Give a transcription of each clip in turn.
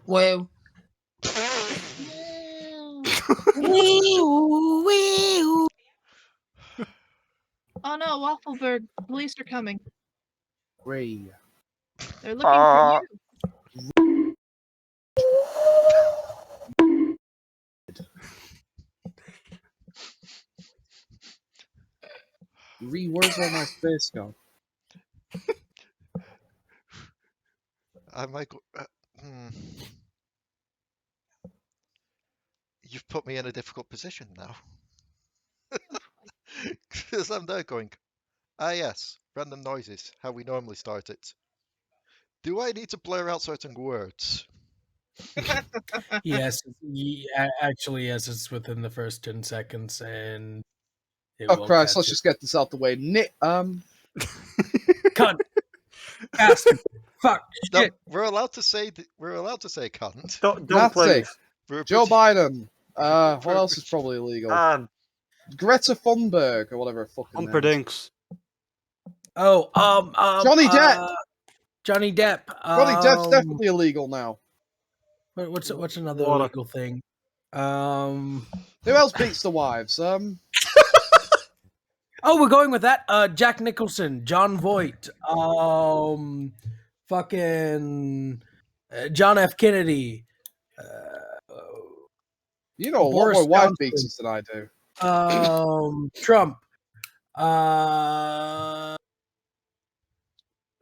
Whoa. Oh no, Waffleberg, police are coming. Ray. They're looking for you. Where's all my space gone? I might go. You've put me in a difficult position now. Because I'm there going, yes, random noises, how we normally start it. Do I need to blur out certain words? Yes, actually, yes, it's within the first 10 seconds, and it Oh will Christ, catch let's it. just get this out the way. Cunt! Bastard! Fuck! No, Shit! we're allowed to say cunt. Don't Nazi. please. We're a Joe British- Biden. What else is probably illegal? Greta Thunberg or whatever. Fucking name is. Humperdinks. Oh, Johnny Depp. Johnny Depp. Johnny Depp's definitely illegal now. What's another Water. illegal thing? Who else beats the wives? Oh, we're going with that. Jack Nicholson, John Voight, fucking John F. Kennedy. You know a lot Boris more wife Johnson. beaters than I do. Trump.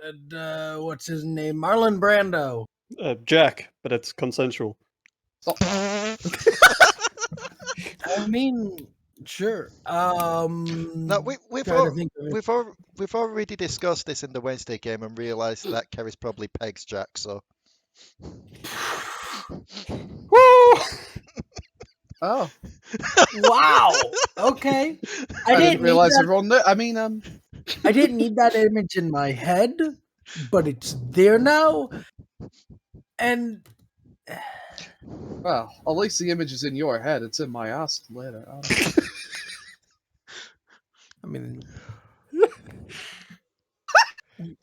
And, what's his name? Marlon Brando. Jack, but it's consensual. I mean, sure. No, we've already discussed this in the Wednesday game and realised that Kerry's probably pegs Jack, so. Woo! Oh, Wow. Okay. I didn't need realize that- everyone knew. I mean, I didn't need that image in my head, but it's there now. And well, at least the image is in your head. It's in my ass later. I mean,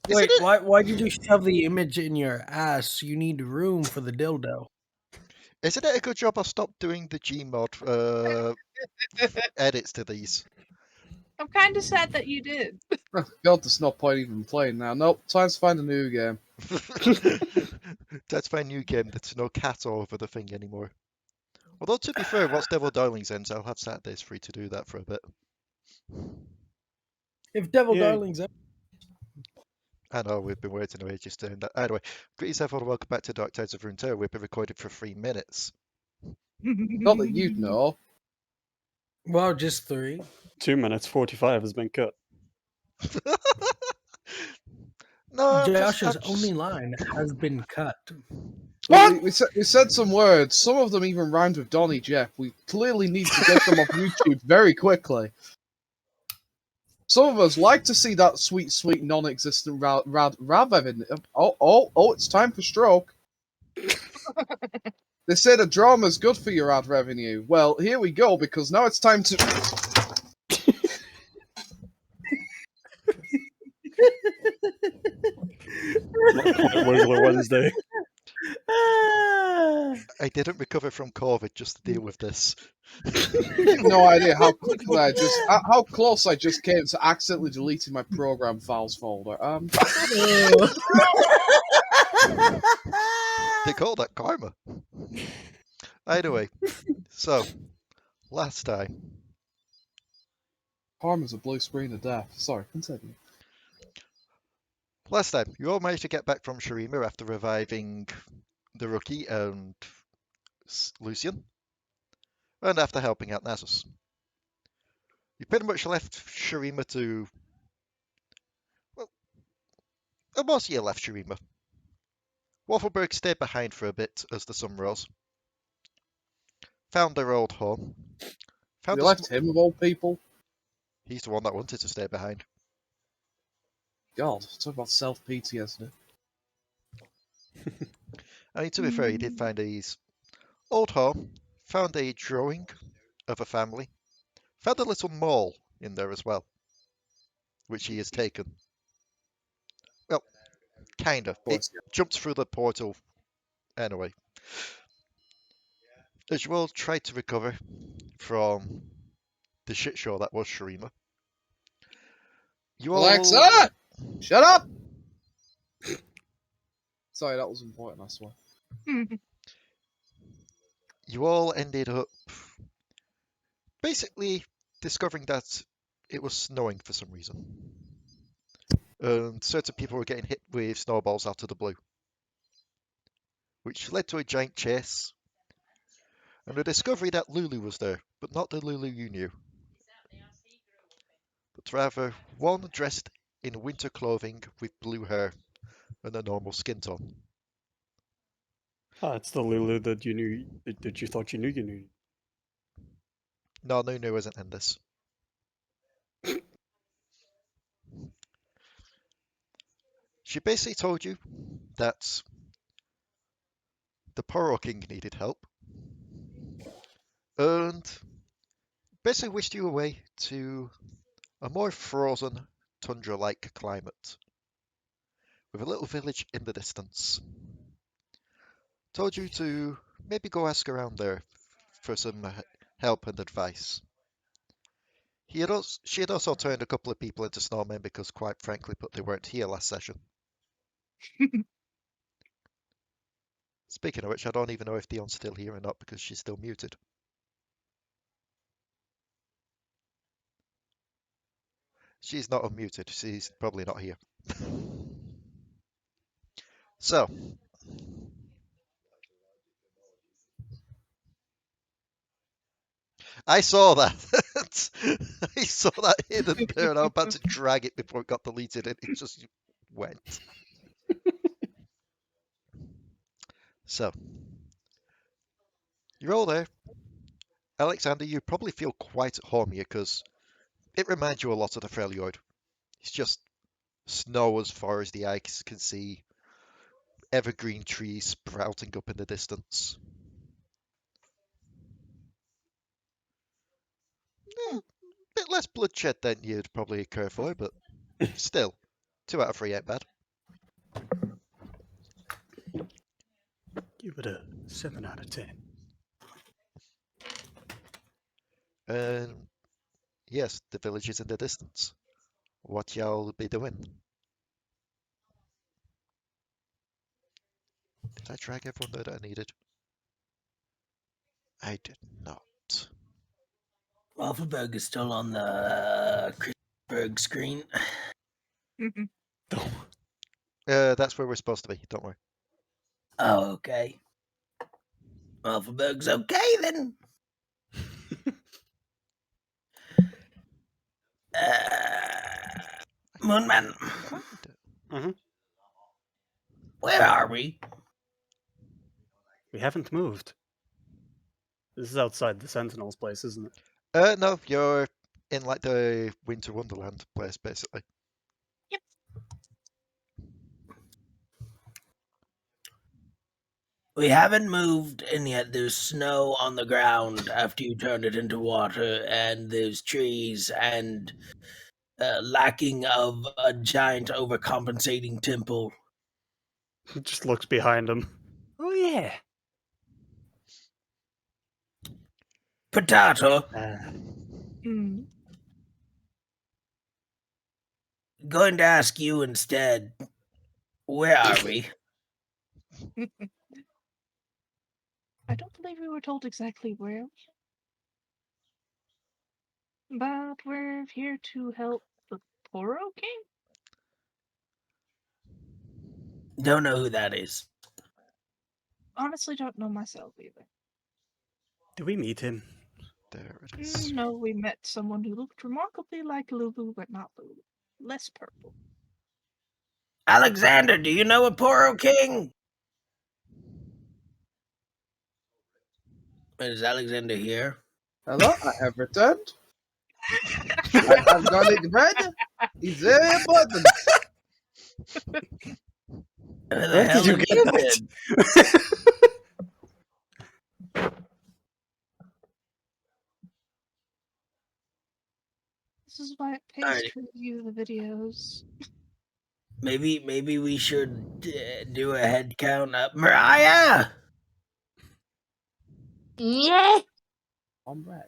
wait, why did you shove the image in your ass? You need room for the dildo. Isn't it a good job I stopped doing the Gmod edits to these? I'm kind of sad that you did. God, there's no point even playing now. Nope, time to find a new game. Let's find a new game that's no cat over the thing anymore. Although, to be fair, once Devil Darlings ends, I'll have Saturdays free to do that for a bit. If Devil Yeah. Darlings, I know, we've been waiting away just doing that. Anyway, greetings everyone, welcome back to Dark Tides of Runeterra. We've been recorded for 3 minutes. Not that you'd know. well, just 3. 2 minutes 45 has been cut. No, Josh's only line has been cut. Well, we said some words. Some of them even rhymed with Donny Jeff. We clearly need to get them off YouTube very quickly. Some of us like to see that sweet, sweet, non-existent Rav Evan. Oh, it's time for stroke. They said a drama's good for your ad revenue. Well, here we go, because now it's time to... Wiggler Wednesday. I didn't recover from COVID just to deal with this. no idea how quickly how close I just came to accidentally deleting my program files folder. They call that karma. Anyway, so last time. Karma's a blue screen of death. Sorry, continue. Last time, you all managed to get back from Shurima after reviving the rookie and Lucian, and after helping out Nasus. You pretty much left Shurima to... well, most of you left Shurima. Waffleberg stayed behind for a bit as the sun rose. Found their old home. You left him of all people? He's the one that wanted to stay behind. God, talk about self-PTSD. I mean, to be fair, he did find his old home, found a drawing of a family, found a little mole in there as well, which he has taken. Kind of. It course, yeah. jumps through the portal anyway. As you all try to recover from the shit show that was Shurima, you all Alexa! Shut up! Sorry, that was important, I swear. you all ended up basically discovering that it was snowing for some reason. And certain people were getting hit with snowballs out of the blue, which led to a giant chase and the discovery that Lulu was there, but not the Lulu you knew, but rather one dressed in winter clothing with blue hair and a normal skin tone. Ah, it's the Lulu that you knew, that you thought you knew. No, Nunu isn't in this. She basically told you that the Poro King needed help and basically wished you away to a more frozen, tundra-like climate with a little village in the distance. Told you to maybe go ask around there for some help and advice. She had also turned a couple of people into snowmen because, quite frankly, but they weren't here last session. Speaking of which, I don't even know if Dion's still here or not because she's still muted. She's not unmuted. She's probably not here. So, I saw that. I saw that hidden there, and I was about to drag it before it got deleted, and it just went. So, you're all there. Alekxander, you probably feel quite at home here because it reminds you a lot of the Freljord. It's just snow as far as the eye can see, evergreen trees sprouting up in the distance. Bit less bloodshed than you'd probably care for, but still, 2 out of 3 ain't bad. Give it a 7 out of 10. And yes, the village is in the distance. What y'all be doing? Did I drag everyone there that I needed? I did not. Waffleberg is still on the Chrisberg screen. That's where we're supposed to be, don't worry. Oh, okay. Waffleberg's okay then. Moonman, Mhm. where are we? We haven't moved. This is outside the Sentinel's place, isn't it? No, you're in like the Winter Wonderland place, basically. Yep. We haven't moved, and yet there's snow on the ground after you turned it into water, and there's trees, and lacking of a giant overcompensating temple. He just looks behind him. Oh yeah. Potato, Mm. going to ask you instead, where are we? I don't believe we were told exactly where, but we're here to help the Poro King. Don't know who that is. Honestly, don't know myself either. Did we meet him? There it is. No, we met someone who looked remarkably like Lulu, but not Lulu. Less purple. Alexander, do you know a Poro King? Is Alexander here? Hello, I have returned. I have garlic bread. Is there a button? Where the Where hell did you have get that? This is why it pays Alright. to review the videos. Maybe we should do a head count. Mariah! Yeah. Comrade.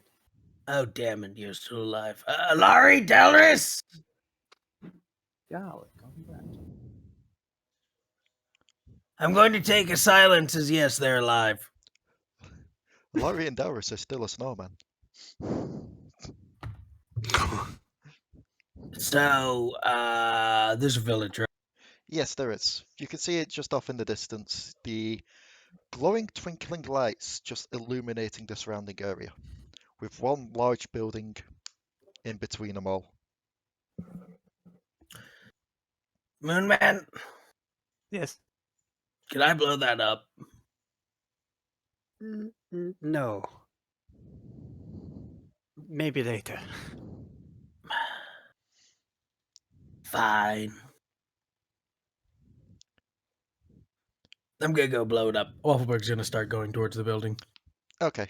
Oh, damn it, you're still alive. Alari, Delris! Garlic, comrade. I'm going to take a silence as yes, they're alive. Alari and Delris are still a snowman. So, there's a village, right? Yes, there is. You can see it just off in the distance. The glowing, twinkling lights just illuminating the surrounding area, with one large building in between them all. Moonman, Yes. can I blow that up? No. Maybe later. Fine. I'm gonna go blow it up. Waffleberg's gonna start going towards the building. Okay.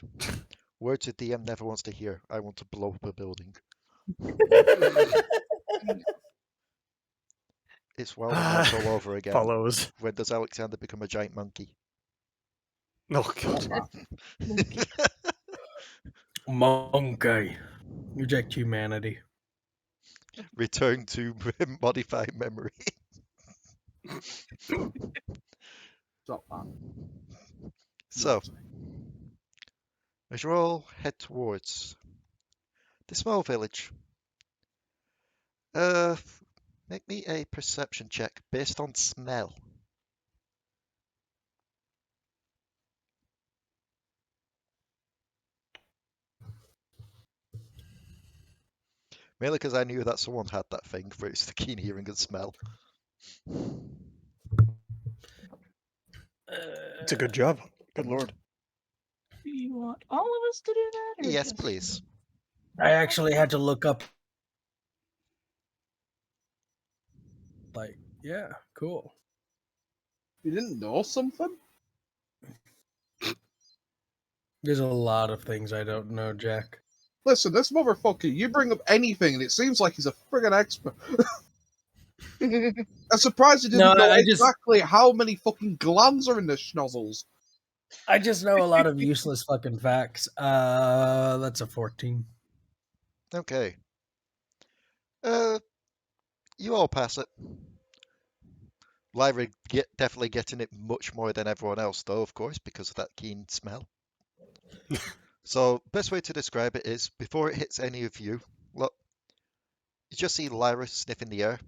Words a DM never wants to hear. I want to blow up a building. It's Wild West all over again. Follows. When does Alekxander become a giant monkey? Oh, God. Monkey. Reject humanity. Return to modified memory. Stop that. So, as you all head towards the small village, make me a perception check based on smell. Mainly because I knew that someone had that thing for its keen hearing and smell. It's a good job. Good lord. Do you want all of us to do that? Or Yes, just- please. I actually had to look up. Like, yeah, cool. You didn't know something? There's a lot of things I don't know, Jack. Listen, this motherfucker, you bring up anything and it seems like he's a friggin' expert. I'm surprised you didn't No, know I just- exactly how many fucking glands are in the schnozzles. I just know a lot of useless fucking facts. That's a 14. Okay. You all pass it. Lyra definitely getting it much more than everyone else, though, of course, because of that keen smell. So, best way to describe it is, before it hits any of you, look, you just see Lyra sniffing the air.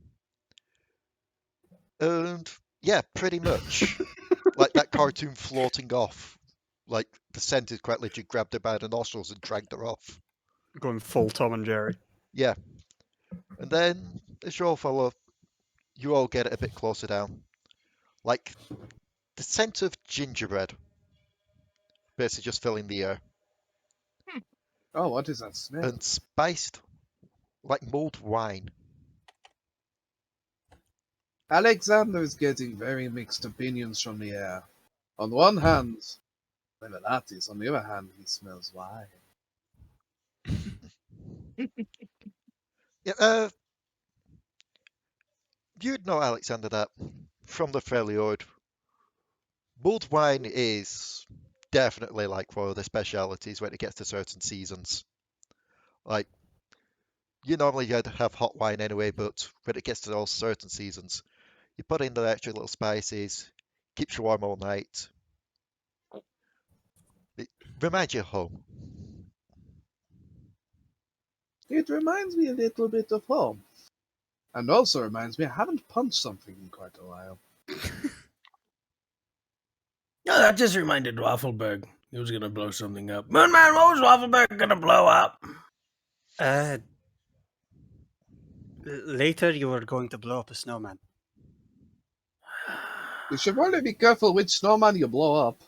And, yeah, pretty much. Like that cartoon floating off. Like, the scent is quite literally grabbed her by the nostrils and dragged her off. Going full Tom and Jerry. Yeah. And then, as you all follow, you all get it a bit closer down. Like, the scent of gingerbread. Basically just filling the air. Oh, what is that smell? And spiced, like mulled wine. Alexander is getting very mixed opinions from the air. On one hand, whatever that is, on the other hand, he smells wine. Yeah, you'd know, Alexander, that from the Freljord, mulled wine is definitely like one of the specialities when it gets to certain seasons. Like, you normally gotta have hot wine anyway, but when it gets to all certain seasons, you put in the extra little spices, keeps you warm all night. It reminds you of home. It reminds me a little bit of home. And also reminds me I haven't punched something in quite a while. No, that just reminded Waffleberg. He was gonna blow something up. Moonman, what was Waffleberg gonna blow up? Later you were going to blow up a snowman. You should probably be careful which snowman you blow up.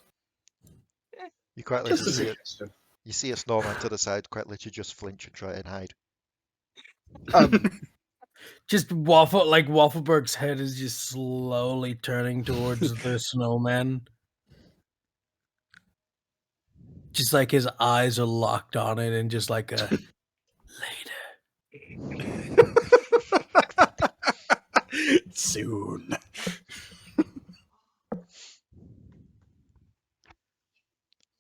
You quite Just literally a see it. suggestion. You see a snowman to the side, quite literally just flinch and try and hide. Just Waffleberg's head is just slowly turning towards the snowman. Just like his eyes are locked on it and just like a later. Soon.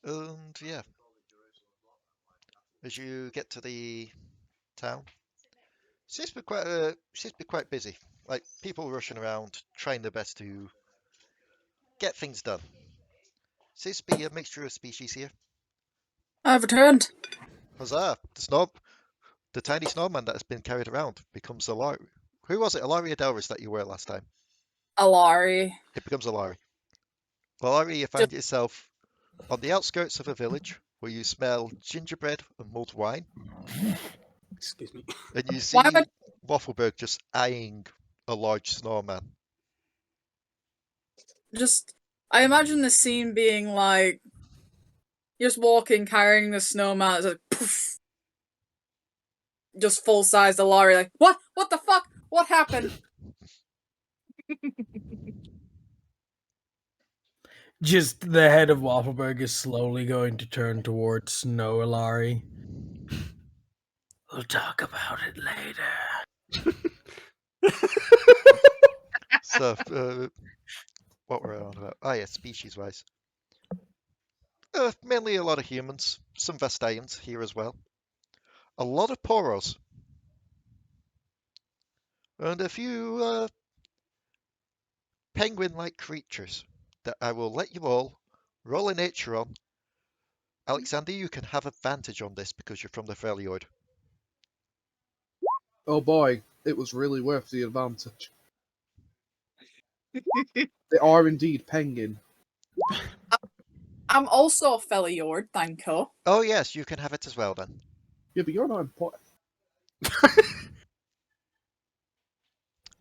And yeah, as you get to the town, seems to be quite busy. Like people rushing around, trying their best to get things done. Seems to be a mixture of species here. I've returned. Huzzah! The tiny snowman that has been carried around becomes Alari. Who was it, Alari or Delris, that you were last time? Alari. It becomes Alari. Alari, you find yourself on the outskirts of a village where you smell gingerbread and mulled wine, Excuse me. and you see Why would Waffleberg just eyeing a large snowman. I imagine the scene being like just walking carrying the snowman, it's like poof, just full size Alari, like what the fuck, what happened? Just the head of Waffleberg is slowly going to turn towards Snow Alari. We'll talk about it later. So, what were I on about? Ah, yeah, species-wise. Mainly a lot of humans, some Vestians here as well. A lot of Poros. And a few penguin-like creatures that I will let you all roll a nature on. Alekxander, you can have advantage on this because you're from the Freljord. Oh boy, it was really worth the advantage. They are indeed penguin. I'm also a Freljord, thank you. Oh yes, you can have it as well then. Yeah, but you're not important.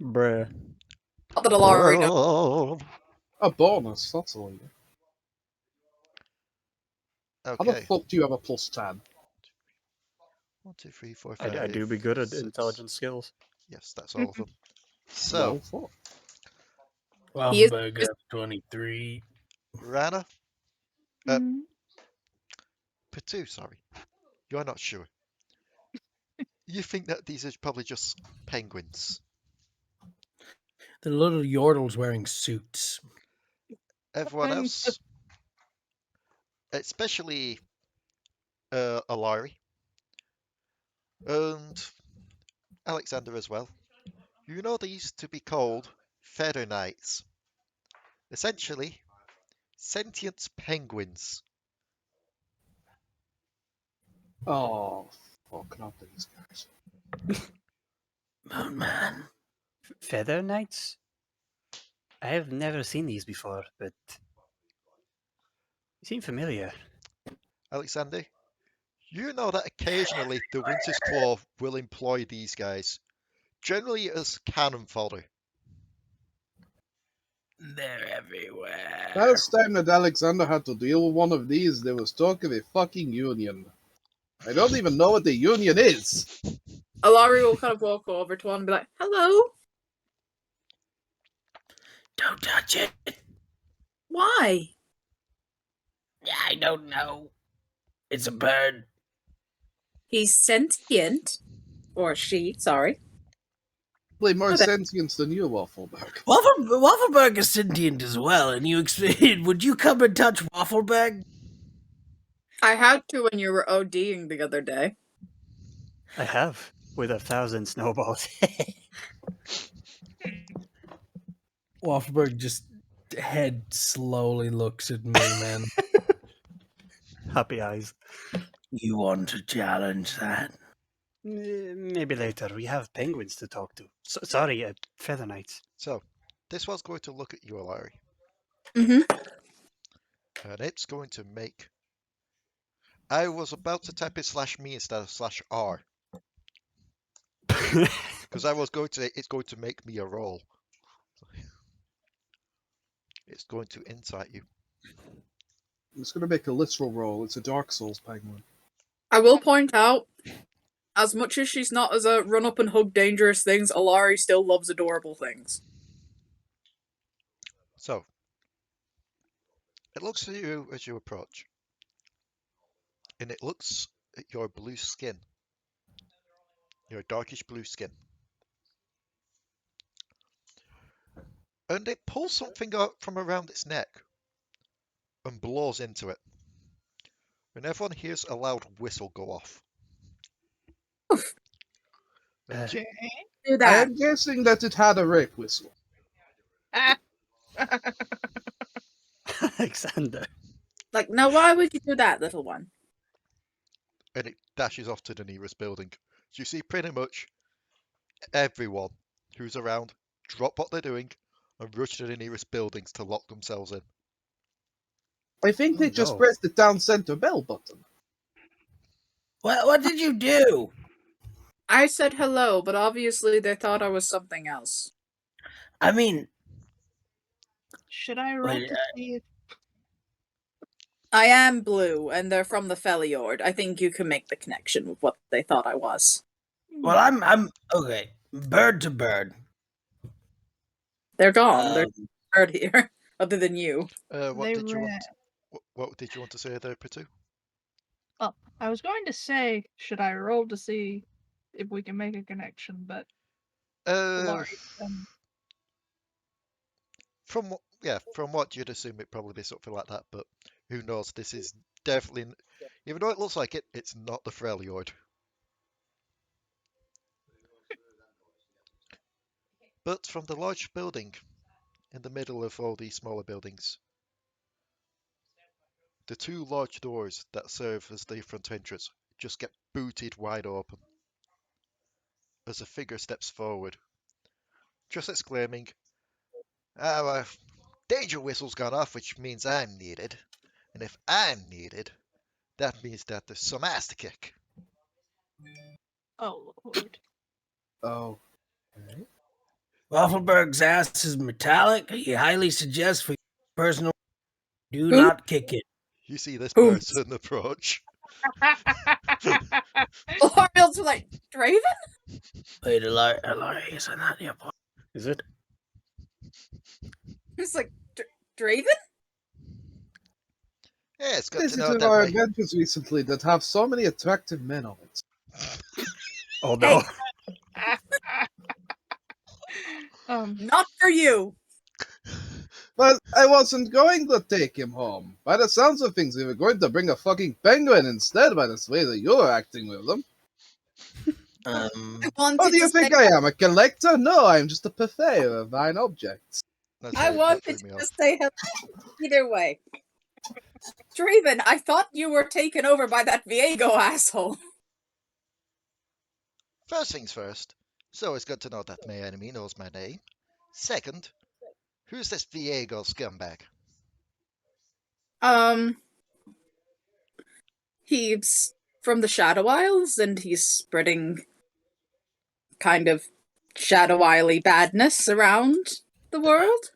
Bruh. Not that Alari knows. A bonus, that's all. How the Okay. fuck do you have a +10? 1, 2, 3, 4, 5. I do be good at 6. intelligence skills. Yes, that's all of them. Well, So, fuck. He is- Waffleberg got 23. Ranna, Mhm. Potoo, sorry. You're not sure. You think that these are probably just penguins. The little Yordles wearing suits. Everyone Okay. else, especially Alari and Alekxander as well, you know these to be called Feather Knights. Essentially, sentient penguins. Oh, fuck, not these guys. Moon Man. Feather Knights? I have never seen these before, but they seem familiar. Alekxander, you know that occasionally the Winter's Claw will employ these guys, generally as cannon fodder. They're everywhere. Last time that Alexander had to deal with one of these, there was talk of a fucking union. I don't even know what the union is. Alari will kind of walk over to one and be like, hello? Don't touch it. Why? I don't know. It's a bird. He's sentient. Or she, sorry. Play more Okay. sentience than you, Waffleberg. Waffleberg is sentient as well, and you would you come and touch Waffleberg? I had to when you were ODing the other day. I have, with 1,000 snowballs. Waffleberg just head slowly looks at me, man. Happy eyes. You want to challenge that? Maybe later. We have penguins to talk to. Sorry, Feather Knights. So, this one's going to look at you, Alari, Mm-hmm. and it's going to make... I was about to type it /me instead of /r, because I was going to... It's going to make me a roll. It's going to insight you. It's going to make a literal roll. It's a Dark Souls penguin. I will point out, as much as she's not as a run up and hug dangerous things, Alari still loves adorable things. So, it looks at you as you approach, and it looks at your blue skin, your darkish blue skin. and it pulls something out from around its neck and blows into it. And everyone hears a loud whistle go off. And Okay. Do I that. am guessing that it had a rape whistle. Alexander. Like, now why would you do that, little one? it dashes off to the nearest building. So you see pretty much everyone who's around drop what they're doing and rush to the nearest buildings to lock themselves in. I think they Oh, just no. pressed the down center bell button. What did you do? I said hello, but obviously they thought I was something else. I mean, Should I roll Wait, to see if I am blue, and they're from the Feliord. I think you can make the connection with what they thought I was. well, I'm okay. Bird to bird. They're gone. They're Um, heard here, other than you. What they did you ran? want? What did you want to say there, Potoo? Oh, I was going to say, should I roll to see if we can make a connection? But Alari, from what you'd assume, it'd probably be something like that. But who knows? This is definitely, even though it looks like it, it's not the Freljord. But from the large building in the middle of all these smaller buildings, the two large doors that serve as the front entrance just get booted wide open as a figure steps forward, just exclaiming, "Our danger whistle's gone off, which means I'm needed. And if I'm needed, that means that there's some ass to kick." oh Lord, Oh. Waffleberg's ass is metallic. He highly suggests for your personal do Who? not kick it. You see this Who? person approach. Oriel's like, Draven? Wait, Alari, is that not your point? Is it? It's like, Draven? Yeah, it's good This to is know of our that. adventures recently that have so many attractive men on it. Oh no. Not for you. But I wasn't going to take him home. By the sounds of things, we were going to bring a fucking penguin instead by the way that you were acting with them. I What wanted do you to think say, I am, a collector? No, I'm just a purveyor of fine objects. That's I right, that wanted threw to me off. say hello. Either way. Draven, I thought you were taken over by that Viego asshole. First things first, it's always good to know that my enemy knows my name. Second, who's this Viego scumbag? He's from the Shadow Isles, and he's spreading kind of Shadow Isle-y badness around the world.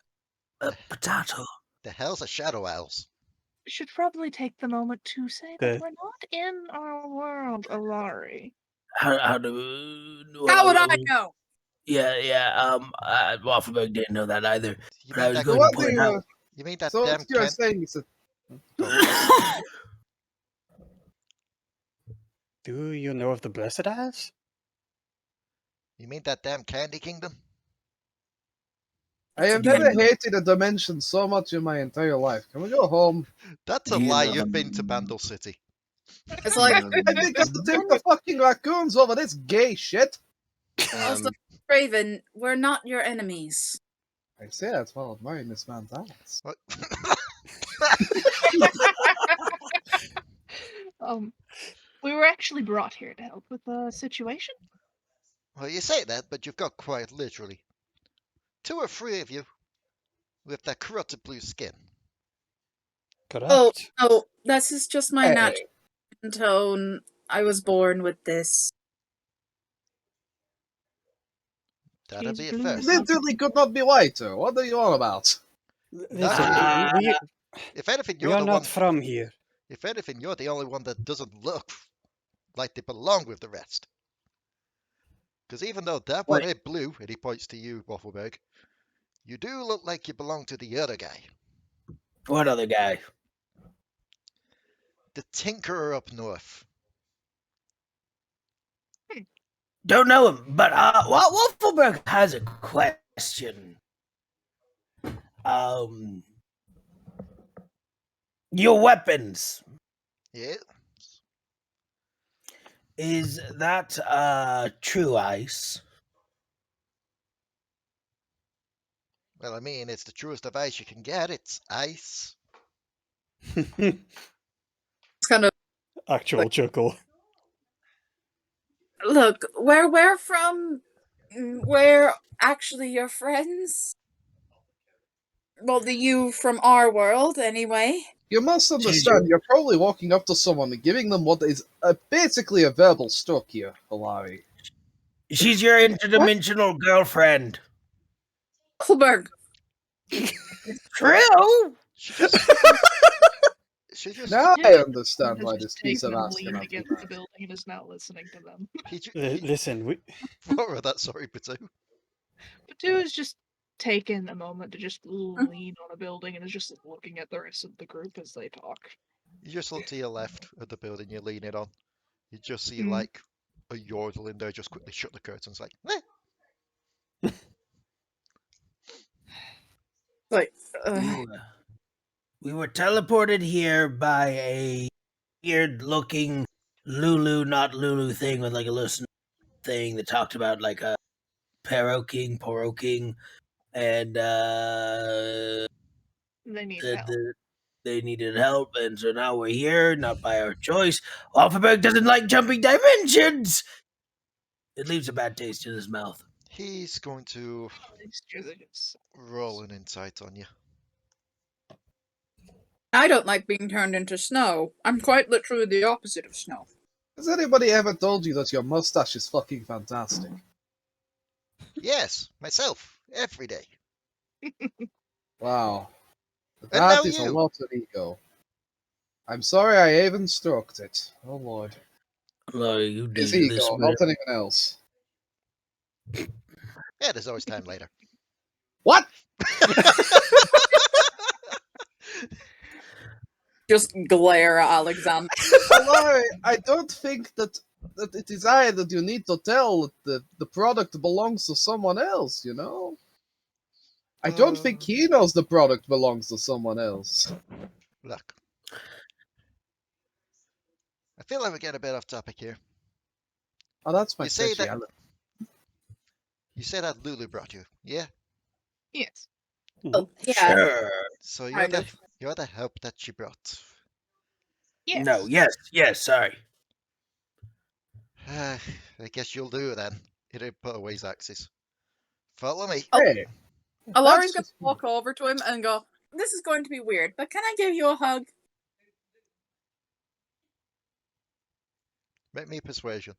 Potato. The hell's a Shadow Owls? we should probably take the moment to say The- that we're not in our world, Alari. How do? How would I know? Yeah. Waffleberg didn't know that either. You But I mean was that? So going what to do point you, out. You mean that so damn what you're can? saying is that Do you know of the Blessed Ass? You mean that damn Candy Kingdom? I have Do you never know- hated a dimension so much in my entire life. Can we go home? That's a Do you lie. know- You've been to Bandle City. It's like, I think I have to take the fucking raccoons over this gay shit. also, Draven, we're not your enemies. I say that's while admiring this man's ass. What? We were actually brought here to help with the situation. Well, you say that, but you've got quite literally 2 or 3 of you with that corrupted blue skin. Correct. Oh, this is just my Hey. natural tone. I was born with this. That'd She's be a blue. first. Literally could not be whiter. What are you on about? Listen, we If anything, we you're are the not one. from here. If anything, you're the only one that doesn't look like they belong with the rest. Because even though that one is blue, and he points to you, Waffleberg, you do look like you belong to the other guy. What other guy? The Tinkerer up north. Don't know him, but Waffleberg has a question. Your weapons. Yeah. Is that true ice? Well, I mean, it's the truest of ice you can get. It's ice. It's kind of Actual chuckle. look. Where we're from, we're actually your friends. Well, the you from our world, anyway. You must understand, you're probably walking up to someone and giving them what is basically a verbal stroke here, Alari. She's your interdimensional girlfriend. Waffleberg. True. She just. Now Yeah, I understand Has why just this piece of taken ass and cannot leaned be against the mad. building and is now listening to them. Listen, What was that? Sorry, Potoo. Potoo is just taken a moment to just lean on a building and is just looking at the rest of the group as they talk. You just look to your left of the building you're leaning on. You just see Mm. like a Yordle in there. Just quickly shut the curtains, like. Eh. Like, We were teleported here by a weird-looking Lulu, not Lulu thing with like a little thing that talked about like a Poro King, and They need said help. that they needed help, and so now we're here, not by our choice. Waffleberg doesn't like jumping dimensions. It leaves a bad taste in his mouth. He's going to roll an insight on you. I don't like being turned into snow. I'm quite literally the opposite of snow. Has anybody ever told you that your mustache is fucking fantastic? Yes, myself, every day. Wow. And That now is a you. lot of ego. I'm sorry I even stroked it. Oh lord. Alari, you His do this, ego, man. not anyone else. Yeah, there's always time later. What? Just glare at Alekxander. Alari, I don't think that it is I that you need to tell that the product belongs to someone else, you know? I don't think he knows the product belongs to someone else. Look. I feel like we're getting a bit off topic here. Oh, that's my You say that speciality. you say that Lulu brought you, yeah? Yes. Oh, yeah. Sure. So Kind of. you're the help that she brought. Yes. No, yes, sorry. I guess you'll do then. It'll put away his axes. Follow me. Oh. Hey, Alari's that's gonna just- walk over to him and go, "This is going to be weird, but can I give you a hug?" Make me a persuasion.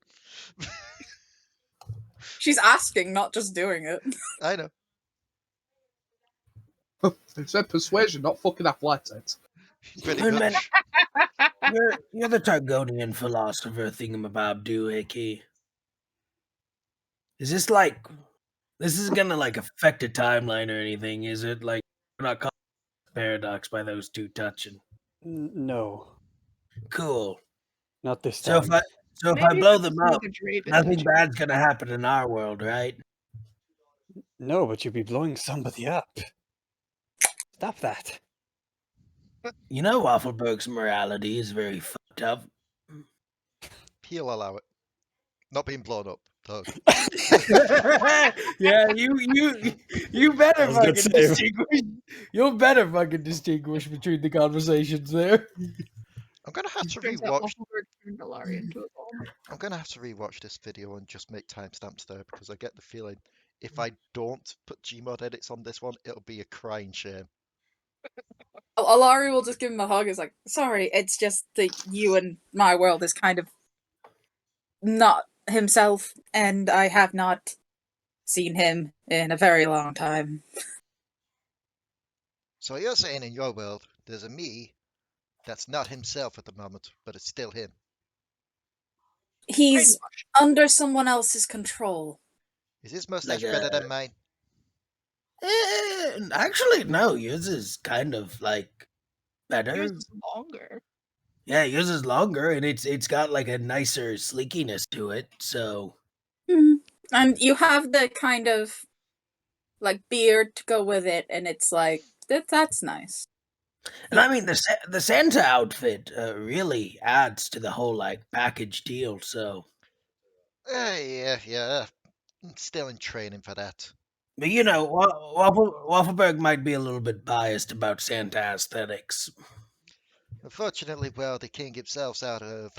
She's asking, not just doing it. I know. It said persuasion, not fucking athletics. Pretty Wait a minute. much. You're the Targonian philosopher thingamabob doohickey. Is this like this is gonna like affect a timeline or anything? Is it like we're not caught in a paradox by those two touching? No, Cool. not this So time. if I Maybe blow this them is like up, a Draven nothing touch. bad's gonna happen in our world, right? No, but you'd be blowing somebody up. Stop that. You know Waffleberg's morality is very fucked up. He'll allow it. Not being blown up, though. Yeah, you better That was a good fucking save. distinguish. You better fucking distinguish between the conversations there. I'm gonna have to Turns out rewatch. Waffleberg turned Alari into a bomb. I'm gonna have to rewatch this video and just make timestamps there because I get the feeling if I don't put Gmod edits on this one, it'll be a crying shame. Alari will just give him a hug. It's like, sorry, it's just that you and my world is kind of not himself, and I have not seen him in a very long time. So you're saying in your world there's a me that's not himself at the moment, but it's still him. He's under someone else's control. Is his mustache Like better than mine? Actually, no. Yours is kind of like better. Yours is longer. Yeah, yours is longer, and it's got like a nicer sleekiness to it. So And you have the kind of like beard to go with it, and it's like That's nice. And I mean, the Santa outfit really adds to the whole like package deal. So, Yeah. I'm still in training for that. but Waffleberg might be a little bit biased about Santa aesthetics. Unfortunately, well, the king himself's out of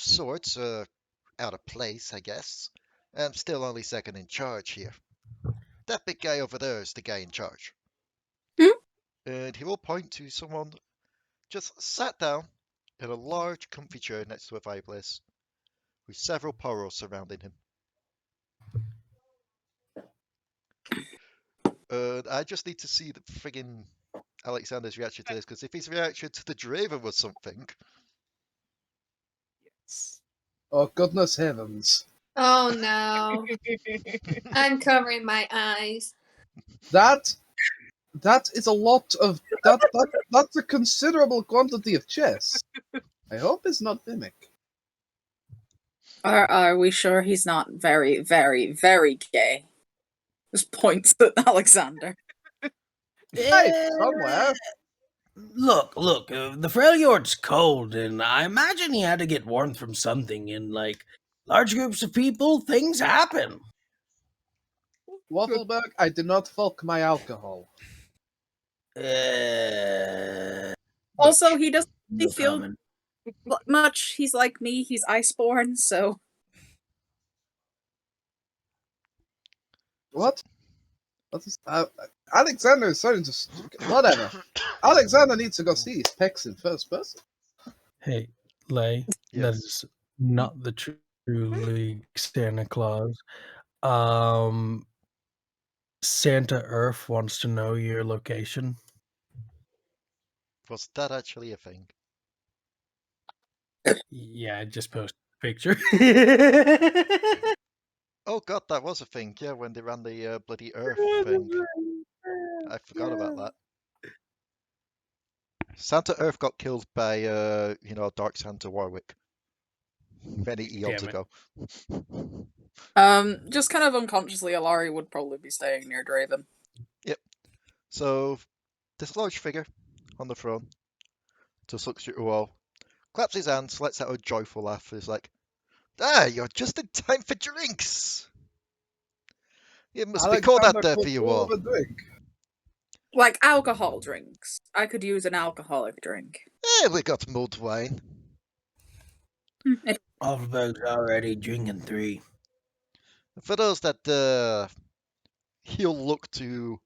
sorts, out of place, I guess. I'm still only second in charge here. That big guy over there is the guy in charge. Hmm? And he will point to someone just sat down in a large, comfy chair next to a fireplace, with several poros surrounding him. I just need to see the friggin' Alekxander's reaction to this, because if his reaction to the Draven was something, Oh, goodness heavens. Oh no. I'm covering my eyes. That is a lot of that's a considerable quantity of chess. I hope it's not Mimic. Are we sure he's not very, very, very gay? Just points at Alekxander. Hey, somewhere. Look, the Freljord's cold, and I imagine he had to get warmth from something. In like large groups of people, things happen. Waffleberg, I do not fuck my alcohol. Also, he doesn't no really feel comment. much. He's like me. He's Iceborne, so What? What is Alekxander is starting to whatever. Alekxander needs to go see his pecs in first person. Hey, Lay, that yes. is not the truly Santa Claus. Santa Earth wants to know your location. Was that actually a thing? Yeah, I just posted a picture. Oh god, that was a thing, yeah, when they ran the bloody Earth thing. I forgot about that. Santa Earth got killed by, Dark Santa Warwick. Many eons Damn it. ago. just kind of unconsciously, Alari would probably be staying near Draven. Yep. So, this large figure on the throne just looks at you all, claps his hands, lets out a joyful laugh, is like, you're just in time for drinks! It must be cold out there for you all. A drink. Like alcohol drinks. I could use an alcoholic drink. We got mulled wine. Waffleberg's already drinking 3. For those that he'll look to.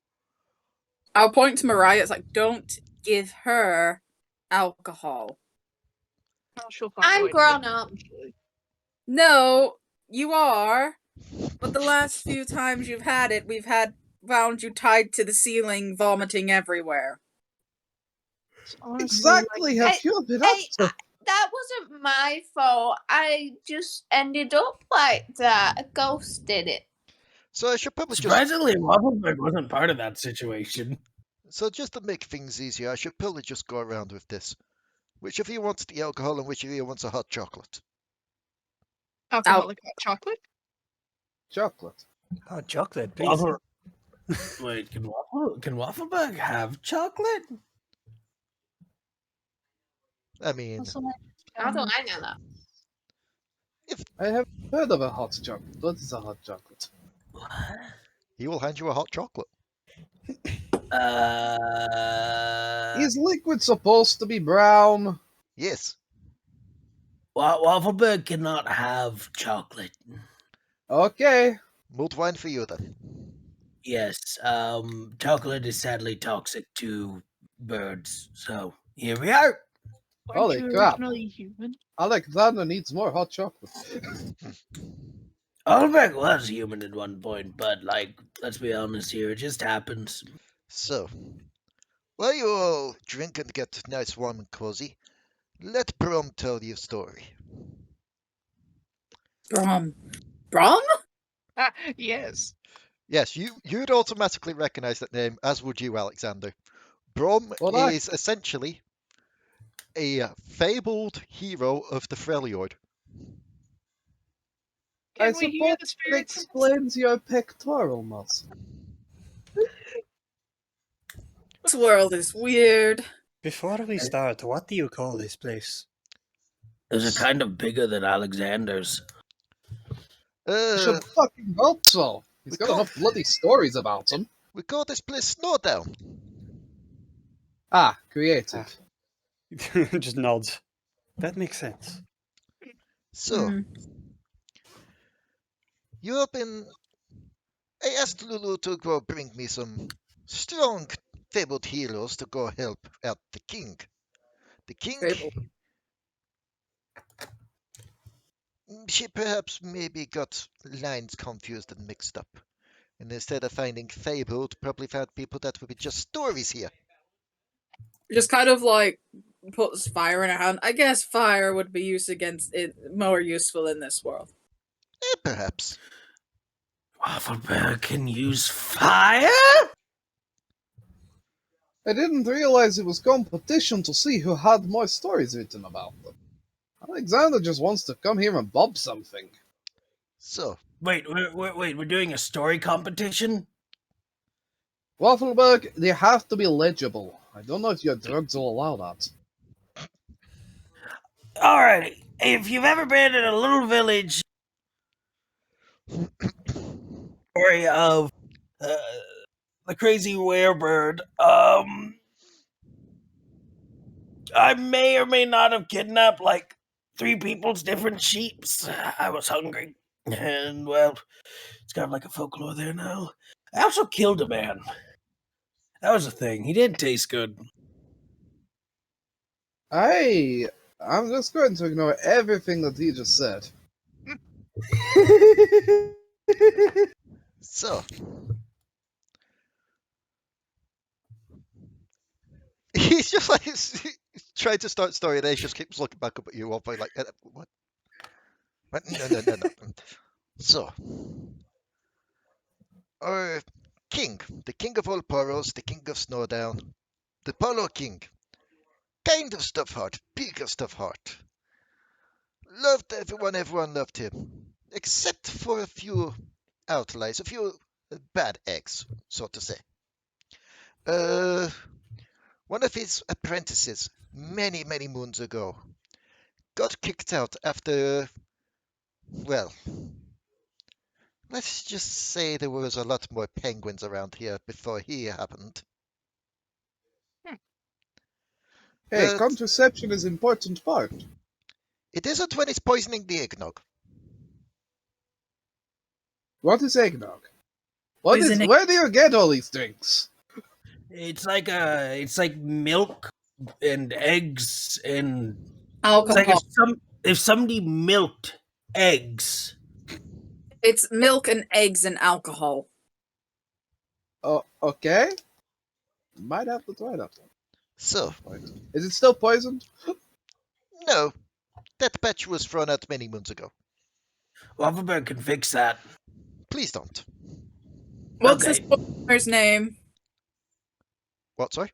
I'll point to Mariah. It's like, don't give her alcohol. I'm grown up. No, you are. But the last few times you've had it, we've found you tied to the ceiling, vomiting everywhere. Exactly, have you been up to? That wasn't my fault. I just ended up like that. A ghost did it. So I should probably Surprisingly, Waffleberg wasn't part of that situation. So just to make things easier, I should probably just go around with this. Which of you wants the alcohol and which of you wants a hot chocolate? Alcoholic hot chocolate? Chocolate. Oh, chocolate, please. Wait, can Waffleberg have chocolate? I mean, How do I know that? I have heard of a hot chocolate. What is a hot chocolate? What? he will hand you a hot chocolate. Is liquid supposed to be brown? Yes. Waffleberg cannot have chocolate. Okay. Mulled wine for you then. Yes, chocolate is sadly toxic to birds, so here we are. Holy crap. Alekxander needs more hot chocolate. Waffleberg was human at one point, but, let's be honest here, it just happens. So, while you all drink and get nice, warm, and cozy, let Brom tell you a story. Brom? Yes. Yes, you'd automatically recognize that name, as would you, Alekxander. Brom is essentially a fabled hero of the Freljord. I suppose it explains your pectoral muscle. This world is weird. Before we start, what do you call this place? Is it kind of bigger than Alexander's? I should fucking hope so. He's got enough bloody stories about him. We call this place Snowdown. Ah, creative. Just nods. That makes sense. So, you've been... I asked Lulu to go bring me some strong, fabled heroes to go help out the king. The king... Fabled. She perhaps maybe got lines confused and mixed up. And instead of finding fabled, probably found people that would be just stories here. Just kind of like puts fire in her hand. I guess fire would be used against it more useful in this world. Perhaps. Waffleberg can use fire? I didn't realize it was competition to see who had more stories written about them. Alexander just wants to come here and bob something. So. Wait, we're doing a story competition? Waffleberg, they have to be legible. I don't know if your drugs will allow that. Alrighty, if you've ever been in a little village, story of the crazy werebird, I may or may not have kidnapped like 3 people's different sheeps. I was hungry, and well, it's kind of like a folklore there now. I also killed a man. That was a thing. He didn't taste good. I'm just going to ignore everything that he just said. So. He's just like, he's trying to start story and he just keeps looking back up at you all point like, what? What? No. So. Our king, the king of all Poros, the king of Snowdown, the Polo king. Kind of stuff heart, big of stuff heart. Loved everyone loved him. Except for a few outliers, a few bad eggs, so to say. One of his apprentices, many moons ago, got kicked out after, well, let's just say there was a lot more penguins around here before he happened. Hey, But contraception is an important part. it isn't when it's poisoning the eggnog. What is eggnog? Where do you get all these drinks? It's like milk and eggs and Alcohol. it's like if somebody milked eggs. It's milk and eggs and alcohol. Oh, okay. Might have to try that one. So, is it still poisoned? No, that batch was thrown out many moons ago. Waffleberg can fix that. Please don't. What's this poisoner's name? What, sorry?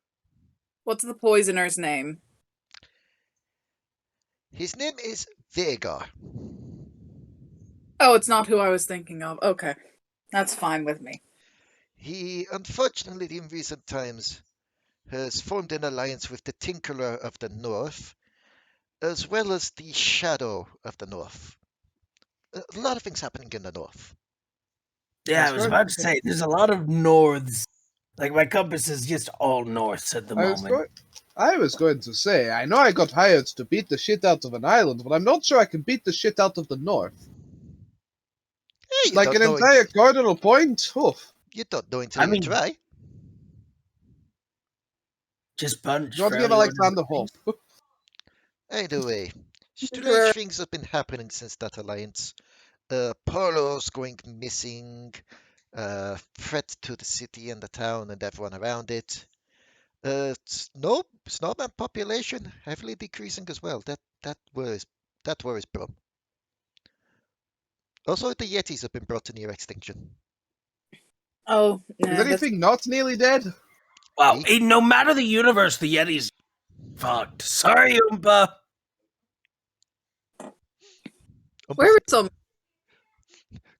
What's the poisoner's name? His name is Vhagar. Oh, it's not who I was thinking of. Okay. That's fine with me. He, unfortunately, in recent times, has formed an alliance with the Tinkerer of the North, as well as the Shadow of the North. A lot of things happening in the North. Yeah, I was about to say, there's a lot of norths. Like, my compass is just all norths at the moment. I was going to say, I know I got hired to beat the shit out of an island, but I'm not sure I can beat the shit out of the North. Hey, like an entire cardinal point? Oof. You don't know until you try. Just punch. You want to give Alexander hope. Either way, strange things have been happening since that alliance. Polo's going missing, threat to the city and the town and everyone around it. Snowman population heavily decreasing as well. That worries Brum. Also, the Yetis have been brought to near extinction. Oh, no, is anything not nearly dead? Wow, no matter the universe, the Yetis fucked. Sorry, Oompa. Where is some?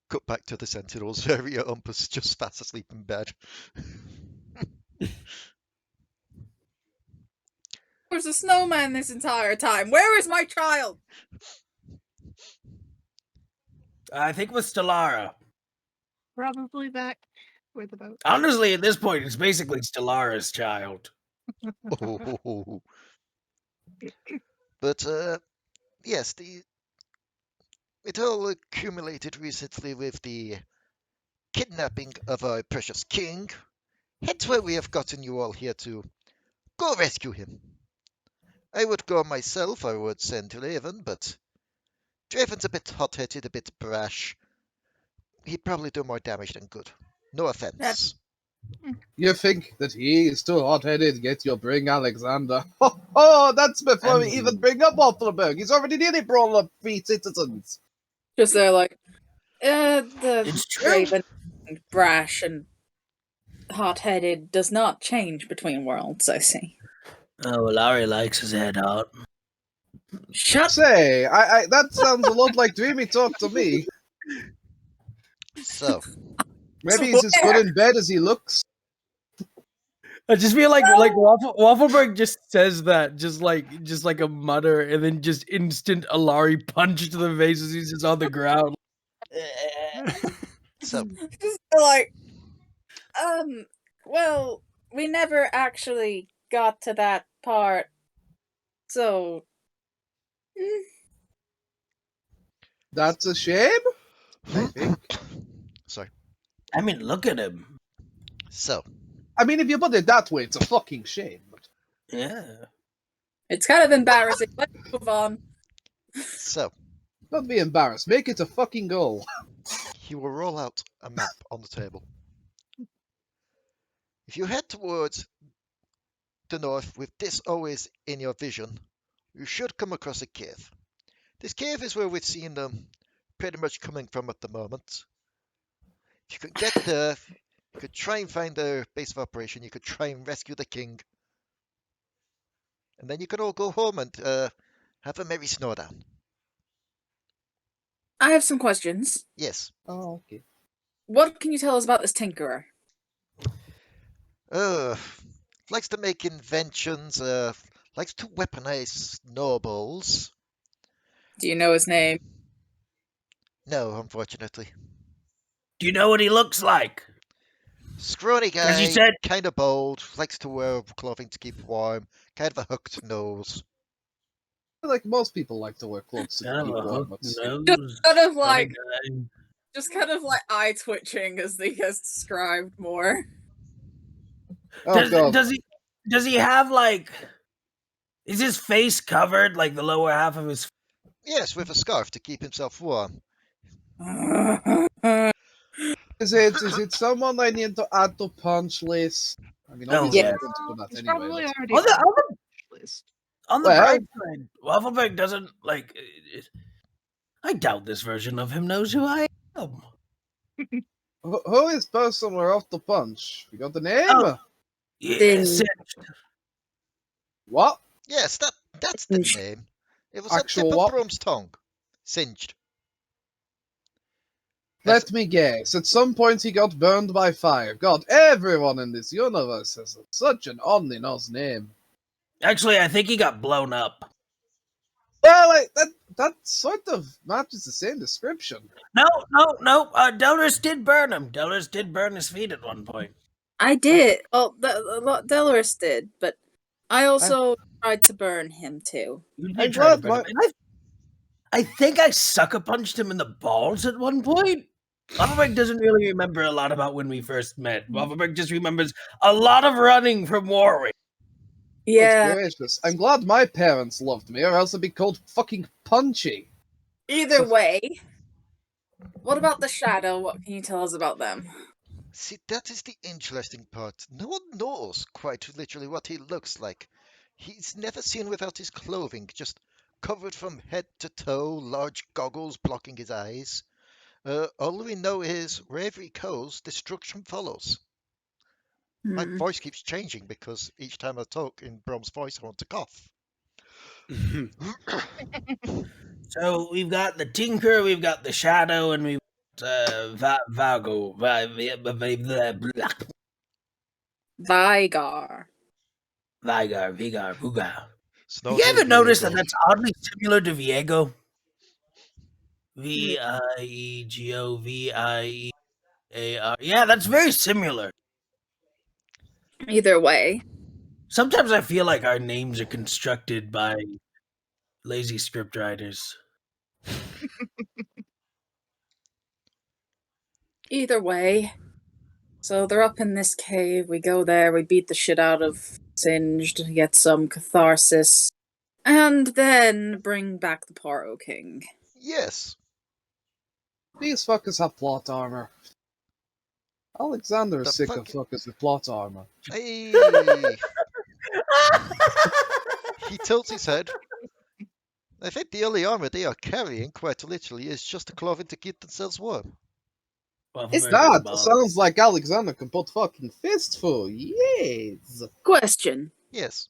Cut back to the Sentinels area. Umpa's just fast asleep in bed. There's a snowman this entire time. Where is my child? I think with Stellara. Probably back with the boat. Honestly, at this point, it's basically Stellara's child. Oh. But yes, it all accumulated recently with the kidnapping of our precious king. Hence why we have gotten you all here to go rescue him. I would go myself, I would send Draven, but Draven's a bit hot-headed, a bit brash. He'd probably do more damage than good. No offense. You think that he is too hot-headed, yet you'll bring Alekxander. Oh, that's before we even bring up Waffleberg. He's already nearly brought up 3 citizens. Just they're like, the It's true. Raven, brash and hot-headed does not change between worlds, I see. Oh, Alari likes his head hot. Shut Say, I that sounds a lot like Dreamy talk to me. So, Maybe he's as good in bed as he looks. I just feel like Waffleberg just says that just like a mutter, and then just instant Alari punch to the face as he's just on the ground. so just like, well, we never actually got to that part, so. That's a shame. I think. Sorry. I mean, look at him. So, I mean, if you put it that way, it's a fucking shame. But Yeah. It's kind of embarrassing. Let's move on. so don't be embarrassed. Make it a fucking goal. he will roll out a map on the table. If you head towards the north with this always in your vision, you should come across a cave. This cave is where we've seen them pretty much coming from at the moment. If you could get there, you could try and find their base of operation, you could try and rescue the king, and then you could all go home and have a merry Snowdown. I have some questions. Yes. Oh, okay. What can you tell us about this tinkerer? Likes to make inventions, likes to weaponize nobles. Do you know his name? No, unfortunately. Do you know what he looks like? Scrawny guy, you said- kind of bold, likes to wear clothing to keep warm, kind of a hooked nose. Like most people like to wear clothes to keep warm. But Just kind of like eye twitching as he gets described more. oh god, Does he have like? Is his face covered, like the lower half of his? Yes, with a scarf to keep himself warm. is it someone I need to add to punch list? I mean, Oh, obviously yeah. I'm going to do that It's anyway. probably but- already On the- on the list. On the Well- bright side, Waffleberg doesn't like. I doubt this version of him knows who I am. Who is person we're off to punch? You got the name? Oh. Yes. What? Yes, that's the name. It was Actual on tip what? of Brome's tongue. Singed. Let me guess. At some point he got burned by fire. God, everyone in this universe has such an ominous name. Actually, I think he got blown up. Well, that sort of matches the same description. No. Delris did burn him. Delris did burn his feet at one point. I did. Well, Delris did, but I also tried to burn him too. You I'm did try to glad burn him. And I think I sucker punched him in the balls at one point. Waffleberg doesn't really remember a lot about when we first met. Waffleberg just remembers a lot of running from Warwick. Yeah. Gracious. I'm glad my parents loved me, or else I'd be called fucking Punchy. Either way, what about the Shadow? What can you tell us about them? See, that is the interesting part. No one knows quite literally what he looks like. He's never seen without his clothing, just covered from head to toe, large goggles blocking his eyes. All we know is wherever he goes, destruction follows. My voice keeps changing because each time I talk in Brom's voice, I want to cough. So we've got the Tinker, we've got the Shadow, and we've got Vago. Vigar. Vigar, Vugar. Snow You Day ever noticed that Viego. that's oddly similar to Viego? Viego, Viar. Yeah, that's very similar. Either way. Sometimes I feel like our names are constructed by lazy script writers. Either way. So they're up in this cave. We go there. We beat the shit out of Singed, get some catharsis, and then bring back the Poro King. Yes. These fuckers have plot armor. Alekxander is The sick fuck- of fuckers with plot armor. Hey. He tilts his head. I think the only armor they are carrying, quite literally, is just the clothing to keep themselves warm. Is That sounds like Alekxander can put fucking fistful. Yes. Question. Yes.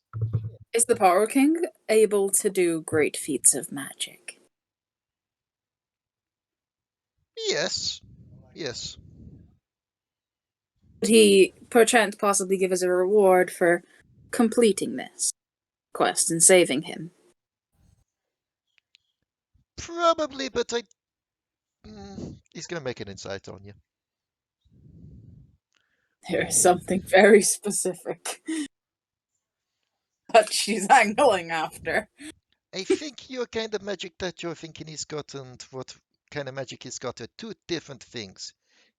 Is the Poro King able to do great feats of magic? Yes. Yes. Would he perchance possibly give us a reward for completing this quest and saving him? Probably, but he's gonna make an insight on you. There is something very specific that she's angling after. I think your kind of magic that you're thinking he's got and what kind of magic he's got are two different things.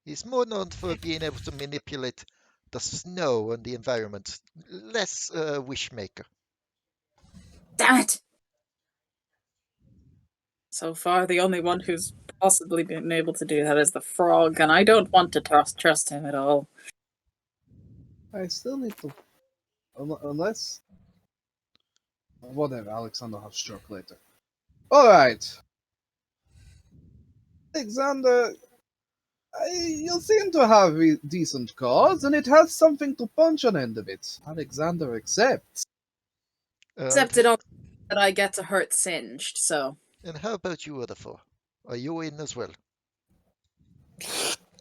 He's more known for being able to manipulate the snow and the environment, less wishmaker. Damn it! So far, the only one who's possibly been able to do that is the frog, and I don't want to trust him at all. I still need to... Unless... Whatever, Alekxander will have struck later. Alright. Alekxander... You seem to have a decent cause, and it has something to punch on end of it. Alekxander accepts. Except it all that I get to hurt Singed, so... And how about you, other four? Are you in as well?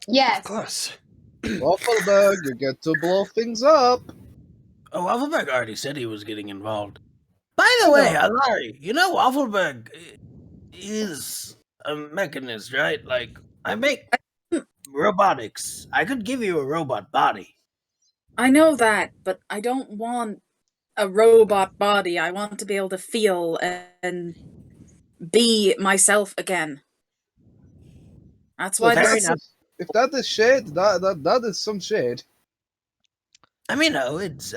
Yes. Of course. Waffleberg, you get to blow things up. Oh, Waffleberg already said he was getting involved. By the way, Alari, you know Waffleberg is a mechanist, right? Like, I make robotics. I could give you a robot body. I know that, but I don't want a robot body. I want to be able to feel and be myself again. That's why If that is shade, that is some shade. I mean, no, it's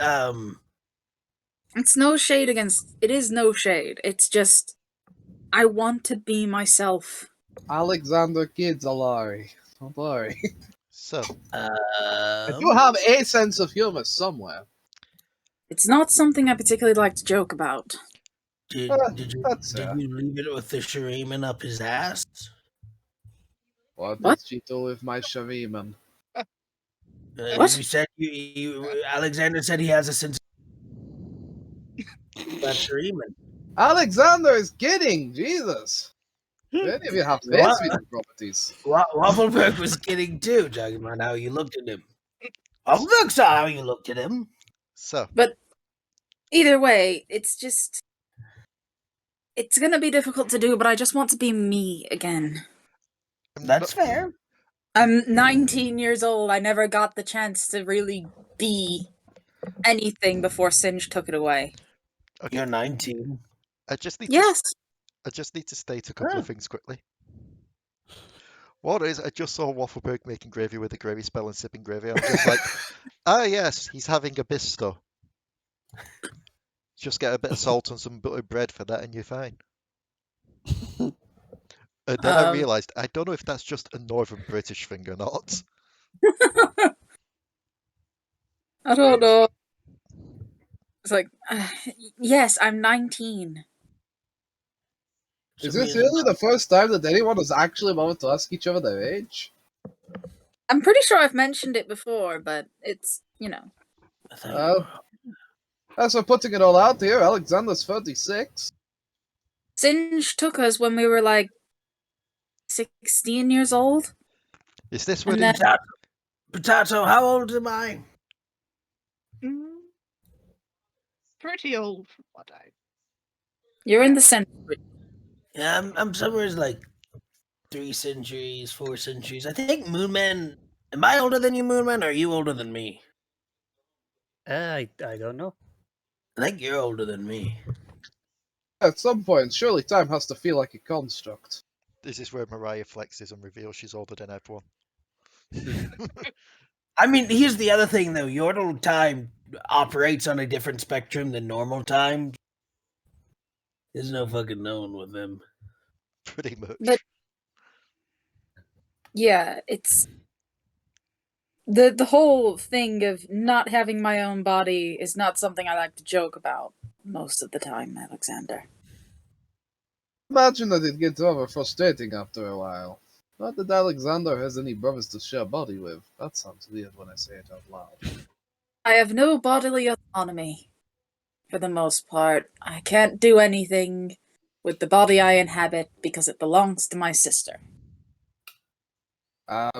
no shade against... It is no shade. It's just... I want to be myself. Alekxander kids, Alari. Don't worry. So, I do have a sense of humor somewhere. It's not something I particularly like to joke about. Did you leave it with the Shuriman up his ass? What did she do with my Shuriman? What? You said Alekxander said he has a sense of that Shuriman. Alekxander is kidding! Jesus! Many of you have face-reading properties. Waffleberg was kidding too, talking about how you looked at him. Waffleberg saw how you looked at him. So. But either way, it's just... It's gonna be difficult to do, but I just want to be me again. That's fair. I'm 19 years old. I never got the chance to really be anything before Singed took it away. Okay. You're 19. I just need to state a couple of things quickly. One is, I just saw Waffleberg making gravy with a gravy spell and sipping gravy. I'm just like, yes, he's having a bisto. Just get a bit of salt and some buttered bread for that and you're fine. And then I realised, I don't know if that's just a Northern British thing or not. I don't know. It's like, yes, I'm 19. Is this really the first time that anyone has actually wanted to ask each other their age? I'm pretty sure I've mentioned it before, but it's, As we're putting it all out here, Alekxander's 36. Singed took us when we were like 16 years old. Is this when Potato, how old am I? Pretty old from what I... You're in the center. Yeah, I'm somewhere like 3 centuries, 4 centuries. I think Moonman. Am I older than you, Moonman, or are you older than me? I don't know. I think you're older than me. At some point, surely time has to feel like a construct. This is where Mariah flexes and reveals she's older than everyone. I mean, here's the other thing, though. Yordle time operates on a different spectrum than normal time. There's no fucking knowing with them. Pretty much. But yeah, it's the whole thing of not having my own body is not something I like to joke about most of the time, Alekxander. Imagine that it gets over frustrating after a while. Not that Alexander has any brothers to share body with. That sounds weird when I say it out loud. I have no bodily autonomy, for the most part. I can't do anything with the body I inhabit because it belongs to my sister. Well,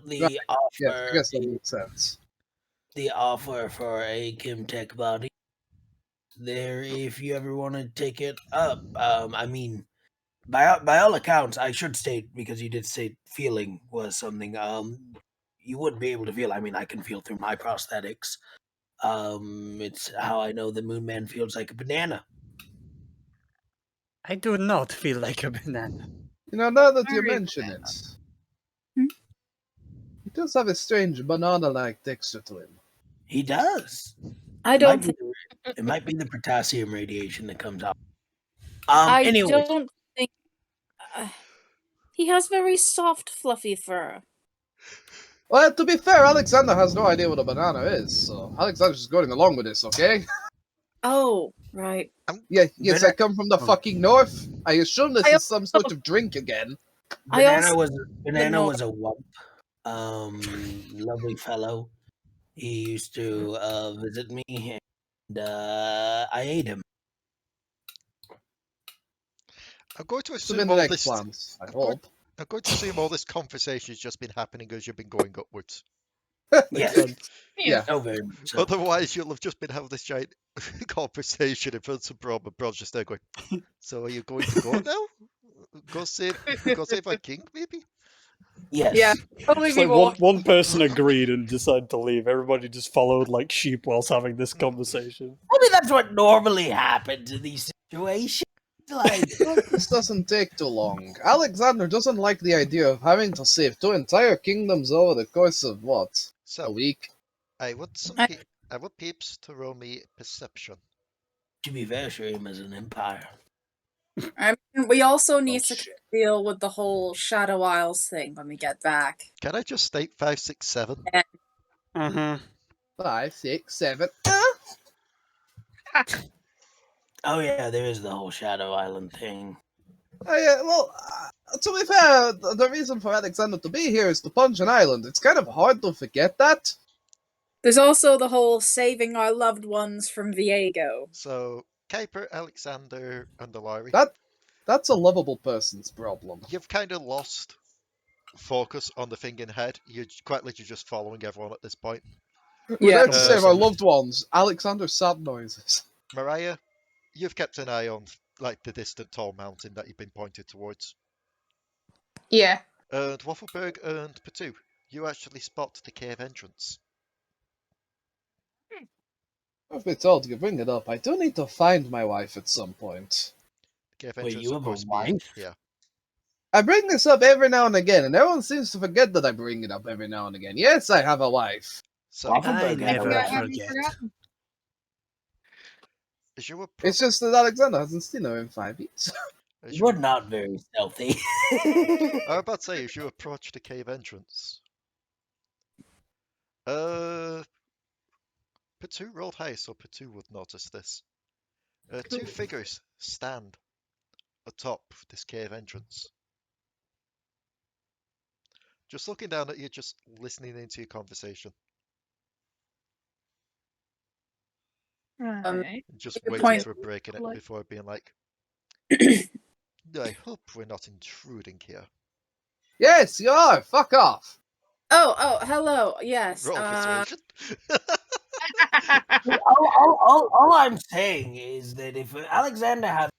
the offer. Yes, I guess that makes sense. The offer for a Chemtech body there, if you ever want to take it up. I mean, by all accounts, I should state, because you did say feeling was something. You would be able to feel. I mean, I can feel through my prosthetics. It's how I know the Moonman feels like a banana. I do not feel like a banana. You know, now that you Very mention banana. it, he does have a strange banana-like texture to him. He does. I don't think It might be the potassium radiation that comes out. I Anyways, don't think he has very soft, fluffy fur. Well, to be fair, Alexander has no idea what a banana is, so Alexander's just going along with this, okay? Oh, right. Yeah, yes, I come from the fucking north. I assume this I is some sort of drink again. Banana was a wump. Lovely fellow. He used to visit me, and I ate him. I'm going to Some assume in the all next this. plans, I I'm going- hope. I'm going to assume all this conversation has just been happening as you've been going upwards. Yes. Yeah. Oh, very much so. Otherwise, you'll have just been having this giant conversation in front of some Brom, and Brom's just there going, "So are you going to go now? Go save our king, maybe?" Yes. Yeah. Totally It's be like one person agreed and decided to leave. Everybody just followed like sheep whilst having this conversation. I mean, that's what normally happens in these situations. Like, This doesn't take too long. Alexander doesn't like the idea of having to save 2 entire kingdoms over the course of, what, a So week? I want peeps to roll me perception. to be fair, Shreem is an empire. I mean, we also need to shit. deal with the whole Shadow Isles thing when we get back. Can I just state 5, 6, 7? Mm-hmm. 5, 6, 7. Oh yeah, there is the whole Shadow Island thing. Yeah, well, to be fair, the reason for Alexander to be here is to punch an island. It's kind of hard to forget that. There's also the whole saving our loved ones from Viego. So Kuiper, Alexander, and Alari. That's a lovable person's problem. You've kind of lost focus on the thing in head. You're quite literally just following everyone at this point. We're Yeah. there to save our loved ones. Alexander's sad noises. Mariah, you've kept an eye on like the distant tall mountain that you've been pointed towards. Yeah. And Waffleberg and Potoo, you actually spot the cave entrance. I've been told you bring it up. I do need to find my wife at some point. The cave Wait, entrance, you of have a course, being wife? here. I bring this up every now and again, and everyone seems to forget that I bring it up every now and again. Yes, I have a wife. So, Waffleberg I had a never wife. forget. as you It's just that Alexander hasn't seen her in 5 years. You're not very stealthy. I was about to say, as you approach the cave entrance, Potoo rolled high, so Potoo would notice this. 2 figures stand atop this cave entrance. Just looking down at you, just listening into your conversation. Right. Just Good waiting point. for a break in it before being like, I hope we're not intruding here. Yes, you are. Fuck off. Oh, hello. Yes. Roll persuasion. all I'm saying is that if Alekxander has,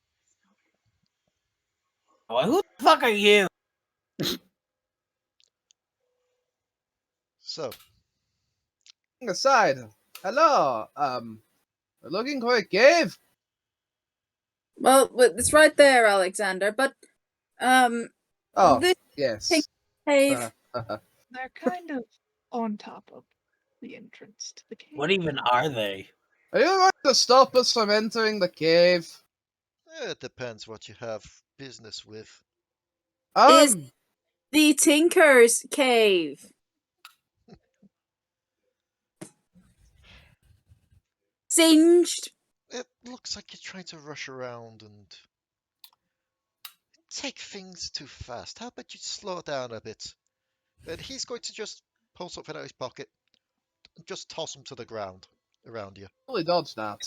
well, who the fuck are you? So, Aside. Hello. We're looking for a cave. Well, it's right there, Alexander. But Oh, this yes. cave. They're kind of on top of the entrance to the cave. What even are they? Are you going to stop us from entering the cave? it depends what you have business with. Is the Tinker's Cave. Singed. It looks like you're trying to rush around and take things too fast. How about you slow down a bit? And he's going to just pull something out of his pocket and just toss them to the ground around you. Fully dodged that.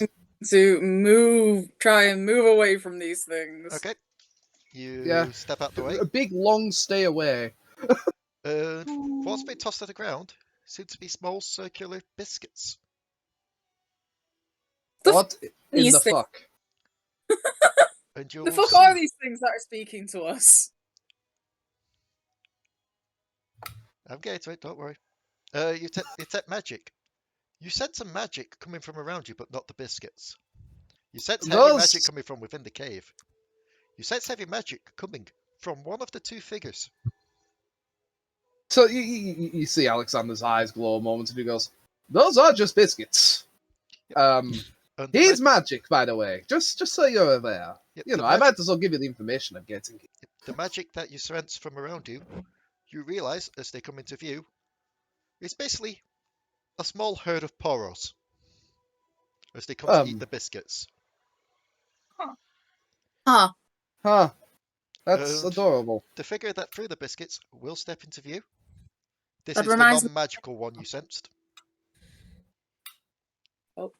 To try and move away from these things. Okay. You Yeah. step out the way. A big long stay away. What's been tossed to the ground seem to be small circular biscuits. What in these the things- fuck? And you'll The fuck see, are these things that are speaking to us? I'm getting to it, don't worry. You detect magic. You sense some magic coming from around you, but not the biscuits. You sense heavy magic coming from within the cave. You sense heavy magic coming from one of the two figures. So you see Alexander's eyes glow a moment and he goes, "Those are just biscuits." And the He's magic, by the way. Just so you're aware. Yep, You the know, I might as well give you the information I'm getting. The magic that you sense from around you, you realise as they come into view, is basically a small herd of poros as they come to eat the biscuits. Huh. Huh. That's And adorable. the figure that threw the biscuits will step into view. This That is the reminds me- non-magical one you sensed. Oh.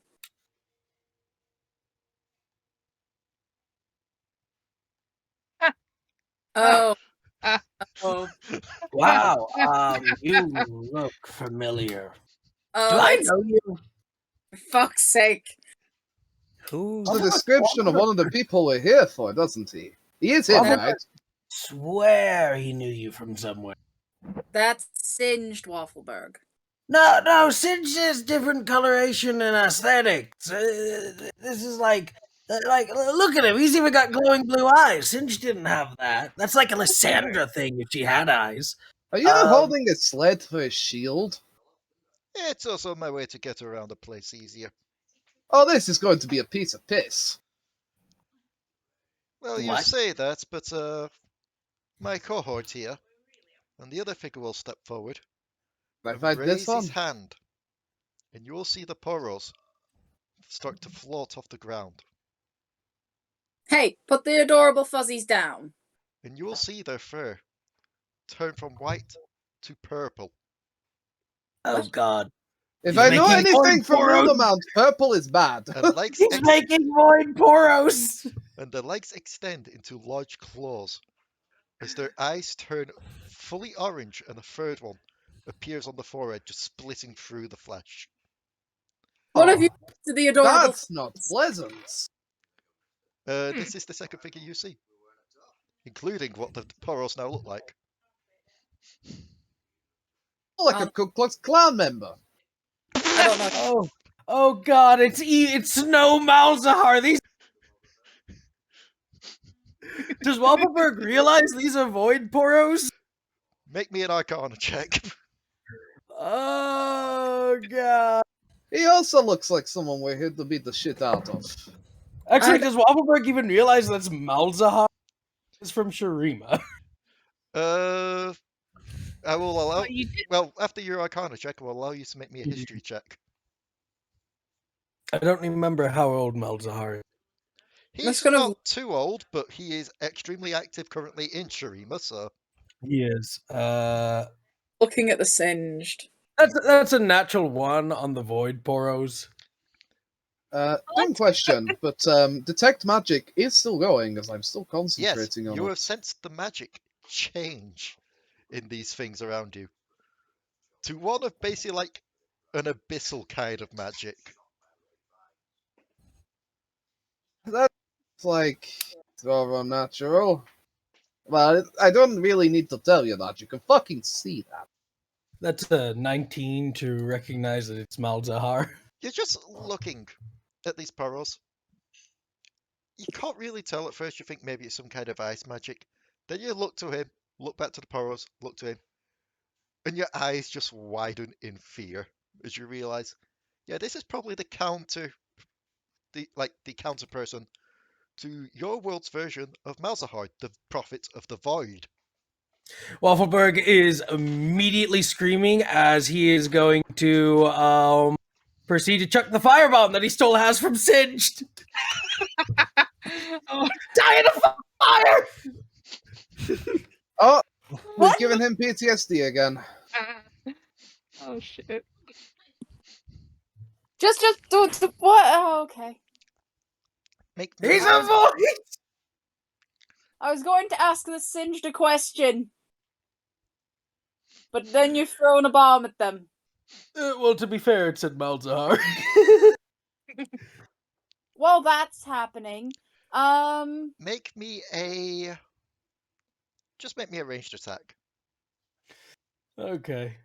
Oh. Oh. Wow, you look familiar. Oh, Do I it's- know you? For fuck's sake. Who? It's the description of one of the people we're here for, doesn't he? He is him, Waffleberg. right? Swear he knew you from somewhere. That's Singed Waffleberg. No, Singe is different coloration and aesthetics. This is like, look at him. He's even got glowing blue eyes. Singe didn't have that. That's like a Lysandra thing if she had eyes. Are you holding a sled for a shield? It's also my way to get around the place easier. Oh, this is going to be a piece of piss. Well, you What? say that, but my cohort here, and the other figure will step forward, Like this raise one. his hand, and you will see the poros start to float off the ground. Hey, put the adorable fuzzies down. And you will see their fur turn from white to purple. Oh God, If He's I know making anything void from poros. Rudamount, purple is bad. And legs he's making void poros. and the legs extend into large claws as their eyes turn fully orange, and a third one appears on the forehead, just splitting through the flesh. What have you done to the adorable That's not pleasant. This is the second figure you see, including what the poros now look like. Like a Ku Klux Klan member. I don't know. Oh God, it's Snow Malzahar. These. Does Waffleberg realize these are void poros? Make me an Arcana check. Oh God. He also looks like someone we're here to beat the shit out of. Actually, does Waffleberg even realize that's Malzahar? It's from Shurima. I will allow. But you did- Well, after your Arcana check, I will allow you to make me a history check. I don't remember how old Malzahar is. He's kind of- not too old, but he is extremely active currently in Shurima, so He is. Looking at the Singed. That's a natural one on the void poros. One question, but detect magic is still going as I'm still yes, concentrating on you it. have sensed the magic change in these things around you to one of basically like an abyssal kind of magic. That's like so unnatural. Well, I don't really need to tell you that. You can fucking see that. That's a 19 to recognize that it's Malzahar. You're just looking at these Poros. You can't really tell at first. You think maybe it's some kind of ice magic. Then you look to him, look back to the Poros, look to him, and your eyes just widen in fear as you realize, yeah, this is probably the counter person to your world's version of Malzahar, the Prophet of the Void. Waffleberg is immediately screaming as he is going to proceed to chuck the firebomb that he stole has from Singed. Oh, Die in a fire! Oh, we've What? given him PTSD again. oh shit. Just what? Oh, okay. Make He's a void! I was going to ask the Singed a question, but then you've thrown a bomb at them. Well, to be fair, it said Malzahar. While that's happening, make me a ranged attack. Okay.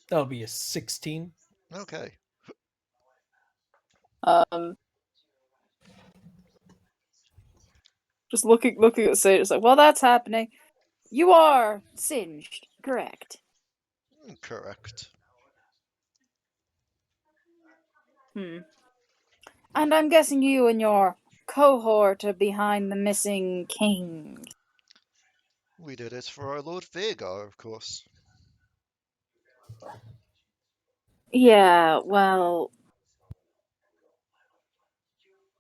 That'll be a 16. Okay. just looking at Sage, it's like, well, that's happening. You are singed, correct? Correct. And I'm guessing you and your cohort are behind the missing king. We did it for our Lord Vagar, of course. Yeah, well,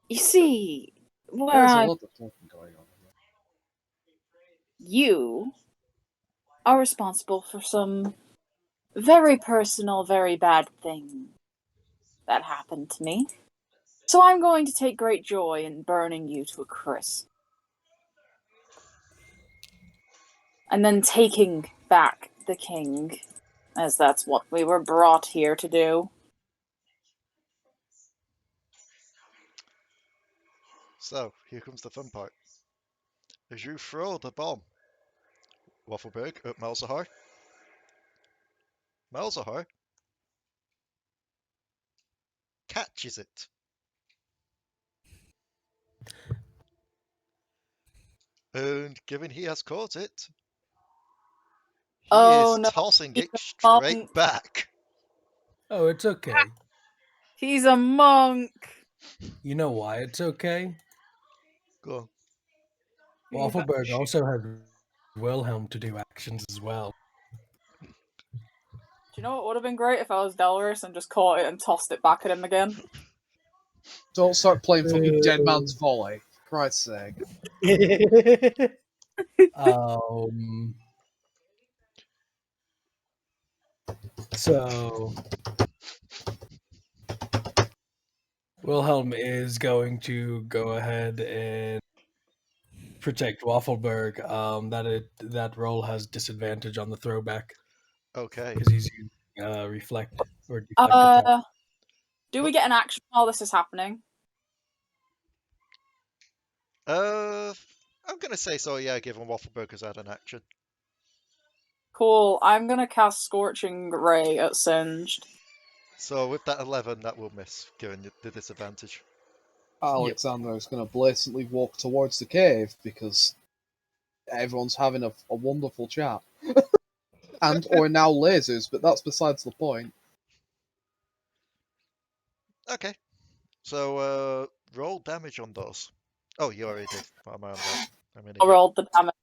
you see, There's a lot of talking going on. You are responsible for some very personal, very bad thing that happened to me. So I'm going to take great joy in burning you to a crisp. And then taking back the king, as that's what we were brought here to do. So, here comes the fun part. As you throw the bomb, Waffleberg at Malzahar. Malzahar catches it. And given he has caught it, he is no, tossing he's it a straight monk. back. Oh, it's okay. He's a monk. You know why it's okay? Go on. Waffleberg also had Wilhelm to do actions as well. Do you know what would have been great if I was Delris and just caught it and tossed it back at him again? Don't start playing fucking Dead Man's Volley. For Christ's sake. So Wilhelm is going to go ahead and protect Waffleberg. That roll has disadvantage on the throwback Okay. because he's using reflect or deflect attack. Do we get an action while this is happening? I'm gonna say so, yeah, given Waffleberg has had an action. Cool. I'm gonna cast Scorching Ray at Singed. So with that 11, that will miss, given the disadvantage. Alekxander is going to blatantly walk towards the cave because everyone's having a wonderful chat. And or now lasers, but that's besides the point. Okay. So, roll damage on those. Oh, you already did. What am I on that? I'm an I idiot. rolled the damage.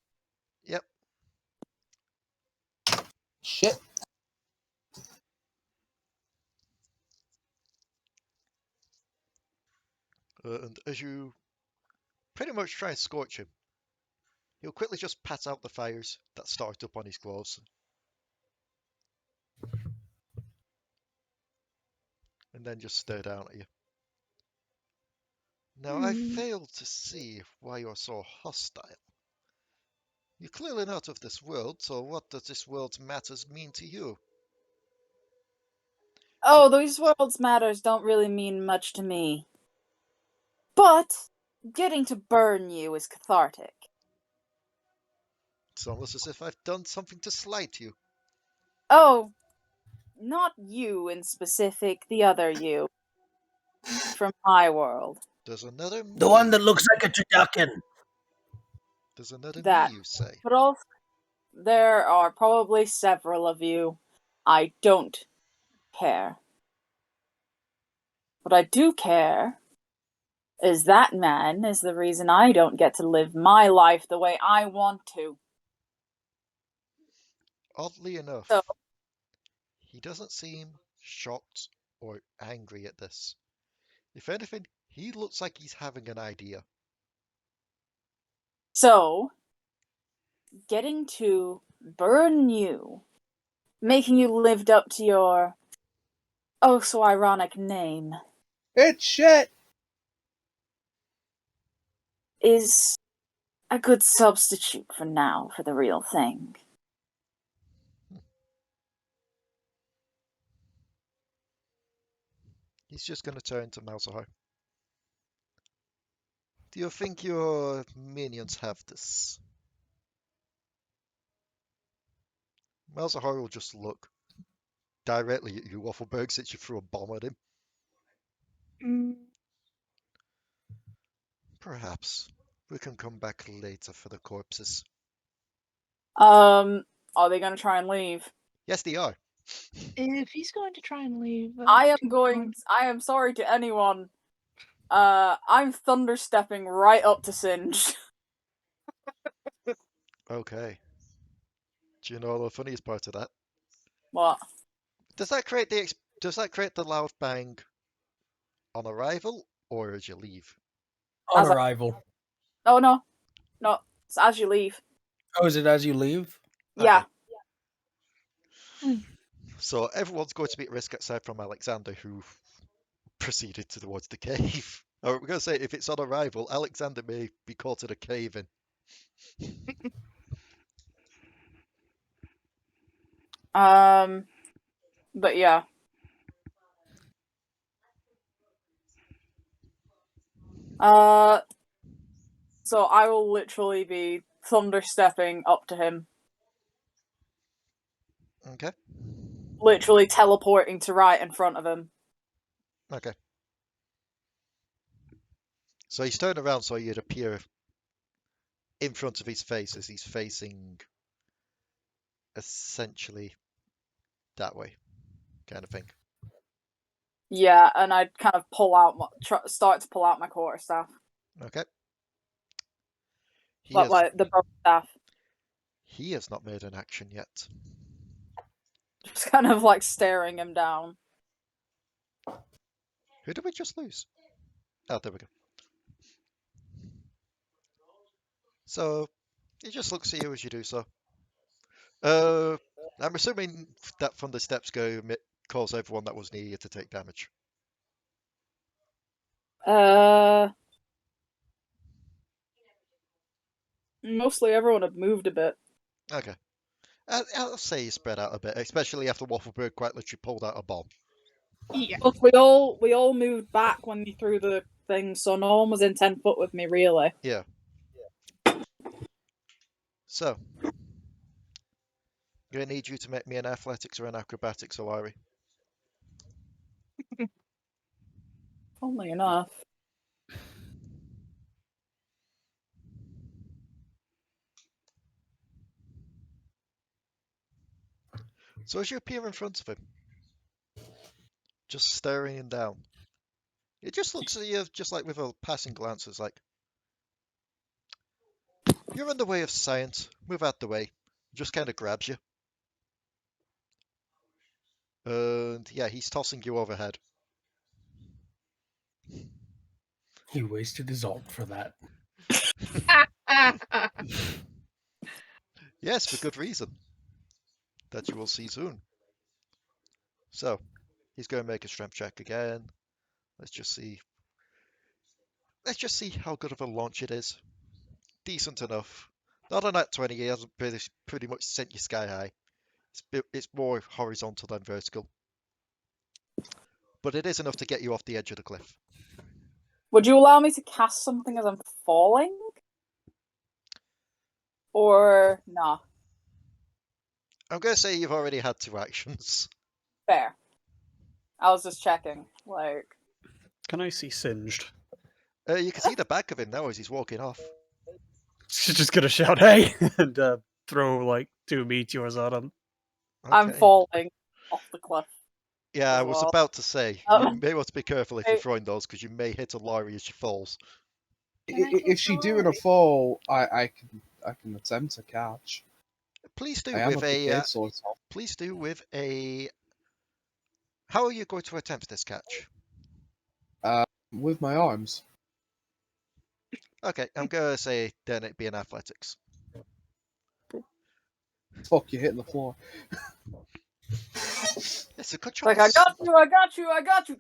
Yep. Shit. And as you pretty much try and scorch him, he'll quickly just pat out the fires that start up on his clothes. and then just stare down at you. Now, I fail to see why you're so hostile. You're clearly not of this world, so what does this world's matters mean to you? Oh, these world's matters don't really mean much to me. But getting to burn you is cathartic. It's almost as if I've done something to slight you. Oh, not you in specific, the other you. From my world. There's another me. The one that looks like a turducken. There's another That. me, you say? But also, there are probably several of you. I don't care. What I do care is that man is the reason I don't get to live my life the way I want to. Oddly enough, So, he doesn't seem shocked or angry at this. If anything, he looks like he's having an idea. So, getting to burn you, making you lived up to your oh so ironic name, It's shit! is a good substitute for now for the real thing. He's just going to turn to Malzahar. Do you think your minions have this? Malzahar will just look directly at you, Waffleberg, since you threw a bomb at him. Perhaps. We can come back later for the corpses. Are they gonna try and leave? Yes, they are. If he's going to try and leave, I am sorry to anyone. I'm thunderstepping right up to Singe. Okay. Do you know the funniest part of that? What? Does that create the loud bang on arrival or as you leave? On As I- arrival. Oh no. It's as you leave. Oh, is it as you leave? Yeah. So everyone's going to be at risk aside from Alekxander, who proceeded towards the cave. Or we're going to say, if it's on arrival, Alekxander may be caught in a cave in. But yeah. So I will literally be thunderstepping up to him. Okay. Literally teleporting to right in front of him. Okay. So he's turned around so you'd appear in front of his face as he's facing essentially that way, kind of thing. Yeah, and I'd kind of start to pull out my quarterstaff. Okay. Like the bow staff. He has not made an action yet. Just kind of like staring him down. Who did we just lose? Oh, there we go. So he just looks at you as you do so. I'm assuming that from the steps go cause everyone that was near you to take damage. Mostly everyone had moved a bit. Okay. I'll say you spread out a bit, especially after Waffleberg quite literally pulled out a bomb. Yeah. Look, we all moved back when you threw the thing, so no one was in 10 foot with me, really. Yeah. So, I'm going to need you to make me an athletics or an acrobatics, Alari. Funnily enough. So as you appear in front of him, just staring him down, he just looks at you just like with a passing glance. It's like, you're in the way of science, move out the way. Just kind of grabs you. And yeah, he's tossing you overhead. He wasted his ult for that. Yes, for good reason. That you will see soon. So, He's going to make a strength check again. Let's just see. Let's just see how good of a launch it is. Decent enough. Not on that 20. He hasn't pretty much sent you sky high. It's more horizontal than vertical. But it is enough to get you off the edge of the cliff. Would you allow me to cast something as I'm falling? Or nah? I'm going to say you've already had 2 actions. Fair. I was just checking. Like, Can I see Singed? You can see the back of him now as he's walking off. She's just gonna shout, "Hey!" and throw like 2 meteors at him. Okay. I'm falling off the cliff. Yeah, I as was well. about to say, Oh. you may want to be careful if you're throwing those, because you may hit Alari as she falls. If she doing a fall, I can attempt to catch. Please do I am with a a. prepared sort of. Please do with a. How are you going to attempt this catch? With my arms. Okay, I'm gonna say then it'd be an athletics. Fuck, you're hitting the floor. It's a good choice. Like, I got you, I got you, I got you.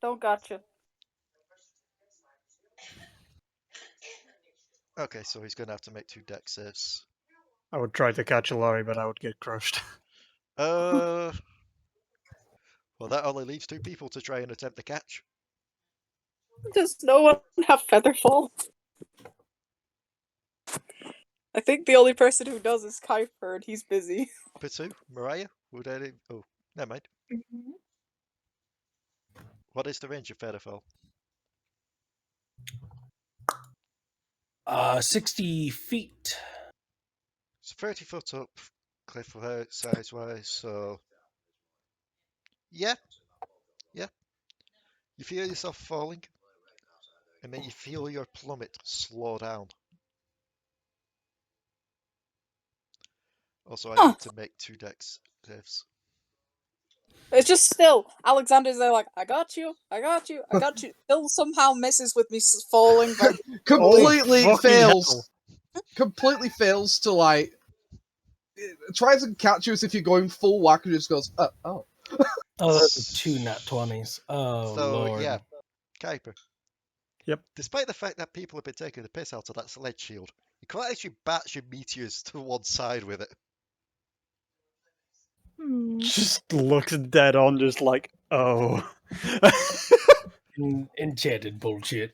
Don't got you. Okay, so he's gonna have to make 2 dex saves. I would try to catch Alari, but I would get crushed. Well, that only leaves 2 people to try and attempt the catch. Does no one have Featherfall? I think the only person who does is Kuiper, and he's busy. Potoo, Mariah, would any? Oh, never mind. Mm-hmm. What is the range of Featherfall? 60 feet. It's 30 foot up, cliff size wise. So, yeah. You feel yourself falling, and then you feel your plummet slow down. Also, I need to make 2 dex saves. It's just still, Alekxander's there like, I got you, I got you, I got you. Still somehow misses with me falling. But Completely fucking fails. hell. Completely fails to like. It tries to catch you as if you're going full whack and just goes, oh. Oh, those are 2 nat 20s. Oh, So, Lord. yeah, Kuiper. Yep. Despite the fact that people have been taking the piss out of that sledge shield, you can't actually batch your meteors to one side with it. Just looks dead on, just like, oh. Enchanted bullshit.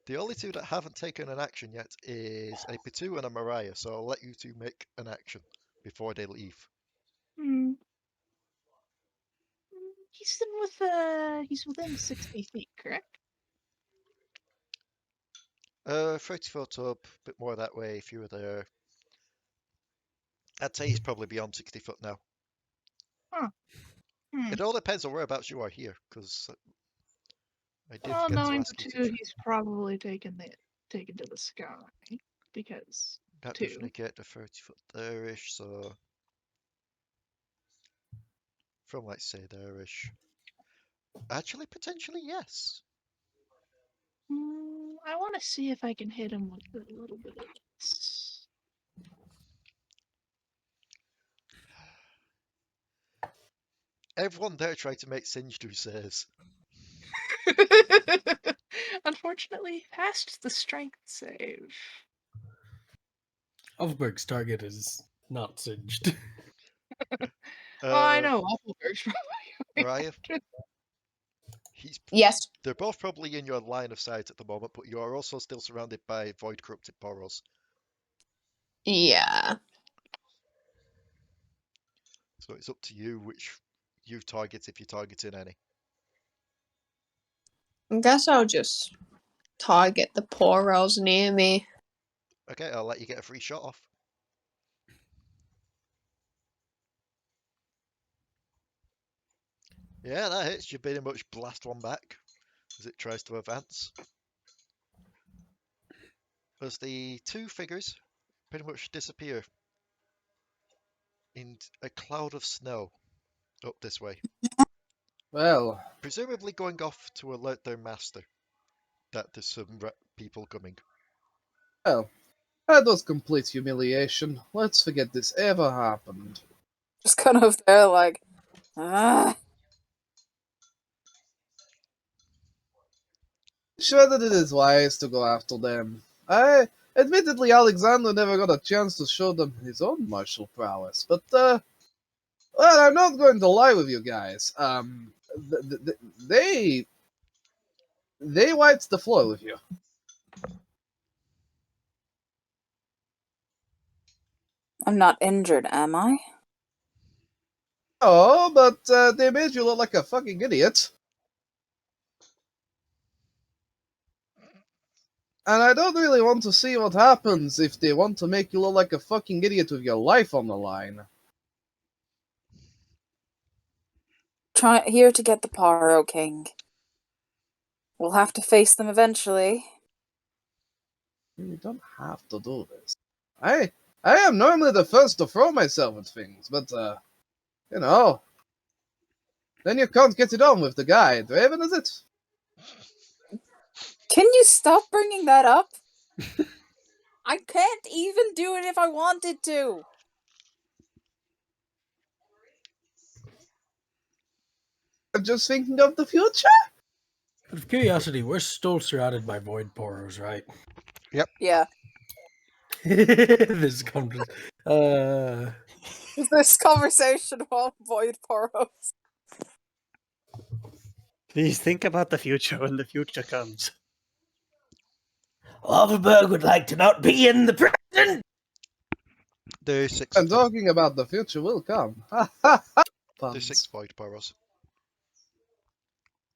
The only 2 that haven't taken an action yet is a Potoo and a Mariah, so I'll let you 2 make an action before they leave. He's within 60 feet, correct? 30 foot up, a bit more that way if you were there. I'd say he's probably beyond 60 foot now. It all depends on whereabouts you are here, because I did Well, forget to knowing ask you Potoo, to. he's probably taken to the sky because That 2. definitely get to 30 foot there-ish, so from like say there-ish. Actually, potentially yes. I want to see if I can hit him with a little bit of this. Everyone there tried to make Singe do saves. Unfortunately, he passed the strength save. Waffleberg's target is not singed. Well, I know Waffleberg's probably Mariah, Yes. they're both probably in your line of sight at the moment, but you are also still surrounded by void corrupted poros. Yeah. So it's up to you which you target if you're targeting any. I guess I'll just target the poros near me. Okay, I'll let you get a free shot off. Yeah, that hits. You pretty much blast one back as it tries to advance. As the 2 figures pretty much disappear in a cloud of snow up this way. Well, Presumably going off to alert their master that there's some people coming. that was complete humiliation. Let's forget this ever happened. Just kind of there, like, ah. Sure that it is wise to go after them. Admittedly, Alexander never got a chance to show them his own martial prowess, but, well, I'm not going to lie with you guys. They wiped the floor with you. I'm not injured, am I? Oh, but they made you look like a fucking idiot. And I don't really want to see what happens if they want to make you look like a fucking idiot with your life on the line. Here to get the Poro King. We'll have to face them eventually. You don't have to do this. I am normally the first to throw myself at things, but, you know, then you can't get it on with the guy. Draven, is it? Can you stop bringing that up? I can't even do it if I wanted to. I'm just thinking of the future. Out of curiosity, we're still surrounded by void poros, right? Yeah. This comes. This conversation about void poros. Please think about the future when the future comes. Waffleberg would like to not be in the present. There's 6 I'm of them. talking about the future will come. There's 6 void poros.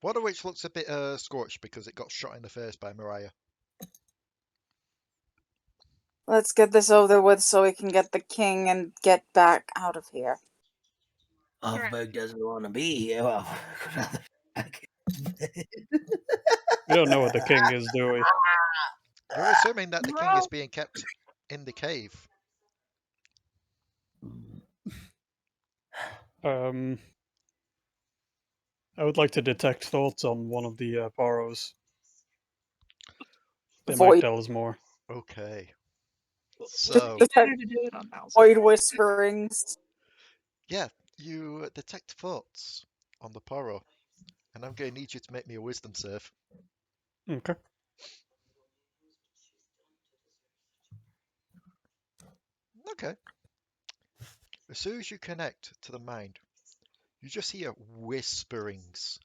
One of which looks a bit scorched because it got shot in the face by Mariah. Let's get this over with so we can get the king and get back out of here. Waffleberg doesn't want to be here. Well, We don't know what the king is, do we? We're assuming that the king is being kept in the cave. I would like to detect thoughts on one of the Poros. They Void. might tell us more. Okay. Just So, detect Better to do it on mouse. void whisperings. yeah, you detect thoughts on the Poro. And I'm going to need you to make me a wisdom save. Okay. Okay. As soon as you connect to the mind, you just hear whisperings.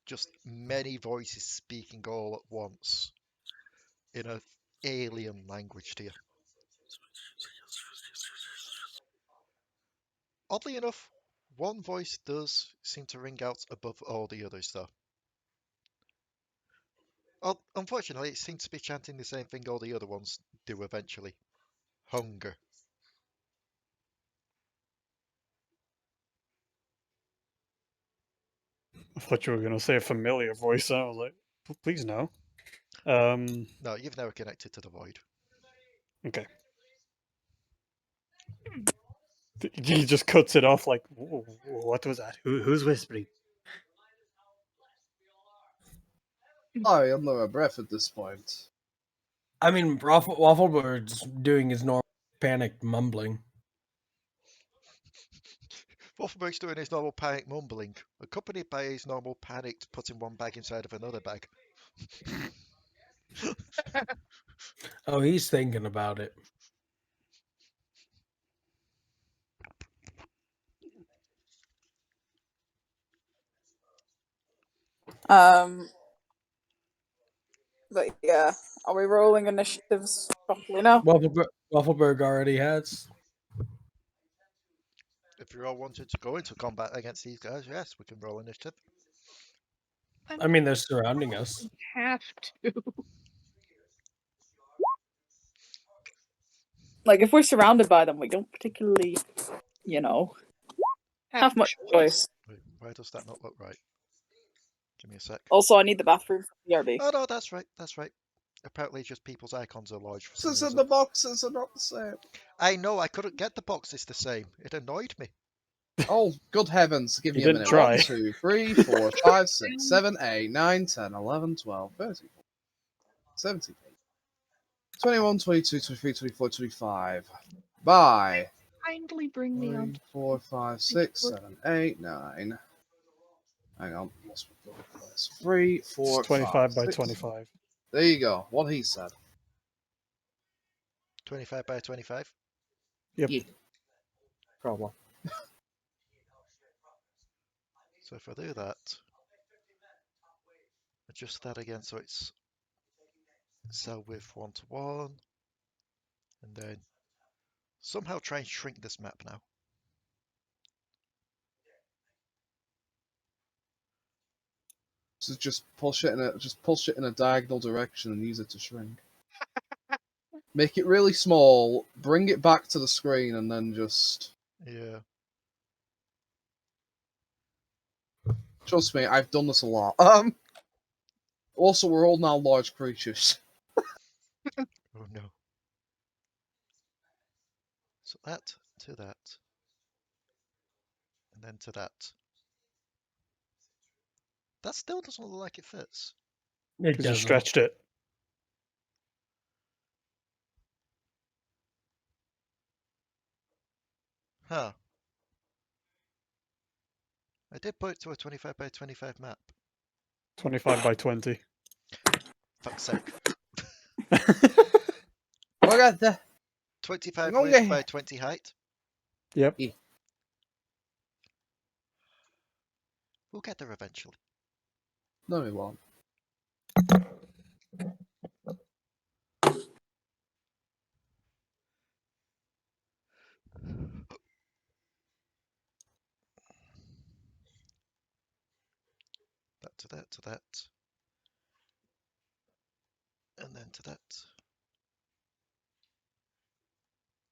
Just many voices speaking all at once in an alien language to you. Oddly enough, one voice does seem to ring out above all the others, though. Unfortunately, it seems to be chanting the same thing all the other ones do eventually. Hunger. I thought you were going to say a familiar voice. I was like, please no. No, you've never connected to the void. Okay. He just cuts it off like, what was that? Who's whispering? Sorry, I'm under a breath at this point. I mean, Waffleberg's doing his normal panicked mumbling. Waffleberg's doing his normal panic mumbling, accompanied by his normal panicked putting one bag inside of another bag. Oh, he's thinking about it. But yeah, are we rolling initiatives properly now? Waffleberg already has. If you're all wanting to go into combat against these guys, yes, we can roll initiative. I mean, they're surrounding us. We have to. Like, if we're surrounded by them, we don't particularly, you know, have much choice. Wait, why does that not look right? Give me a sec. Also, I need the bathroom for BRB. Oh no, that's right, that's right. Apparently just people's icons are large for some Boxes and reason. the boxes are not the same. I know, I couldn't get the boxes the same. It annoyed me. Oh, good heavens, give me You a didn't minute. try. 1, 2, 3, 4, 5, 6, 7, 8, 9, 10, 11, 12, 13, 17, 21, 22, 23, 24, 25. Bye. kindly bring me 3, on? 4, 5, 6, 7, 8, 9. Hang on. What's 3, 4, It's 25 by 6. 25. There you go. What he said. 25 by 25. Yep. Yeah. Probably. So if I do that, adjust that again so it's cell width 1 to 1, and then somehow try and shrink this map now. So just push it in a diagonal direction and use it to shrink. Make it really small, bring it back to the screen, and then just... Yeah. Trust me, I've done this a lot. Also, we're all now large creatures. Oh no. So that to that, and then to that. That still doesn't look like it fits. It Because you doesn't. stretched it. Huh. I did put it to a 25 by 25 map. 25 by 20. Fuck's sake. Look at that. 25 Go width get- by 20 height. Yep. We'll get there eventually. No, we won't. That to that to that. And then to that.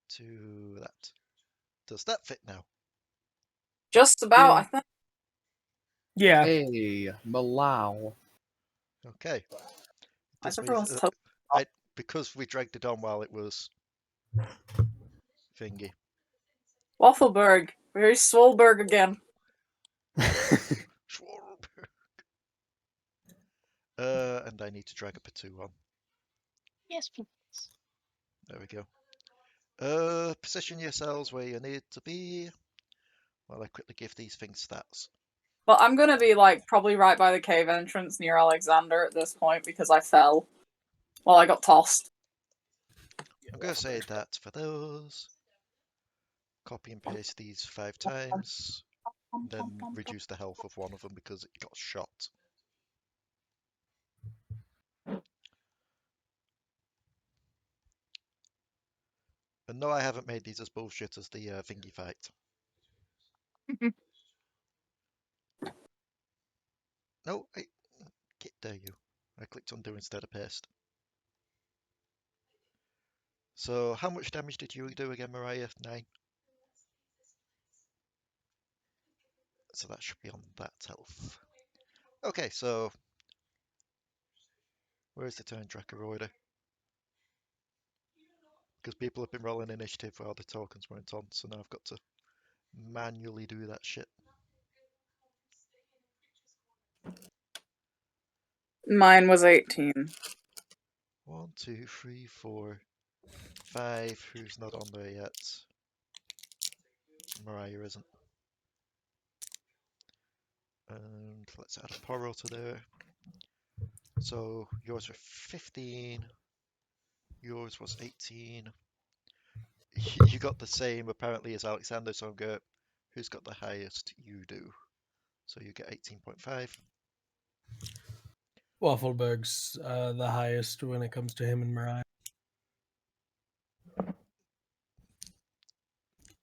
To that. Does that fit now? Just about, Yeah. I think. Yeah. Hey, Malau. Okay. Why's This everyone means, so... because we dragged it on while it was thingy. Waffleberg. Very Swolberg again. And I need to drag a Potoo on. Yes, please. There we go. Position yourselves where you need to be. While I quickly give these things stats. Well, I'm gonna be, like, probably right by the cave entrance near Alekxander at this point because I fell. Well, I got tossed. I'm going to say that for those. Copy and paste these 5 times. And then reduce the health of one of them because it got shot. And no, I haven't made these as bullshit as the thingy fight. No, get there you. I clicked undo instead of paste. So how much damage did you do again, Mariah? 9. So that should be on that health. Okay, so where's the turn tracker order? Because people have been rolling initiative while the tokens weren't on, so now I've got to manually do that shit. Mine was 18. 1, 2, 3, 4, 5. Who's not on there yet? Mariah isn't. And let's add a Poro to there. So yours were 15. Yours was 18. You got the same apparently as Alekxander, so I'm going. Who's got the highest? You do. So you get 18.5. Waffleberg's the highest when it comes to him and Mariah.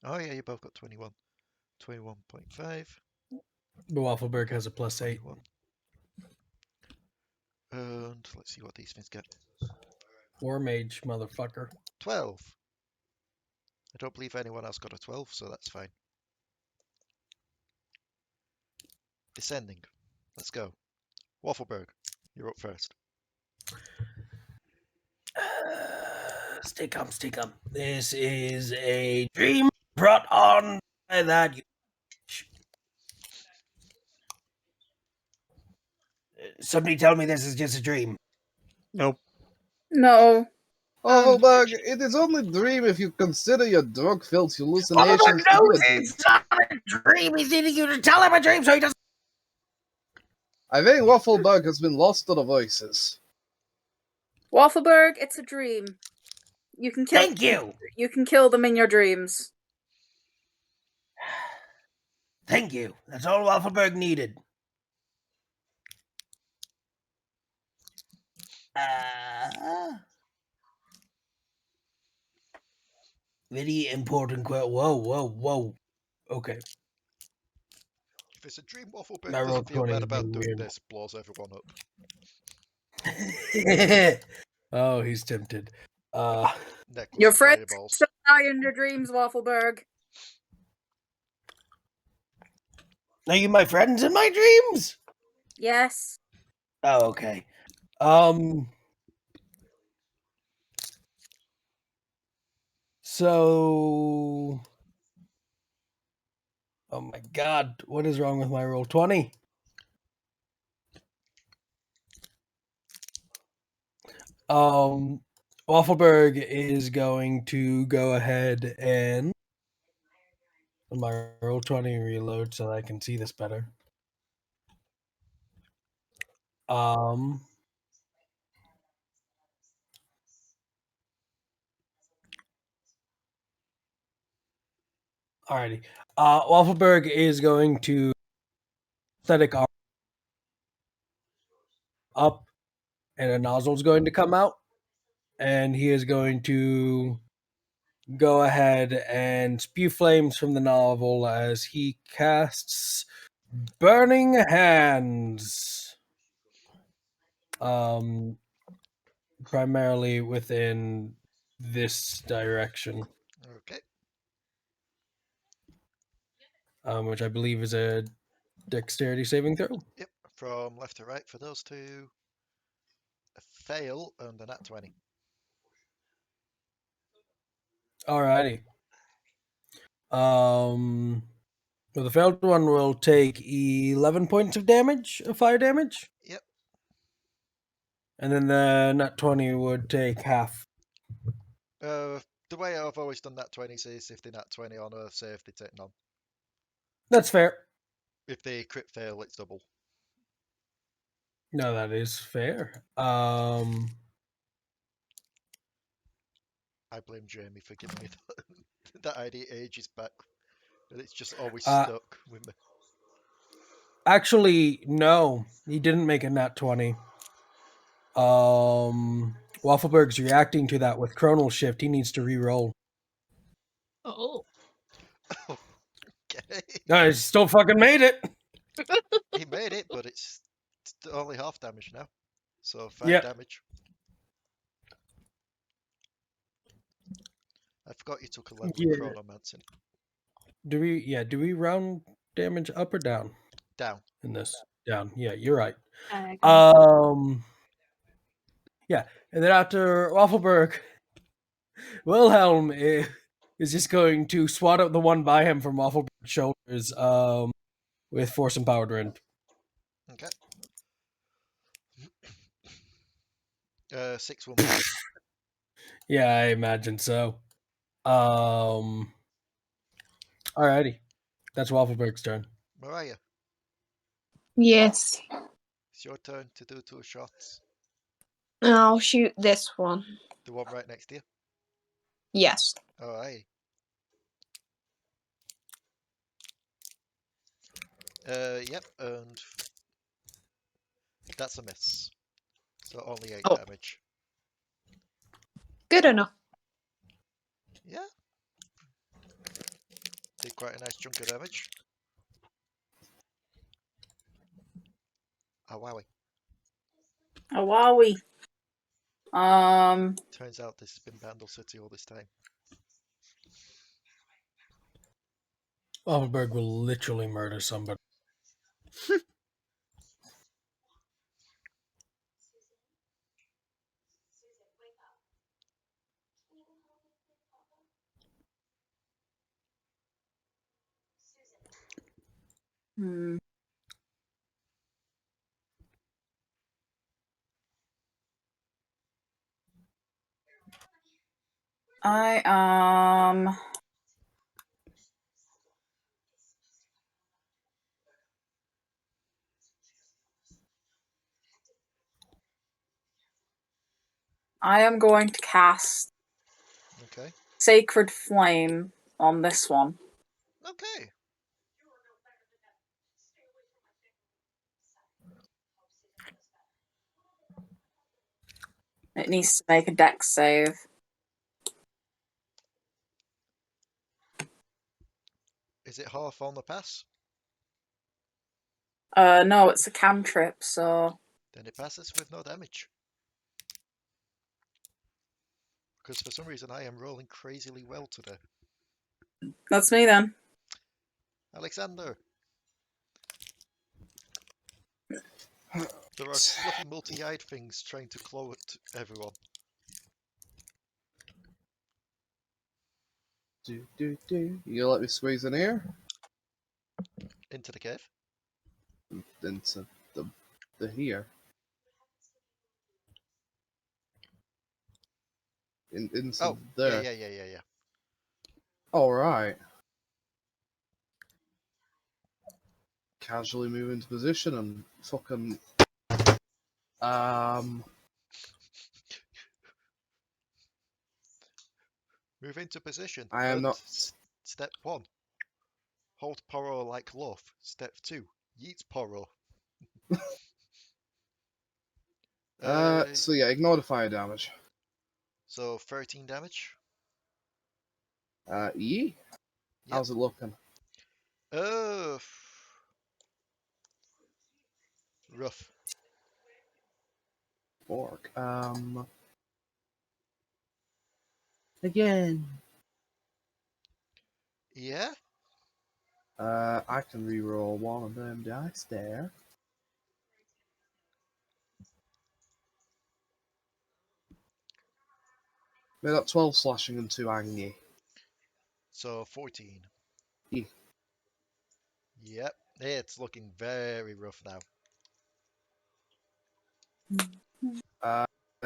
Oh yeah, you both got 21. 21.5. But Waffleberg has a +8. 21. And let's see what these things get. War mage, motherfucker. 12. I don't believe anyone else got a 12, so that's fine. Descending. Let's go. Waffleberg, you're up first. Stay calm. This is a dream brought on by that. Somebody tell me this is just a dream. Nope. No. Waffleberg, it is only a dream if you consider your drug-filled hallucinations Waffleberg to be knows a dream. it's not a dream. He's needing you to tell him a dream so he doesn't. I think Waffleberg has been lost to the voices. Waffleberg, it's a dream. You can kill. Thank you. You can kill them in your dreams. Thank you. That's all Waffleberg needed. Very important quote. Whoa. Okay. If it's a dream, Waffleberg My roll doesn't feel 20 bad is about being doing weird. this, blows everyone up. Oh, he's tempted. Necklace Your of friends fireballs. still die in your dreams, Waffleberg. Are you my friends in my dreams? Yes. Oh, okay. So, oh my God, what is wrong with my roll 20? Waffleberg is going to go ahead and my roll 20 reload so I can see this better. Alrighty. Waffleberg is going to aesthetic up, and a nozzle is going to come out, and he is going to go ahead and spew flames from the novel as he casts Burning Hands. Primarily within this direction, Okay. which I believe is a dexterity saving throw. Yep. From left to right for those two. A fail and a nat 20. Alrighty. Well, the failed one will take 11 points of damage, of fire damage. Yep. And then the nat 20 would take half. The way I've always done nat 20s is if they nat 20 on a save, they take none. That's fair. If they crit fail, it's double. No, that is fair. I blame Jamie for giving me that idea ages back. And it's just always stuck with me. Actually, no, he didn't make a nat 20. Waffleberg's reacting to that with Chronal Shift. He needs to re-roll. Oh. Okay. No, he still fucking made it. He made it, but it's only half damage now. So 5 Yep. damage. I forgot you took a level Yeah. in Chronomancing. Do we round damage up or down Down. in this? Down. Yeah, you're right. Yeah, and then after Waffleberg, Wilhelm is just going to swat out the one by him from Waffleberg's shoulders with Force Empowered Rend. Okay. 6 will miss. Yeah, I imagine so. Alrighty. That's Waffleberg's turn. Mariah, Yes. it's your turn to do 2 shots. I'll shoot this one. The one right next to you. Yes. Alright. Yep, and that's a miss. So only 8 damage. Good enough. Yeah. Did quite a nice chunk of damage. Oh, wowie. A wowie. Turns out this has been Bandle City all this time. Waffleberg will literally murder somebody. Hmm. I am... I am going to cast Okay. Sacred Flame on this one. Okay. It needs to make a dex save. Is it half on the pass? No, it's a cantrip, so... Then it passes with no damage. Because for some reason I am rolling crazily well today. That's me then. Alekxander! There are fluffy multi-eyed things trying to claw at everyone. You gonna let me squeeze in here? Into the cave. Into the here. Into Oh, there. yeah. Alright. Casually move into position and fucking... Move into position. I am And not... Step 1. Hold Poro like loaf. Step 2. Yeet Poro. So yeah, ignore the fire damage. So 13 damage. Yep. How's it looking? Rough. Orc. Again. Yeah? I can reroll one of them dice there. Made up 12 slashing and 2 angry. So 14. Yeah. Yep. It's looking very rough now.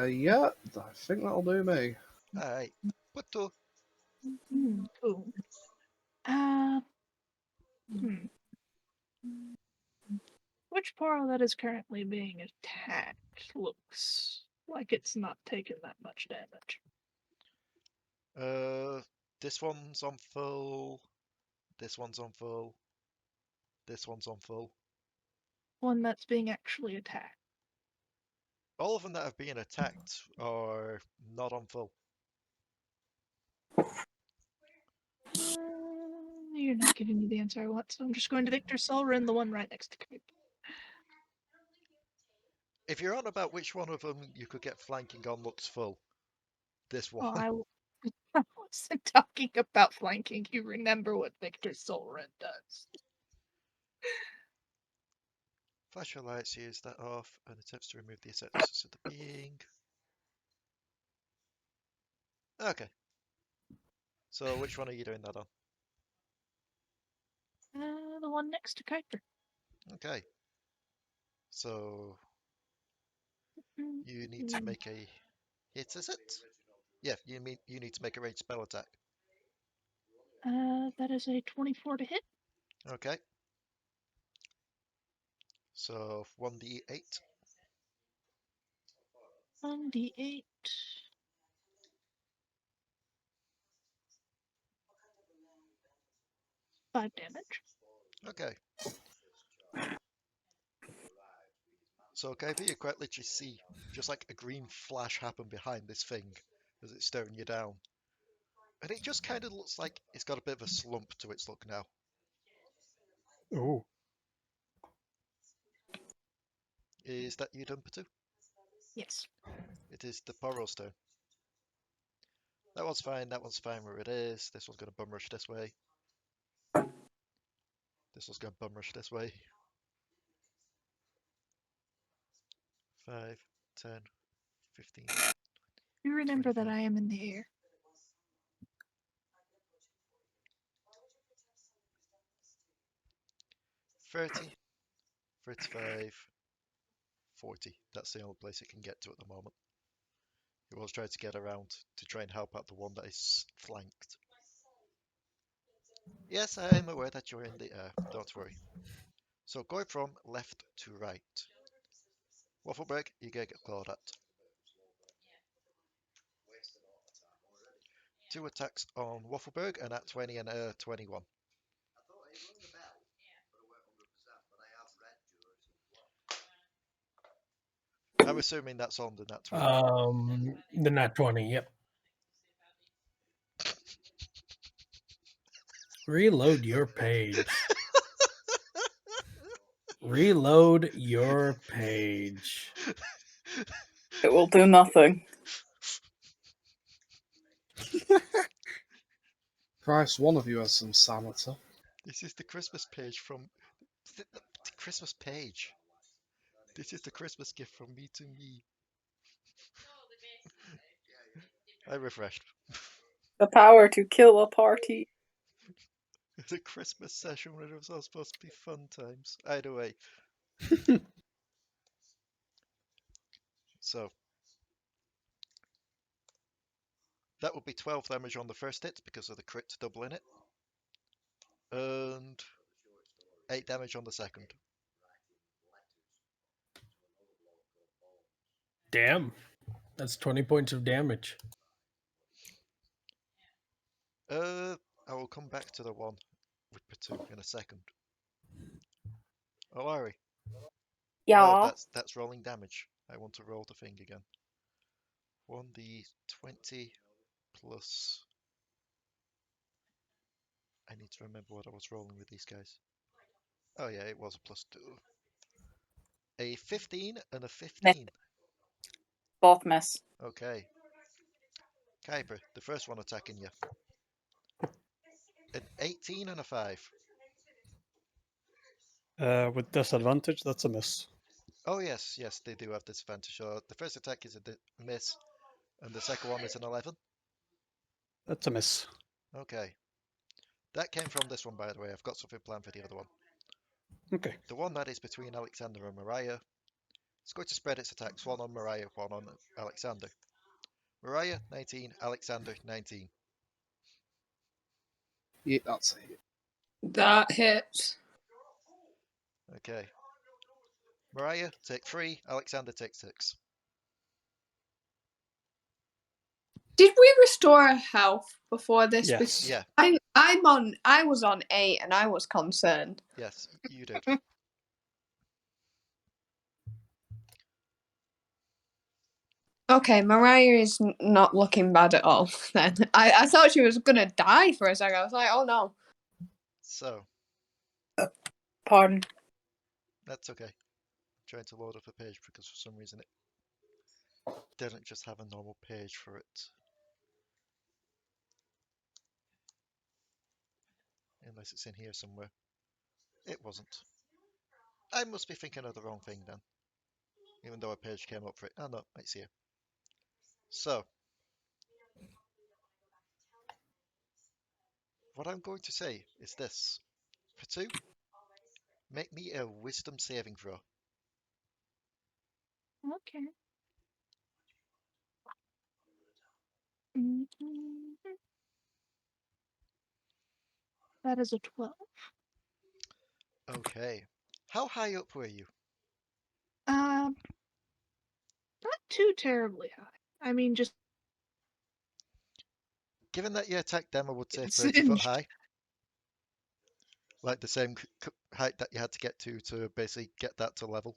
Yeah, I think that'll do me. Alright. Potoo. Cool. Uh, Which Poro that is currently being attacked looks like it's not taking that much damage? This one's on full. This one's on full. This one's on full. One that's being actually attacked. All of them that have been attacked are not on full. You're not giving me the answer I want, so I'm just going to Victor Solrin, the one right next to Kuiper. If you're on about which one of them you could get flanking on looks full, this one. Oh, I wasn't talking about flanking. You remember what Victor Solrin does. Flash your lights, use that off, and attempts to remove the effects of the being. Okay. So which one are you doing that on? The one next to Kuiper. Okay. So you need to make a hit, is it? Yeah, you need to make a ranged spell attack. That is a 24 to hit. Okay. So 1d8. 1d8. 5 damage. Okay. So Kuiper, you quite literally see just like a green flash happen behind this thing as it's staring you down. And it just kind of looks like it's got a bit of a slump to its look now. Ooh. Is that you done, Potoo? Yes. It is the Poro stone. That one's fine where it is. This one's going to bum rush this way. This one's going to bum rush this way. 5, 10, 15. You remember 25. that I am in the air. 30, 35, 40. That's the only place it can get to at the moment. He was trying to get around to try and help out the one that is flanked. Yes, I am aware that you're in the air. Don't worry. So going from left to right. Waffleberg, you get clawed at. 2 attacks on Waffleberg, and at 20 and 21. I'm assuming that's on the nat 20. The nat 20, yep. Reload your page. Reload your page. It will do nothing. Christ, one of you has some sanity. This is the Christmas page from... The Christmas page. This is the Christmas gift from me to me. I refreshed. The power to kill a party. It's a Christmas session where it was all supposed to be fun times. Either way. So. That would be 12 damage on the first hit because of the crit doubling it. And 8 damage on the second. Damn. That's 20 points of damage. I will come back to the one with Potoo in a second. Alari. Yeah. Oh, that's rolling damage. I want to roll the thing again. 1d20 plus... I need to remember what I was rolling with these guys. Oh yeah, it was a +2. A 15 and a 15. Both miss. Okay. Kuiper, the first one attacking you. An 18 and a 5. With disadvantage, that's a miss. Oh yes, they do have disadvantage. So the first attack is a miss, and the second one is an 11. That's a miss. Okay. That came from this one, by the way. I've got something planned for the other one. Okay. The one that is between Alekxander and Mariah. It's going to spread its attacks, one on Mariah, one on Alekxander. Mariah, 19. Alekxander, 19. Yeah, that's it. That hits. Okay. Mariah, take 3. Alekxander, take 6. Did we restore health before this? Yes. Yeah. I was on 8 and I was concerned. Yes, you did. Okay, Mariah is not looking bad at all then. I thought she was gonna die for a second. I was like, oh no. So, Pardon. that's okay. I'm trying to load up a page because for some reason it didn't just have a normal page for it. Unless it's in here somewhere. It wasn't. I must be thinking of the wrong thing then. Even though a page came up for it. Oh no, it's here. So, what I'm going to say is this. Potoo, make me a wisdom saving throw. Okay. Mhm. That is a 12. Okay. How high up were you? Not too terribly high. I mean, just Given that you attacked them, I would say It's 30 foot singed. high. Like the same height that you had to get to basically get that to level.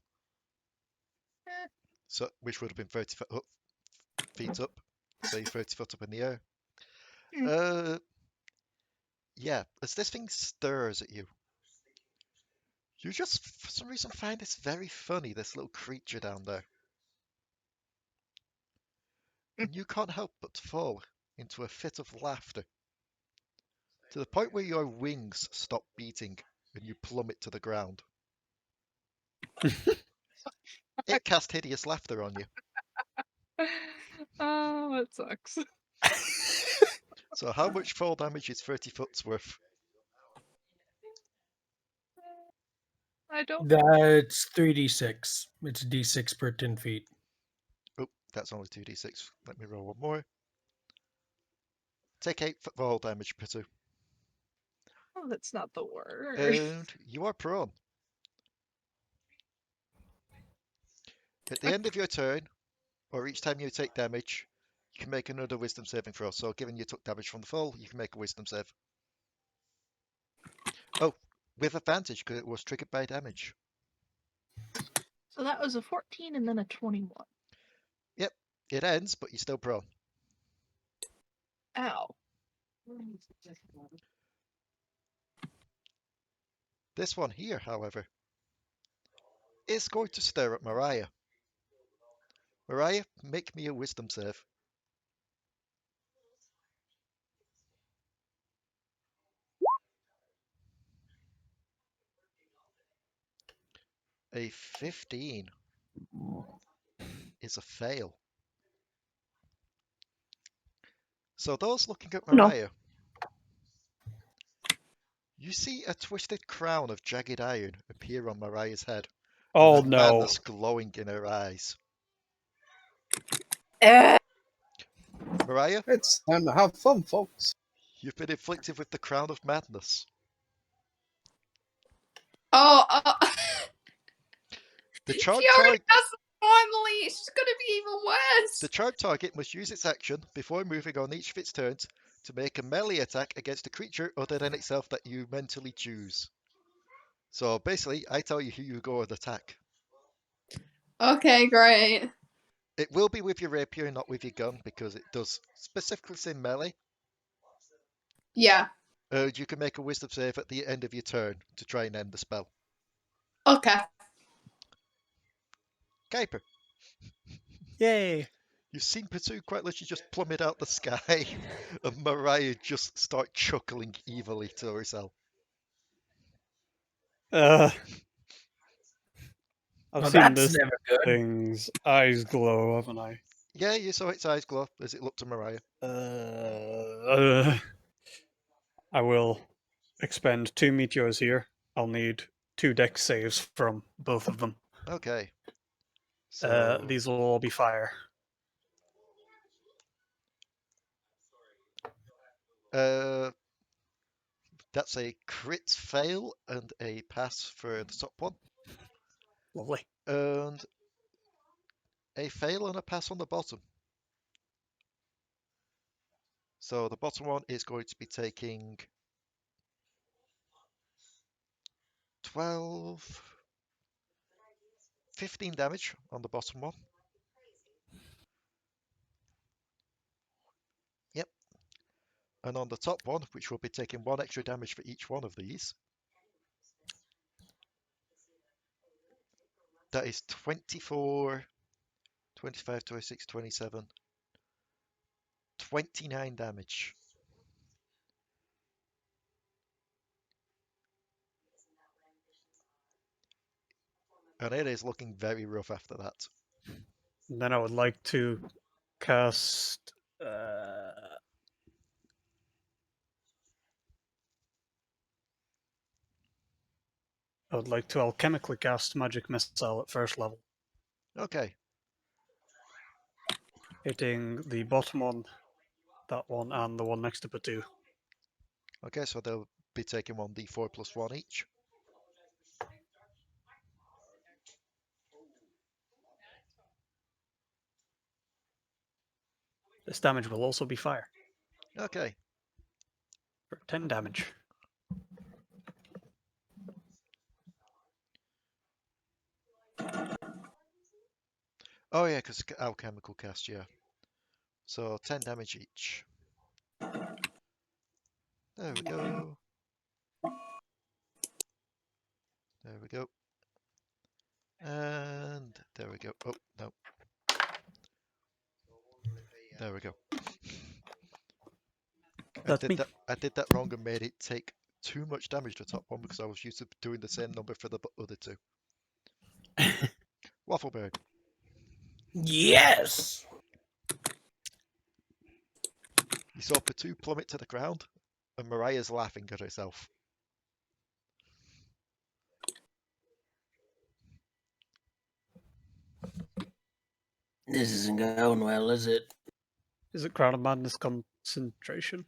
Eh. So, which would have been 30 feet up. So you're 30 foot up in the air. Yeah, as this thing stirs at you, you just, for some reason, find this very funny, this little creature down there. And you can't help but fall into a fit of laughter. To the point where your wings stop beating and you plummet to the ground. It cast hideous laughter on you. Oh, that sucks. So how much fall damage is 30 foot's worth? I don't. That's 3d6. It's d6 per 10 feet. Oh, that's only 2d6. Let me roll one more. Take 8 fall damage, Potoo. Oh, that's not the word. And you are prone. At the end of your turn, or each time you take damage, you can make another wisdom saving throw. So given you took damage from the fall, you can make a wisdom save. Oh, with advantage because it was triggered by damage. So that was a 14 and then a 21. Yep, it ends, but you're still prone. Ow. This one here, however, is going to stare at Mariah. Mariah, make me a wisdom save. A 15 is a fail. So those looking at No. Mariah, you see a twisted crown of jagged iron appear on Mariah's head. Oh with a no. madness glowing in her eyes. Mariah, It's time to have fun, folks. you've been inflicted with the crown of madness. Oh, The she charmed already target. has normally. It's gonna be even worse. The charmed target must use its action before moving on each of its turns to make a melee attack against a creature other than itself that you mentally choose. So basically, I tell you who you go and attack. Okay, great. It will be with your rapier, not with your gun, because it does specifically say melee. Yeah. You can make a wisdom save at the end of your turn to try and end the spell. Okay. Kuiper, Yay. you've seen Potoo quite literally just plummet out the sky, and Mariah just start chuckling evilly to herself. I've Well, seen that's this never good. thing's eyes glow, haven't I? Yeah, you saw its eyes glow as it looked to Mariah. I will expend 2 meteors here. I'll need 2 dex saves from both of them. Okay. So These will all be fire. that's a crit fail and a pass for the top one, Lovely. and a fail and a pass on the bottom. So the bottom one is going to be taking 15 damage on the bottom one. Yep. And on the top one, which will be taking 1 extra damage for each one of these, that is 24, 25, 26, 27, 29 damage. And it is looking very rough after that. And then I would like to cast... I would like to alchemically cast Magic Missile at first level, Okay. hitting the bottom one, that one, and the one next to Potoo. Okay, so they'll be taking 1d4 plus 1 each. This damage will also be fire, Okay. for 10 damage. Oh yeah, because alchemical cast, yeah. So 10 damage each. There we go. There we go. And there we go. Oh, no. There we go. That's me. I did that wrong and made it take too much damage to the top one because I was used to doing the same number for the other two. Waffleberg. Yes. You saw Potoo plummet to the ground, and Mariah's laughing at herself. This isn't going well, is it? Is it Crown of Madness concentration?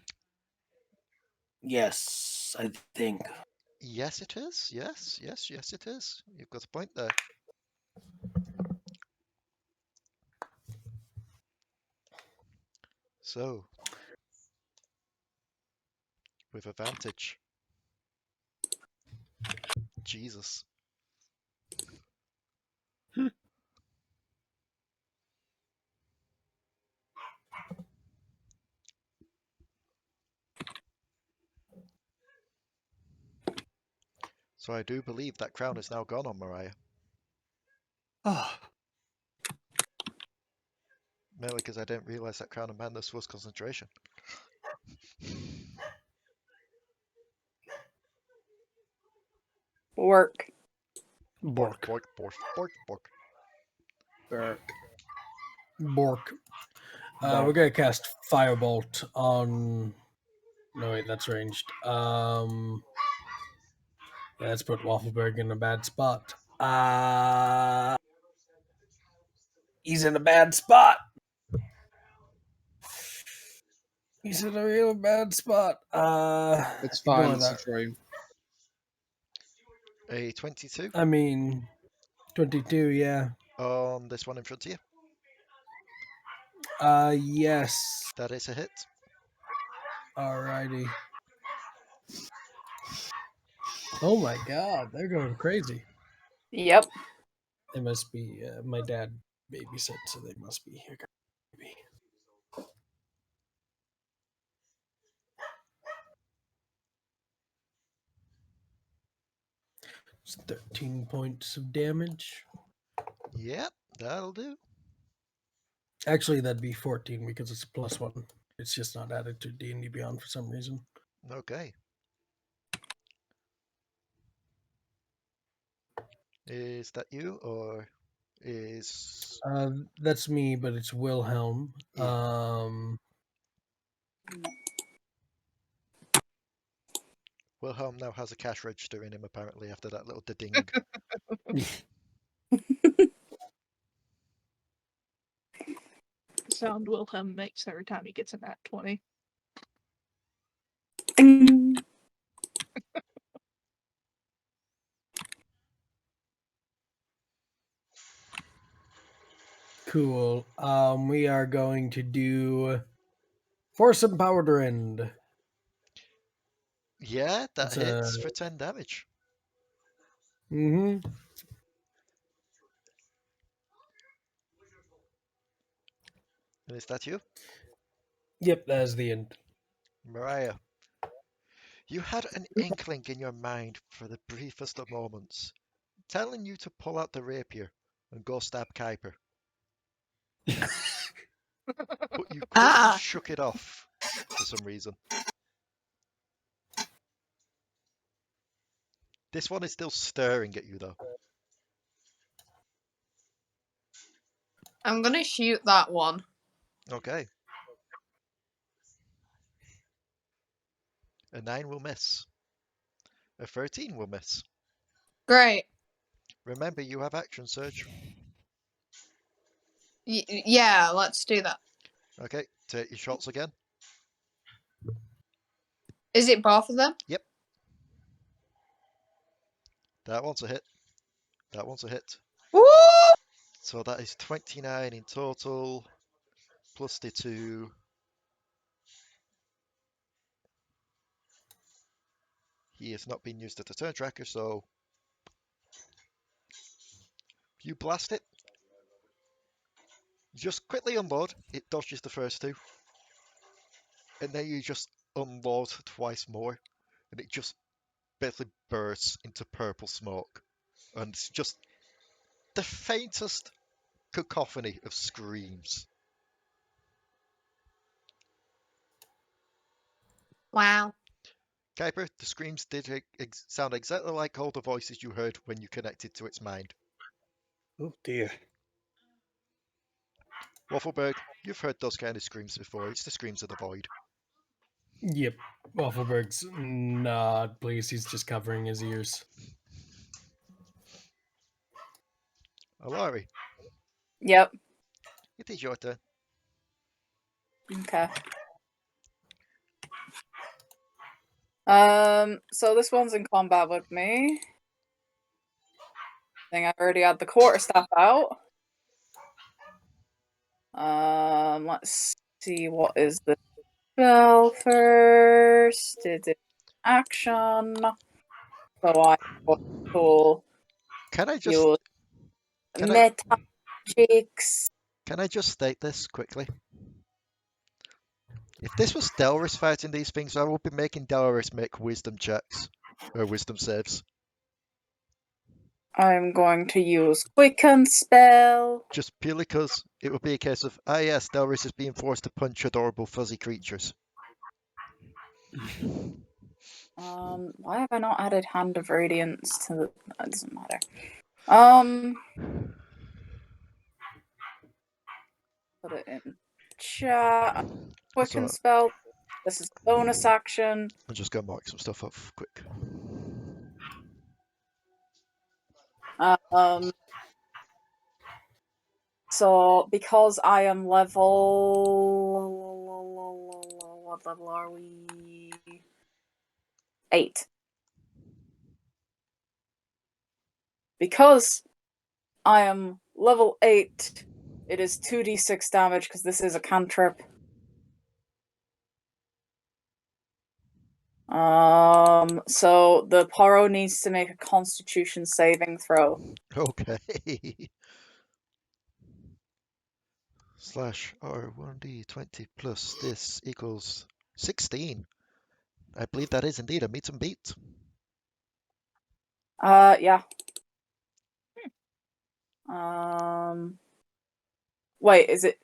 Yes, I think. Yes, it is. Yes, it is. You've got a point there. So, with advantage. Jesus. So I do believe that crown is now gone on Mariah. Ah, Mainly because I didn't realise that Crown of Madness was concentration. Work. Bork. Bork. Burk. Bork. We're gonna cast Firebolt on. No wait, that's ranged. Let's put Waffleberg in a bad spot. He's in a bad spot. He's in a real bad spot. It's fine, ignore it's a that. dream. A 22 I mean, 22. Yeah. on this one in front of you. Yes. That is a hit. Alrighty. Oh my god, they're going crazy. Yep. They must be. My dad babysat, so they must be here. Maybe. It's 13 points of damage. Yep, that'll do. Actually, that'd be 14 because it's a +1. It's just not added to D&D Beyond for some reason. Okay. Is that you, or is... That's me, but it's Wilhelm. Yeah. Wilhelm now has a cash register in him, apparently, after that little ding. Sound Wilhelm makes every time he gets a nat 20. Ding. Cool. We are going to do Force Empowered Rend. Yeah, that It's hits for 10 damage. Mm-hmm. And is that you? Yep, that's the end. Mariah, you had an inkling in your mind for the briefest of moments, telling you to pull out the rapier and go stab Kuiper. But you quickly shook it off for some reason. This one is still staring at you, though. I'm gonna shoot that one. Okay. A 9 will miss. A 13 will miss. Great. Remember, you have action surge. Yeah, let's do that. Okay, take your shots again. Is it both of them? Yep. That one's a hit. That one's a hit. Woo! So that is 29 in total, plus the 2. He has not been used as a turn tracker, so you blast it. Just quickly unload. It dodges the first 2. And then you just unload twice more. And it just basically bursts into purple smoke. And it's just the faintest cacophony of screams. Wow. Kuiper, the screams did sound exactly like all the voices you heard when you connected to its mind. Oh dear. Waffleberg, you've heard those kind of screams before. It's the screams of the void. Yep. Waffleberg's not pleased. He's just covering his ears. Alari, Yep. It is your turn. Okay. So this one's in combat with me. I think I already had the quarterstaff out. Let's see what is the spell first. Is it action? So I will Can I just use can I magics. can I just state this quickly? If this was Delris fighting these things, I would be making Delris make wisdom checks or wisdom saves. I'm going to use quicken spell. Just purely because it would be a case of, yes, Delris is being forced to punch adorable fuzzy creatures. Why have I not added Hand of Radiance to the... That doesn't matter. Put it in chat. Quicken So, spell. This is bonus action. I'm just going to mark some stuff up quick. So because I am level... What level are we? 8. Because I am level 8, it is 2d6 damage because this is a cantrip. So the Poro needs to make a Constitution saving throw. Okay. /R1d20 plus this equals 16. I believe that is indeed a meet and beat. Yeah. Wait, is it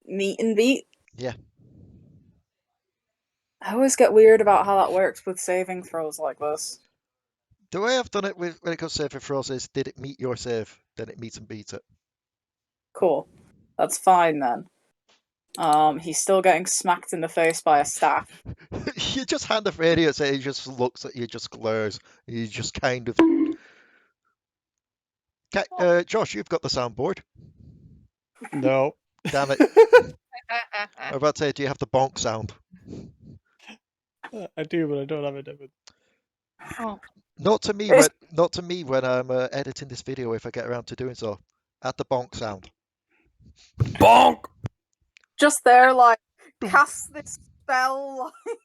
meet and beat? Yeah. I always get weird about how that works with saving throws like this. The way I've done it with when it comes to saving throws is, did it meet your save? Then it meets and beats it. Cool. That's fine then. He's still getting smacked in the face by a staff. You just hand the radio at it, he just looks at you, just glares. You just kind of... Josh, you've got the soundboard. No. Damn it. I was about to say, do you have the bonk sound? I do, but I don't have it. Oh, Not to me when I'm editing this video, if I get around to doing so. Add the bonk sound. Bonk! Just there, like, cast this spell, like,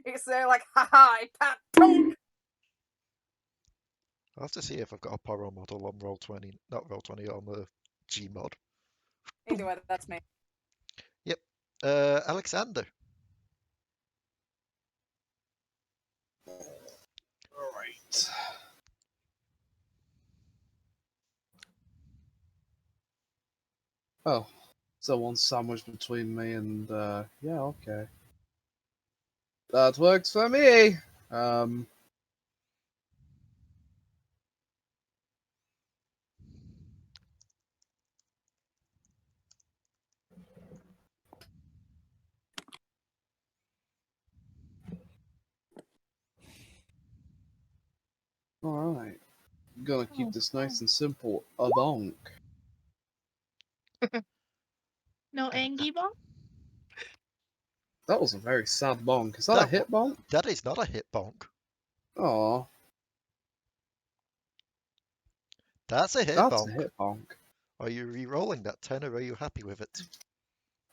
it's there, like, haha, pat, tunk. I'll have to see if I've got a Poro model on Roll20, not Roll20, on the G mod. Either way, that's me. Yep. Alekxander. Alright. Oh, so one sandwich between me and, yeah, okay. That works for me! Alright. I'm gonna keep this nice and simple. A bonk. no Angie bomb? That was a very sad bonk. Is that a hit bonk? That is not a hit bonk. Aw. That's a hit That's bonk. a hit bonk. Are you re-rolling that 10 or are you happy with it?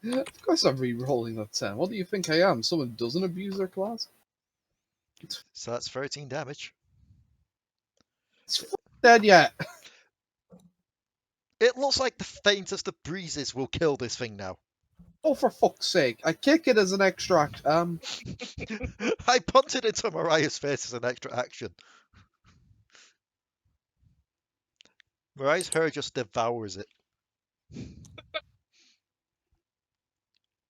Of course I'm re-rolling that 10. What do you think I am? Someone who doesn't abuse their class? So that's 13 damage. It's dead yet. It looks like the faintest of breezes will kill this thing now. Oh, for fuck's sake. I kick it as an extract. I punted into Mariah's face as an extra action. Mariah's hair just devours it.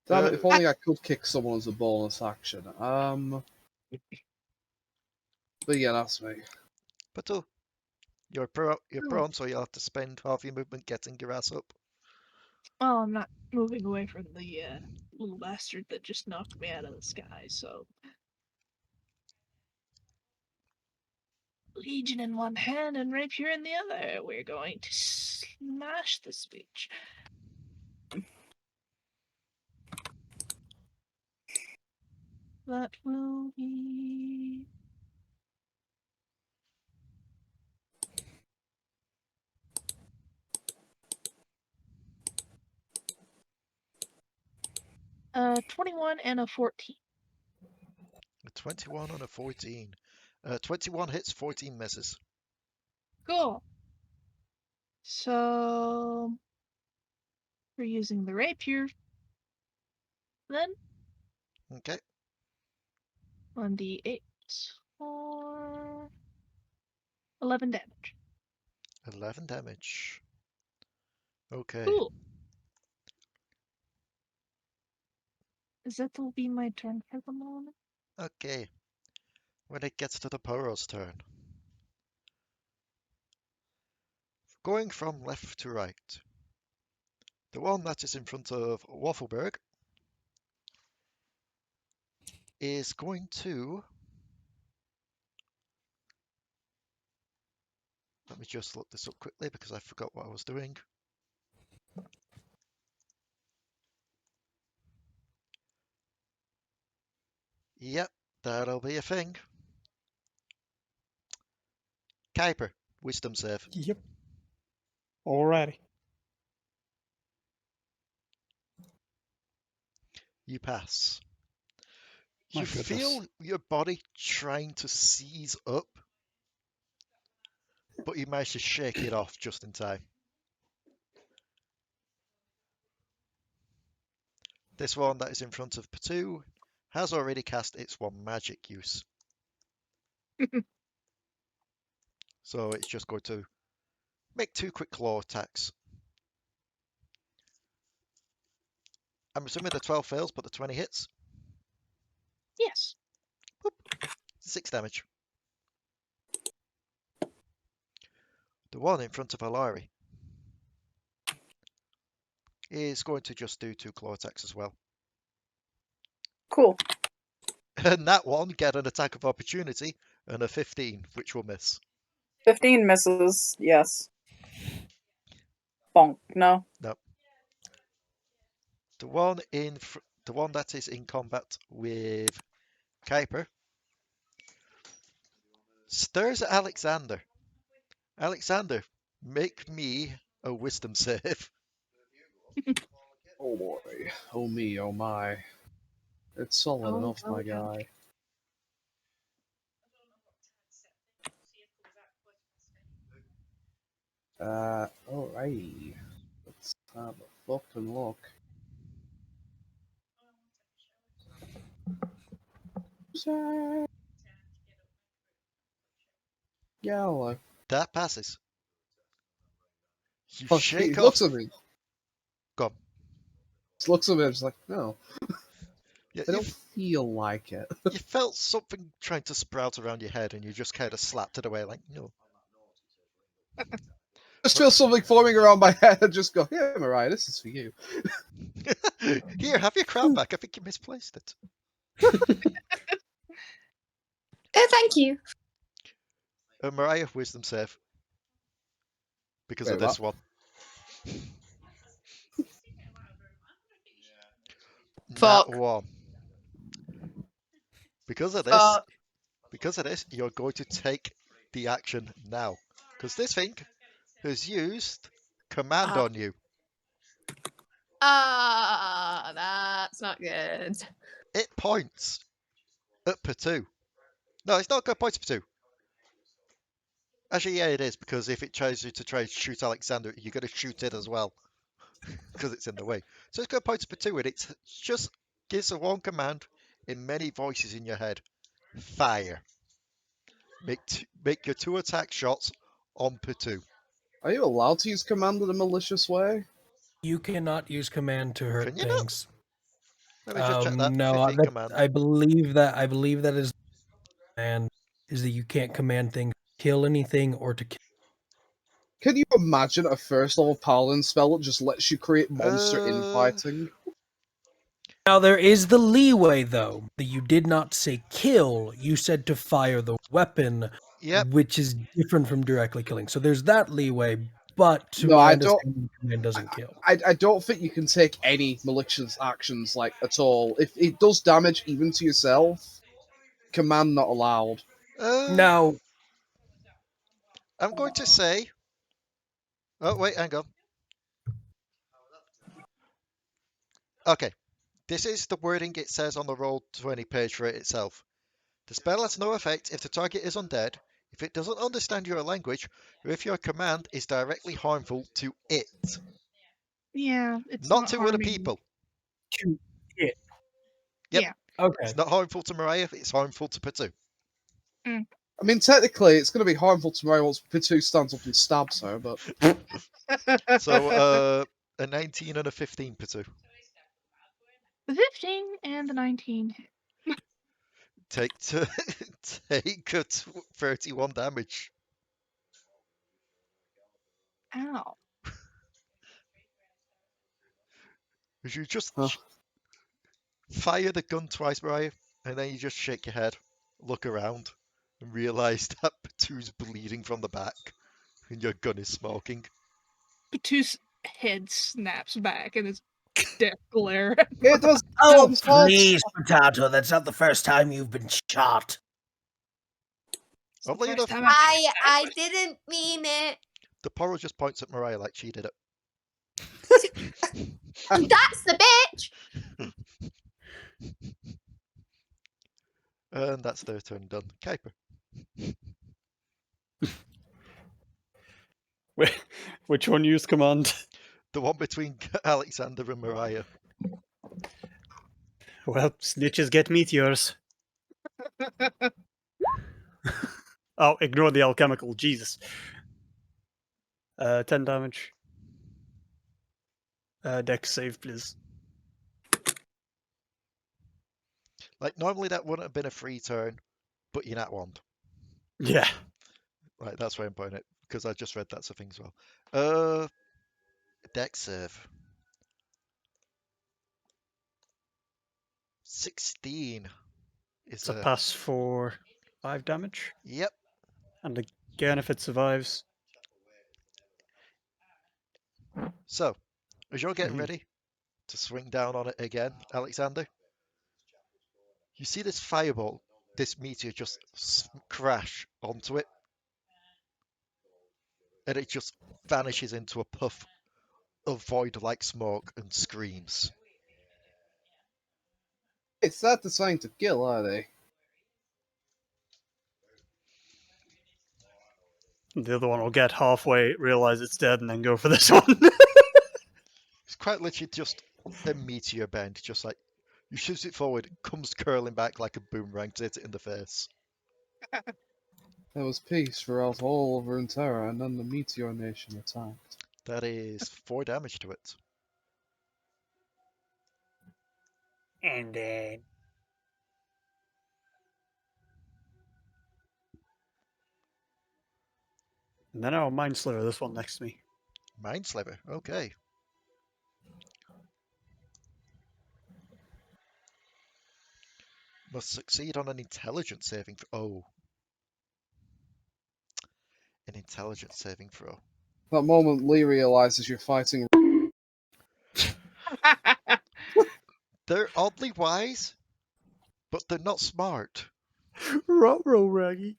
Damn it, if only I could kick someone as a bonus action. But yeah, that's me. Potoo, you're prone, so you'll have to spend half your movement getting your ass up. Oh, I'm not moving away from the little bastard that just knocked me out of the sky, so. Legion in one hand and rapier in the other. We're going to smash this bitch. that will be... Uh, 21 and a 14. A 21 and a 14. 21 hits, 14 misses. Cool. So we're using the rapier then. Okay. 1d8 for 11 damage. 11 damage. Okay. Cool. That will be my turn for the moment. Okay. When it gets to the Poro's turn. Going from left to right. The one that is in front of Waffleberg is going to... Let me just look this up quickly because I forgot what I was doing. Yep, that'll be a thing. Kuiper, wisdom save. Yep. Alrighty. You pass. My You goodness. feel your body trying to seize up, but you manage to shake it off just in time. This one that is in front of Potoo has already cast its one magic use. So it's just going to make 2 quick claw attacks. I'm assuming the 12 fails, but the 20 hits. Yes. Whoop. 6 damage. The one in front of Alari is going to just do 2 claw attacks as well. Cool. And that one get an attack of opportunity and a 15, which will miss. 15 misses, yes. Bonk, no. No. The one the one that is in combat with Kuiper stirs at Alekxander. Alekxander, make me a wisdom save. Oh boy. Oh me, oh my. It's solid Oh, enough, my oh, oh. guy. Alright. Let's have a fucking look. Yeah, hello. That passes. You Oh, he shake looks off. at me. Go on. Just looks at me and is like, no. Yeah, I don't feel like it. you felt something trying to sprout around your head and you just kind of slapped it away like, no. Just feel something forming around my head and just go, yeah, Mariah, this is for you. Here, have your crown back. I think you misplaced it. Thank you. Mariah, wisdom save. Because Wait, of this what? one. Fuck. That one. Because of this, you're going to take the action now. Because this thing has used command on you. That's not good. It points at Potoo. No, it's not going to point at Potoo. Actually, yeah, it is, because if it tries to try and shoot Alekxander, you're going to shoot it as well. Because it's in the way. So it's going to point at Potoo, and it just gives a one command in many voices in your head. Fire. Make your 2 attack shots on Potoo. Are you allowed to use command in a malicious way? You cannot use command to hurt Can you not? things. Let me just check that. No, 15 command. I believe that is command is that you can't command things to kill anything or to kill. Can you imagine a first level paladin spell that just lets you create monster infighting? Now there is the leeway though. That you did not say kill, you said to fire the weapon, Yep. which is different from directly killing. So there's that leeway, but to No, my I don't- understanding, command doesn't kill. I don't think you can take any malicious actions like at all. If it does damage even to yourself, command not allowed. Now, I'm going to say. Oh wait, hang on. Okay, this is the wording it says on the Roll20 page for it itself. The spell has no effect if the target is undead, if it doesn't understand your language, or if your command is directly harmful to it. Yeah, it's Not not to other harming- people. to it. Yep. Yeah. Okay. It's not harmful to Mariah, it's harmful to Potoo. I mean, technically, it's going to be harmful to Mary once Potoo stands up and stabs her, but So, a 19 and a 15, Potoo. The 15 and the 19. Take 31 damage. Ow. As you just Huh. fire the gun twice, Mariah, and then you just shake your head, look around, and realise that Potoo's bleeding from the back, and your gun is smoking. Potoo's head snaps back and his death glare. it does. Oh, It's false. please, Potato, that's not the first time you've been shot. It's the Oddly first enough, time I didn't mean it. the Poro just points at Mariah like she did it. That's the bitch. And that's their turn done. Kuiper. Which one used command? The one between Alekxander and Mariah. Well, snitches get meteors. Oh, ignore the alchemical. Jesus. 10 damage. Dex save, please. Like, normally that wouldn't have been a free turn, but you're not one. Yeah. Right, that's why I'm putting it, because I just read that's a thing as well. Dex save. 16 is It's a pass for 5 damage. Yep. And again, if it survives. So, as you're getting Mhm. ready to swing down on it again, Alekxander, you see this fireball, this meteor just crash onto it, and it just vanishes into a puff of void-like smoke and screams. It's that designed to kill, are they? The other one will get halfway, realize it's dead, and then go for this one. It's quite literally just a meteor bend, just like you shoot it forward, it comes curling back like a boomerang to hit it in the face. There was peace throughout all of Runeterra, and then the Meteor Nation attacked. That is 4 damage to it. And then And then I'll Mind Sliver this one next to me. Mind Sliver, okay. Must succeed on an intelligence saving throw. Oh. An intelligence saving throw. That moment Lee realizes you're fighting. They're oddly wise, but they're not smart. Ruh-roh, Raggy.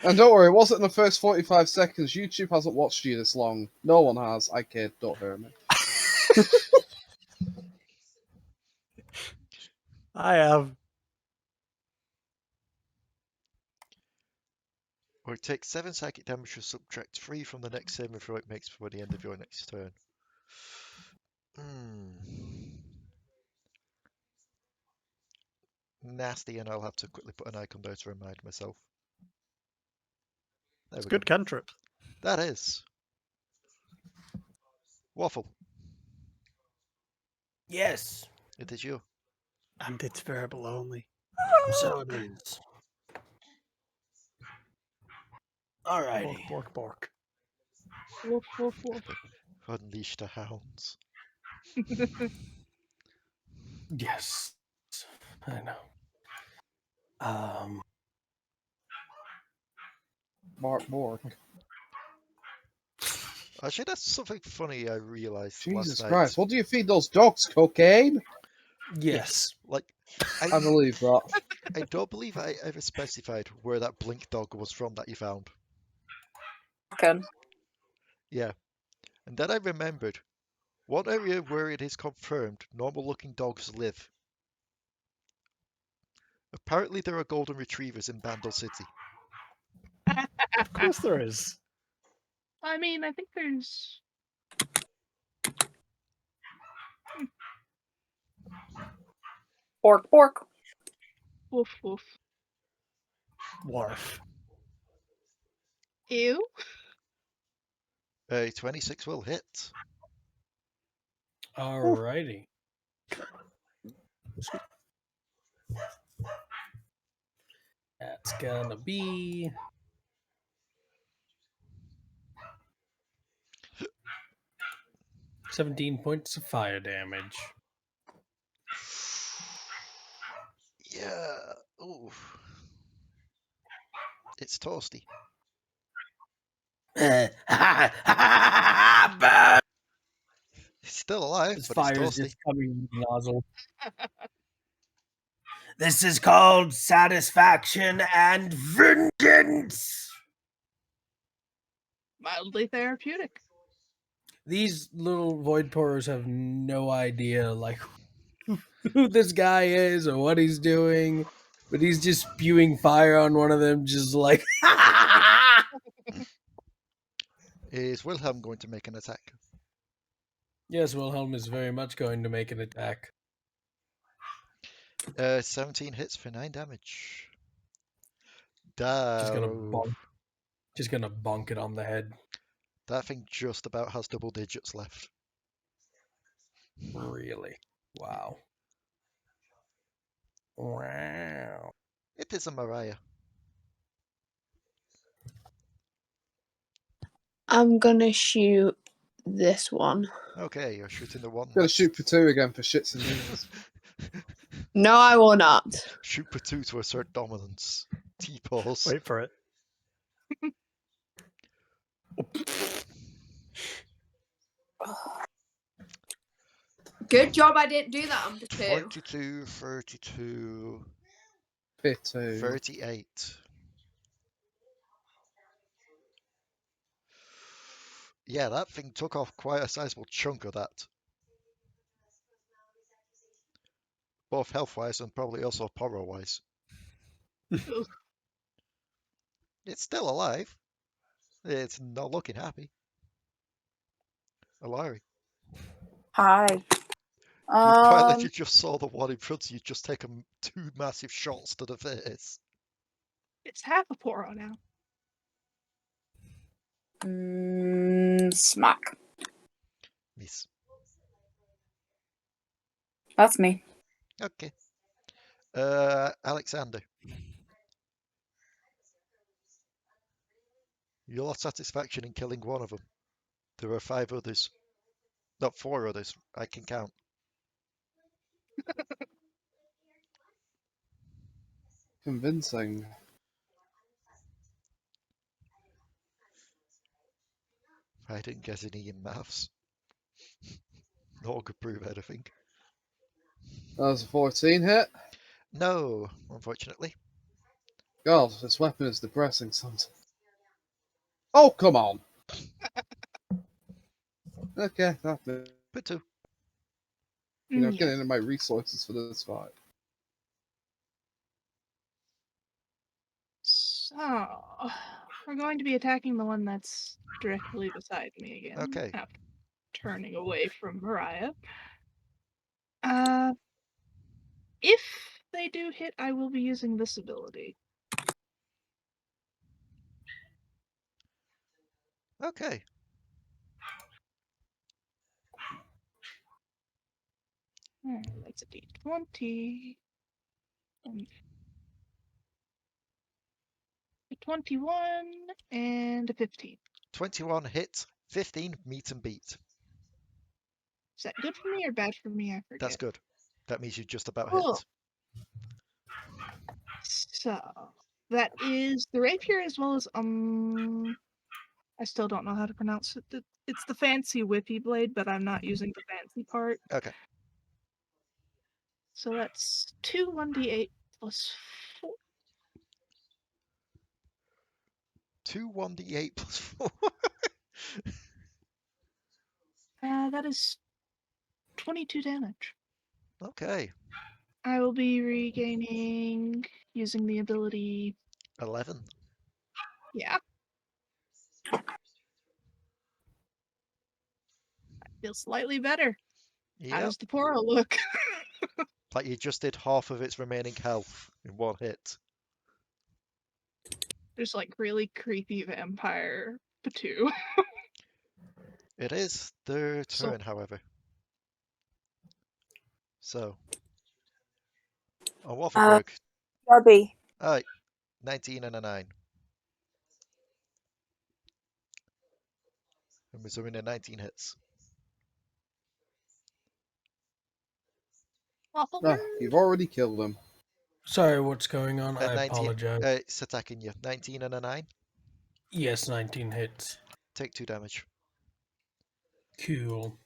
And don't worry, it wasn't in the first 45 seconds. YouTube hasn't watched you this long. No one has. I kid, don't hurt me. I have. Or it takes 7 psychic damage to subtract 3 from the next saving throw it makes before the end of your next turn. Nasty, and I'll have to quickly put an icon there to remind myself. There It's we good go. cantrip. That is. Waffle, yes, it is you. And it's verbal only. so it is. Alrighty. Bork, bork, bork. Woof, woof, woof. Unleash the hounds. Yes, I know. Mark Bork. Actually, that's something funny I realised Jesus last Christ, night. what do you feed those dogs? Cocaine? Yes. Like, I believe that. I don't believe I ever specified where that blink dog was from that you found. Okay. Yeah. And then I remembered one area where it is confirmed normal-looking dogs live. Apparently there are golden retrievers in Bandle City. Of course there is. I mean, I think there's. Pork, pork. Woof woof. Warf. Ew. 26 will hit. Alrighty. That's gonna be 17 points of fire damage. Yeah. Ooh. It's toasty. Burn! It's still alive, His but it's fire's toasty. just coming from the nozzle. This is called satisfaction and vengeance. Mildly therapeutic. These little void pourers have no idea like who this guy is or what he's doing, but he's just spewing fire on one of them, just like Is Wilhelm going to make an attack? yes, Wilhelm is very much going to make an attack. 17 hits for 9 damage. Just gonna Dow. bonk it on the head. That thing just about has double digits left. Really? Wow. Wow. It is a Mariah. I'm gonna shoot this one. Okay, you're shooting the one. Gonna shoot Potoo again for shits and giggles. No, I will not. Shoot Potoo to assert dominance. T-pose. Wait for it. Good job I didn't do that on Potoo. 22, 32, Potoo. 38. Yeah, that thing took off quite a sizable chunk of that. Both health-wise and probably also poro-wise. It's still alive. It's not looking happy. Alari. Hi. You pilot, you just saw the one in front of you just take 2 massive shots to the face. It's half a poro now. Smack. Miss. That's me. Okay. Alekxander. You lost satisfaction in killing one of them. There are 5 others. Not 4 others. I can count. Convincing. I didn't get any in maths. Nor could prove anything. That was a 14 hit. No, unfortunately. God, this weapon is depressing sometimes. Oh, come on. Okay, that's it. Potoo. You know, Yes. getting into my resources for this fight. So, we're going to be attacking the one that's directly beside me again. Okay. After turning away from Mariah. If they do hit, I will be using this ability. Okay. That's a D20. A 21 and a 15. 21 hit, 15 meet and beat. Is that good for me or bad for me? I forget. That's good. That means you just about Cool. hit. So that is the rapier as well as I still don't know how to pronounce it. It's the fancy whippy blade, but I'm not using the fancy part. Okay. So that's 2 1d8 plus 4. 2 1d8 plus 4. That is 22 damage. Okay. I will be regaining using the ability. 11. Yeah. I feel slightly better. How Yep. does the Poro look? Like you just did half of its remaining health in one hit. There's like really creepy vampire Potoo. It is their So- turn, however. So, on Waffleberg, Robbie. alright, 19 and a 9. And we're zooming in 19 hits. Waffleberg? You've already killed him. Sorry, what's going on? At I 19, apologize. it's attacking you. 19 and a 9. Yes, 19 hits. Take 2 damage. Cool.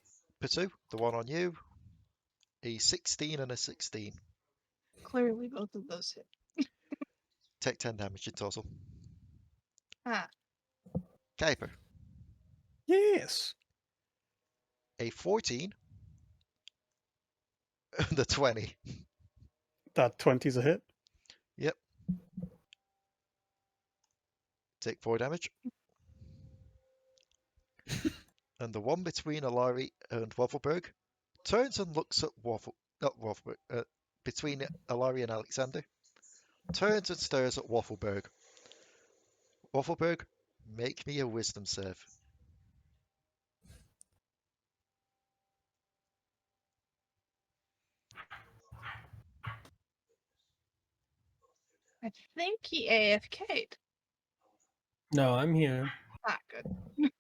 Potoo, the one on you. A 16 and a 16. Clearly both of those hit. Take 10 damage in total. Ah. Kuiper, Yes. a 14 and a 20. That 20's a hit. Yep. Take 4 damage. And the one between Alari and Waffleberg turns and looks at between Alari and Alekxander. Turns and stares at Waffleberg. Waffleberg, make me a wisdom save. I think he AFK'd. No, I'm here. Ah, good.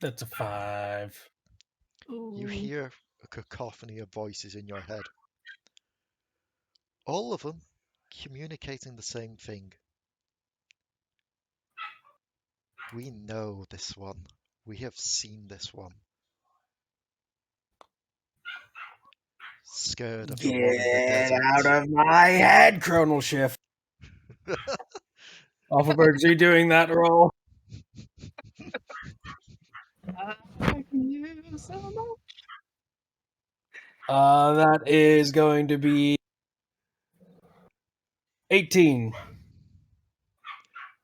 That's a 5. You Ooh. hear a cacophony of voices in your head. All of them communicating the same thing. We know this one. We have seen this one. Scared of the one in the Get desert. out of my head, Chronal Shift. Waffleberg's redoing that roll. I can use so much. That is going to be 18.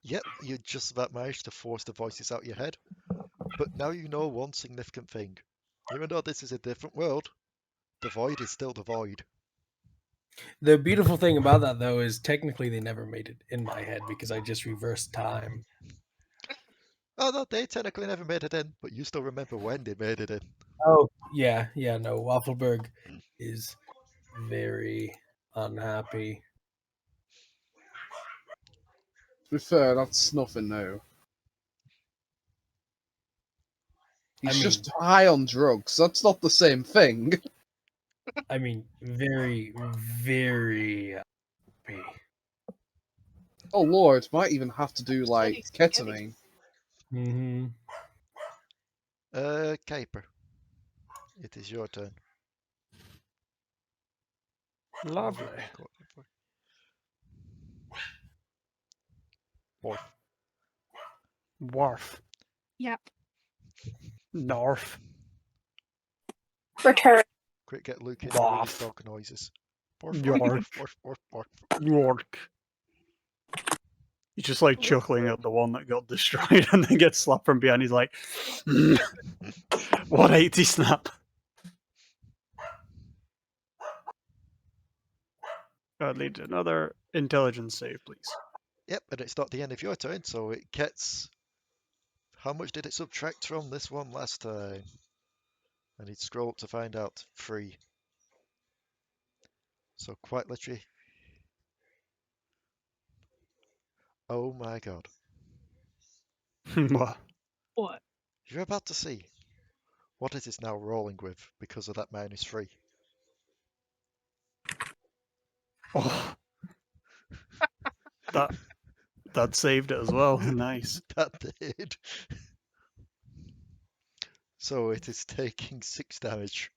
Yep, you just about managed to force the voices out your head. But now you know one significant thing. Even though this is a different world, the void is still the void. The beautiful thing about that, though, is technically they never made it in my head because I just reversed time. Oh no, they technically never made it in, but you still remember when they made it in. Oh, yeah, no. Waffleberg is very unhappy. To be fair, that's nothing new. He's just high on drugs. That's not the same thing. I mean, very, very happy. Oh lord, might even have to do like Steady. ketamine. Mm-hmm. Kuiper. It is your turn. Lovely. Morph. Wharf. Yep. North. Return. Quick, get Luke in Waff. dog noises. Morph, York. morph, morph, morph, morph. York. He's just like chuckling at the one that got destroyed and then gets slapped from behind. He's like, what 80 snap? I'd need another intelligence save, please. Yep, and it's not the end of your turn, so it gets... How much did it subtract from this one last time? I need to scroll up to find out. 3. So quite literally... Oh my god. What? What? You're about to see what it is now rolling with because of that -3. Oh. That saved it as well. Nice. That did. So it is taking 6 damage.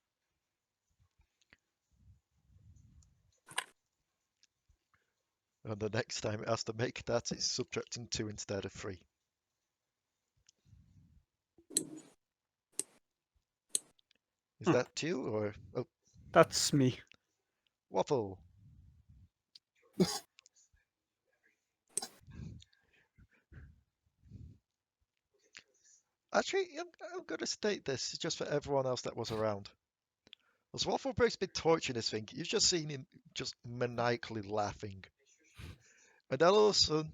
And the next time it has to make that, it's subtracting 2 instead of 3. Is that you or That's me. Waffle? Actually, I'm going to state this just for everyone else that was around. As Waffleberg's been torching this thing, you've just seen him just maniacally laughing. And then all of a sudden,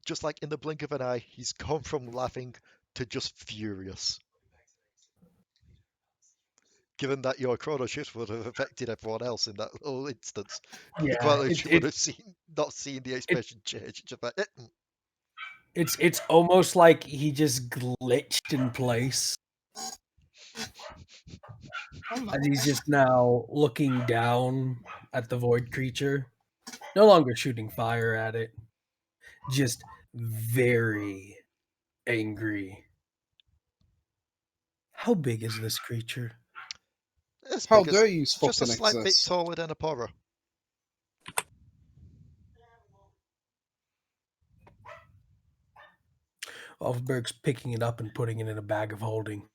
just like in the blink of an eye, he's gone from laughing to just furious. Given that your chrono shift would have affected everyone else in that whole instance, Yeah, the quality would have not seen the expression change. Just like, It's almost like he just glitched in place. And he's just now looking down at the void creature. No longer shooting fire at it. Just very angry. How big is this creature? How dare you just a fucking slight bit exist? taller than a Poro. Waffleberg's picking it up and putting it in a bag of holding.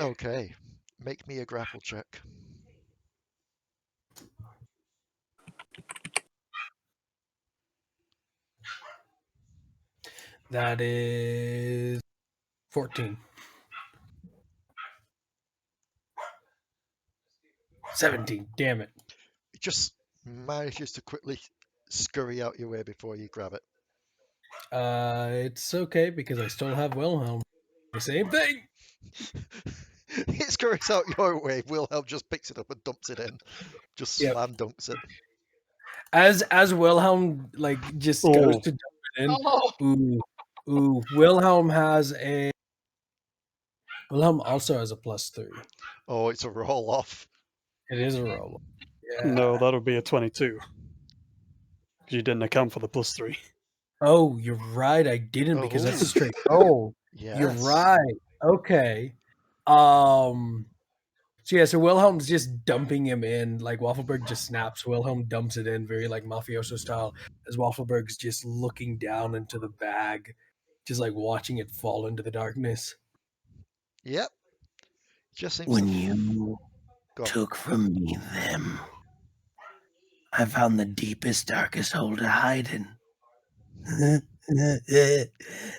Okay, make me a grapple check. That is 14. 17, damn it. It just manages to quickly scurry out your way before you grab it. It's okay because I still have Wilhelm. The same thing. It scurries out your way. Wilhelm just picks it up and dumps it in. Just slam dunks it. As Wilhelm just goes to dump it in. Ooh. Wilhelm also has a +3. Oh, it's a roll off. It is a roll. Yeah. No, that'll be a 22. You didn't account for the +3. Oh, you're right. I didn't because that's a straight roll. Yes. You're right. Okay. So Wilhelm's just dumping him in. Like Waffleberg just snaps. Wilhelm dumps it in, very like mafioso style. As Waffleberg's just looking down into the bag, just like watching it fall into the darkness. Yep. Just seems when you took from me them, I found the deepest, darkest hole to hide in. And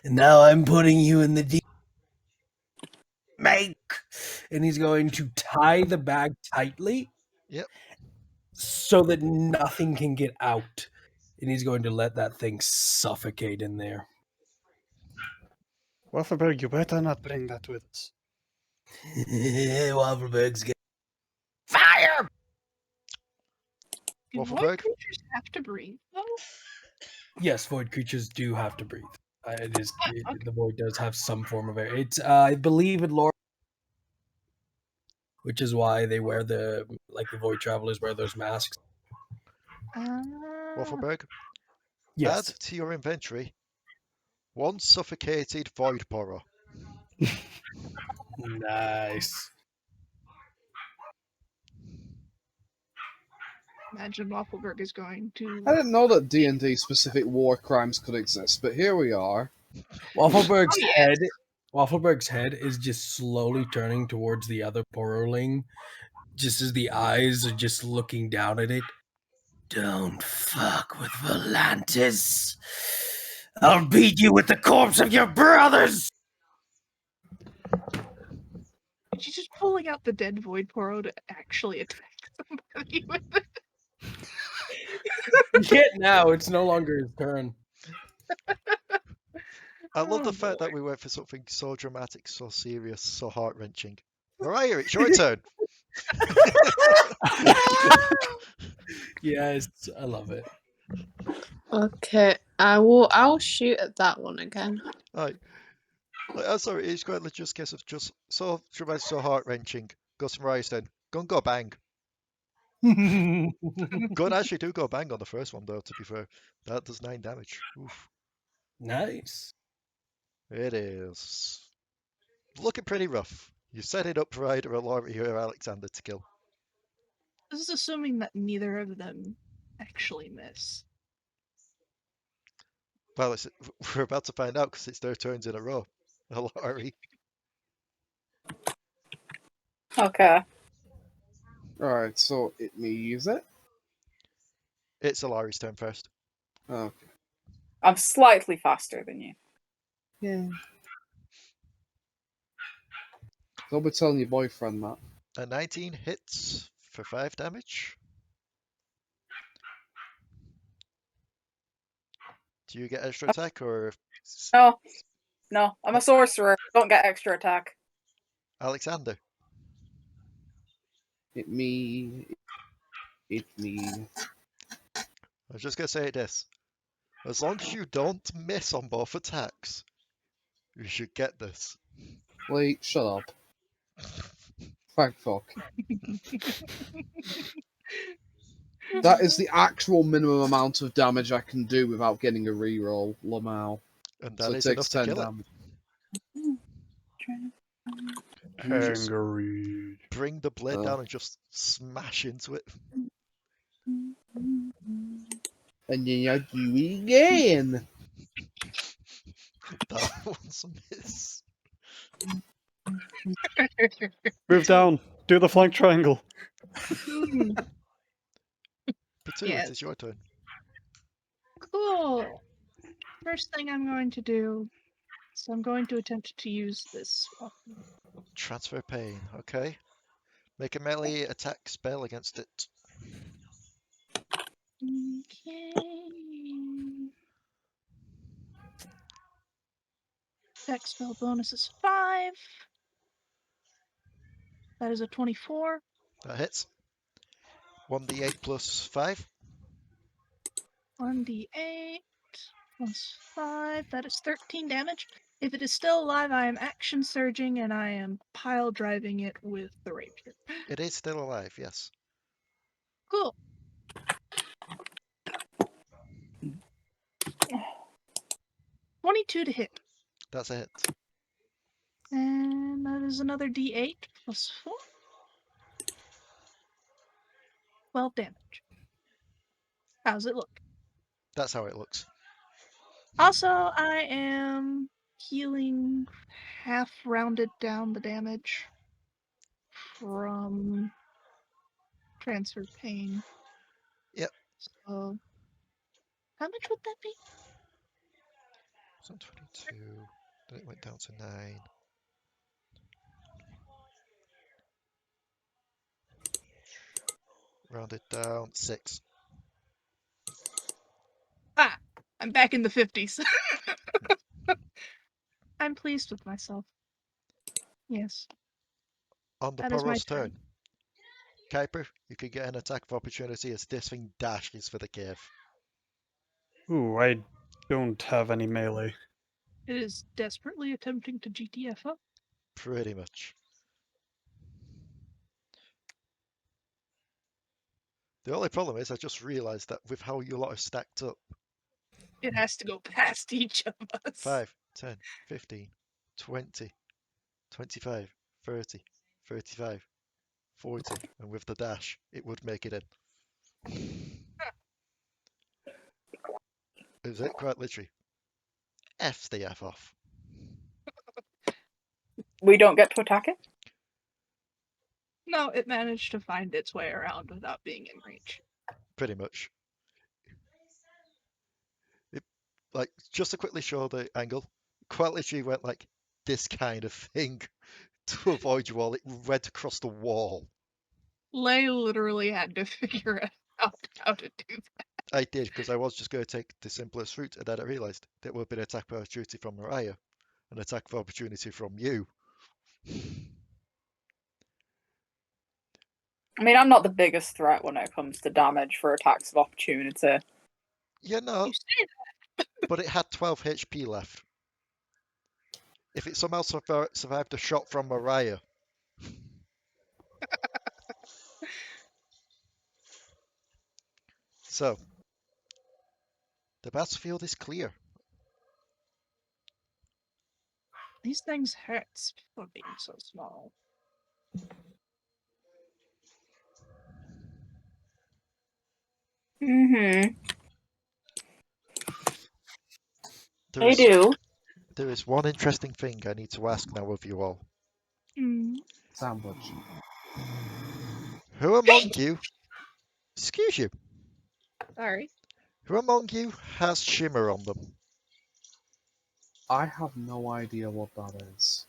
now I'm putting you in the deep. Make. And he's going to tie the bag tightly. Yep. So that nothing can get out. And he's going to let that thing suffocate in there. Waffleberg, you better not bring that with us. Waffleberg's get fire! Do void creatures have to breathe, though? Yes, void creatures do have to breathe. The void does have some form of air. It's I believe in lore, which is why they wear the void travelers wear those masks. Waffleberg. Yes. Add to your inventory 1 suffocated void Poro. Nice. Imagine Waffleberg is going to. I didn't know that D&D specific war crimes could exist, but here we are. Waffleberg's head is just slowly turning towards the other Poroling, just as the eyes are just looking down at it. Don't fuck with Volantis. I'll beat you with the corpse of your brothers! She's just pulling out the dead void Poro to actually attack somebody with it. You can't now. It's no longer his turn. I love the fact that we went for something so dramatic, so serious, so heart-wrenching. Mariah, it's your turn. Yes, I love it. Okay, I'll shoot at that one again. Right. I'm sorry, it's quite just a case of just so dramatic, so heart-wrenching. Goes to Mariah's turn. Go bang. Good, actually do go bang on the first one, though, to be fair. That does 9 damage. Oof. Nice. It is looking pretty rough. You set it up for either Alari or Alekxander to kill. This is assuming that neither of them actually miss. Well, we're about to find out because it's their turns in a row. Alari. Okay. Alright, so it me use it? It's Alari's turn first. Okay. I'm slightly faster than you. Yeah. Don't be telling your boyfriend that. A 19 hits for 5 damage. Do you get extra attack or No, I'm a sorcerer. Don't get extra attack. Alekxander? It me. It me. I was just gonna say this. As long as you don't miss on both attacks, you should get this. Wait, shut up. Thank fuck. That is the actual minimum amount of damage I can do without getting a reroll, Lamau. And So that it is takes enough to 10 kill it. damage. Just Angry. bring the blade Oh. down and just smash into it. And then I do it again. That one's a miss. Move down. Do the flank triangle. Potoo, Yes. it is your turn. Cool. First thing I'm going to do is I'm going to attempt to use this weapon. Transfer pain, okay. Make a melee attack spell against it. Okay. Attack spell bonus is 5. That is a 24. That hits. 1d8 plus 5. 1d8 plus 5. That is 13 damage. If it is still alive, I am action surging and I am pile driving it with the rapier. It is still alive, yes. Cool. $22 to hit. That's a hit. And that is another d8 plus 4. 12 damage. How's it look? That's how it looks. Also, I am healing half rounded down the damage from transfer pain. Yep. So, how much would that be? It's on 22. Then it went down to 9. Rounded down, 6. Ah, I'm back in the 50s. I'm pleased with myself. Yes. On the That is my Poro's turn. turn. Kuiper, you could get an attack of opportunity as this thing dashes for the cave. Ooh, I don't have any melee. It is desperately attempting to GTFO. Pretty much. The only problem is I just realised that with how you lot are stacked up, It has to go past each of us. 5, 10, 15, 20, 25, 30, 35, 40, and with the dash, it would make it in. Is it quite literally? F the F off. We don't get to attack it? No, it managed to find its way around without being in reach. Pretty much. It, like, just to quickly show the angle, quite literally went like this kind of thing to avoid you all. It went across the wall. Lay literally had to figure out how to do that. I did, because I was just going to take the simplest route, and then I realised there would have been an attack of opportunity from Mariah, an attack of opportunity from you. I mean, I'm not the biggest threat when it comes to damage for attacks of opportunity. Yeah, no, You say that. but it had 12 HP left. If it somehow survived a shot from Mariah. So, the battlefield is clear. These things hurt for being so small. Mm-hmm. There They is, do. there is one interesting thing I need to ask now of you all. Sandwich. Who among you, excuse you, Sorry. who among you has shimmer on them? I have no idea what that is.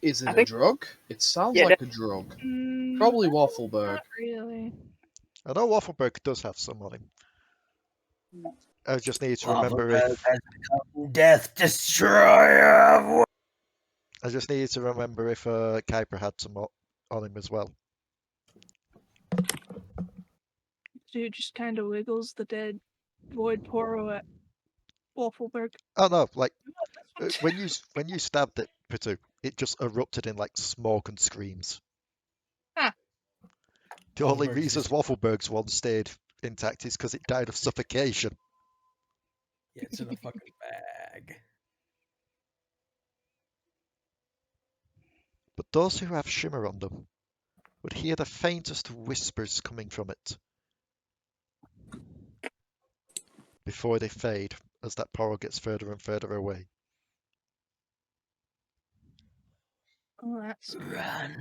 Is it I a think- drug? It sounds Yeah, like a drug. Probably Waffleberg. Not really. I know Waffleberg does have some on him. I just need to remember Waffleberg if has become Death Destroyer. I just needed to remember if Kuiper had some on him as well. Dude just kind of wiggles the dead void poro at Waffleberg. Oh no, like This when you stabbed it, Potoo, it just erupted in like smoke and screams. Ah. The only Waffleberg's reason just- Waffleberg's one stayed intact is because it died of suffocation. Yeah, it's in the fucking bag. But those who have shimmer on them would hear the faintest whispers coming from it before they fade as that poro gets further and further away. Oh, that's good. Run.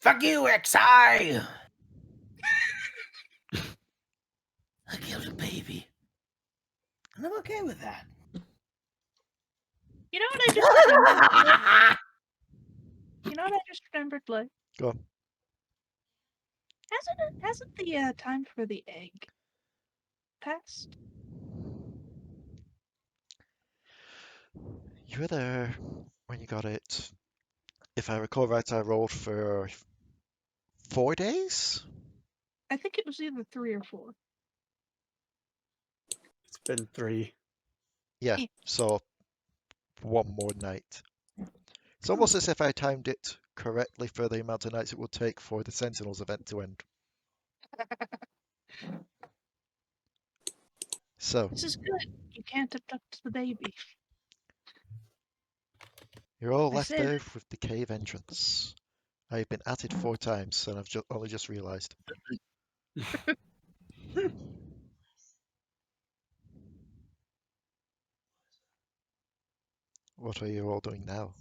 Fuck you, XI! I killed a baby. And I'm okay with that. You know what I just remembered? You know what I just remembered, like? Go on. Hasn't the time for the egg passed? You were there when you got it. If I recall right, I rolled for 4 days? I think it was either 3 or 4. It's been 3. Yeah, Yeah. so one more night. It's almost as if I timed it correctly for the amount of nights it would take for the Sentinels event to end. So, This is good. You can't abduct the baby. you're all I left said there with the cave entrance. I've been at it 4 times, and I've only just realised. What are you all doing now?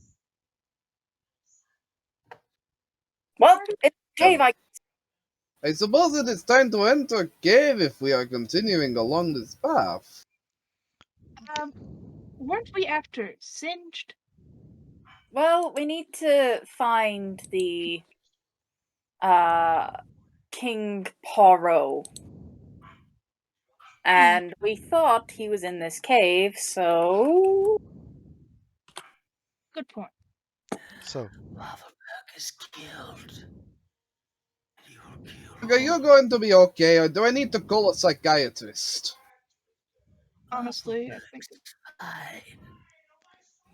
Well, it's a cave. I suppose it is time to enter a cave if we are continuing along this path. Weren't we after Singed? Well, we need to find the King Poro. And we thought he was in this cave, so Good point. So, Waffleberg is killed. You were killed. Okay, you're going to be okay, or do I need to call a psychiatrist? Honestly, I think Fine.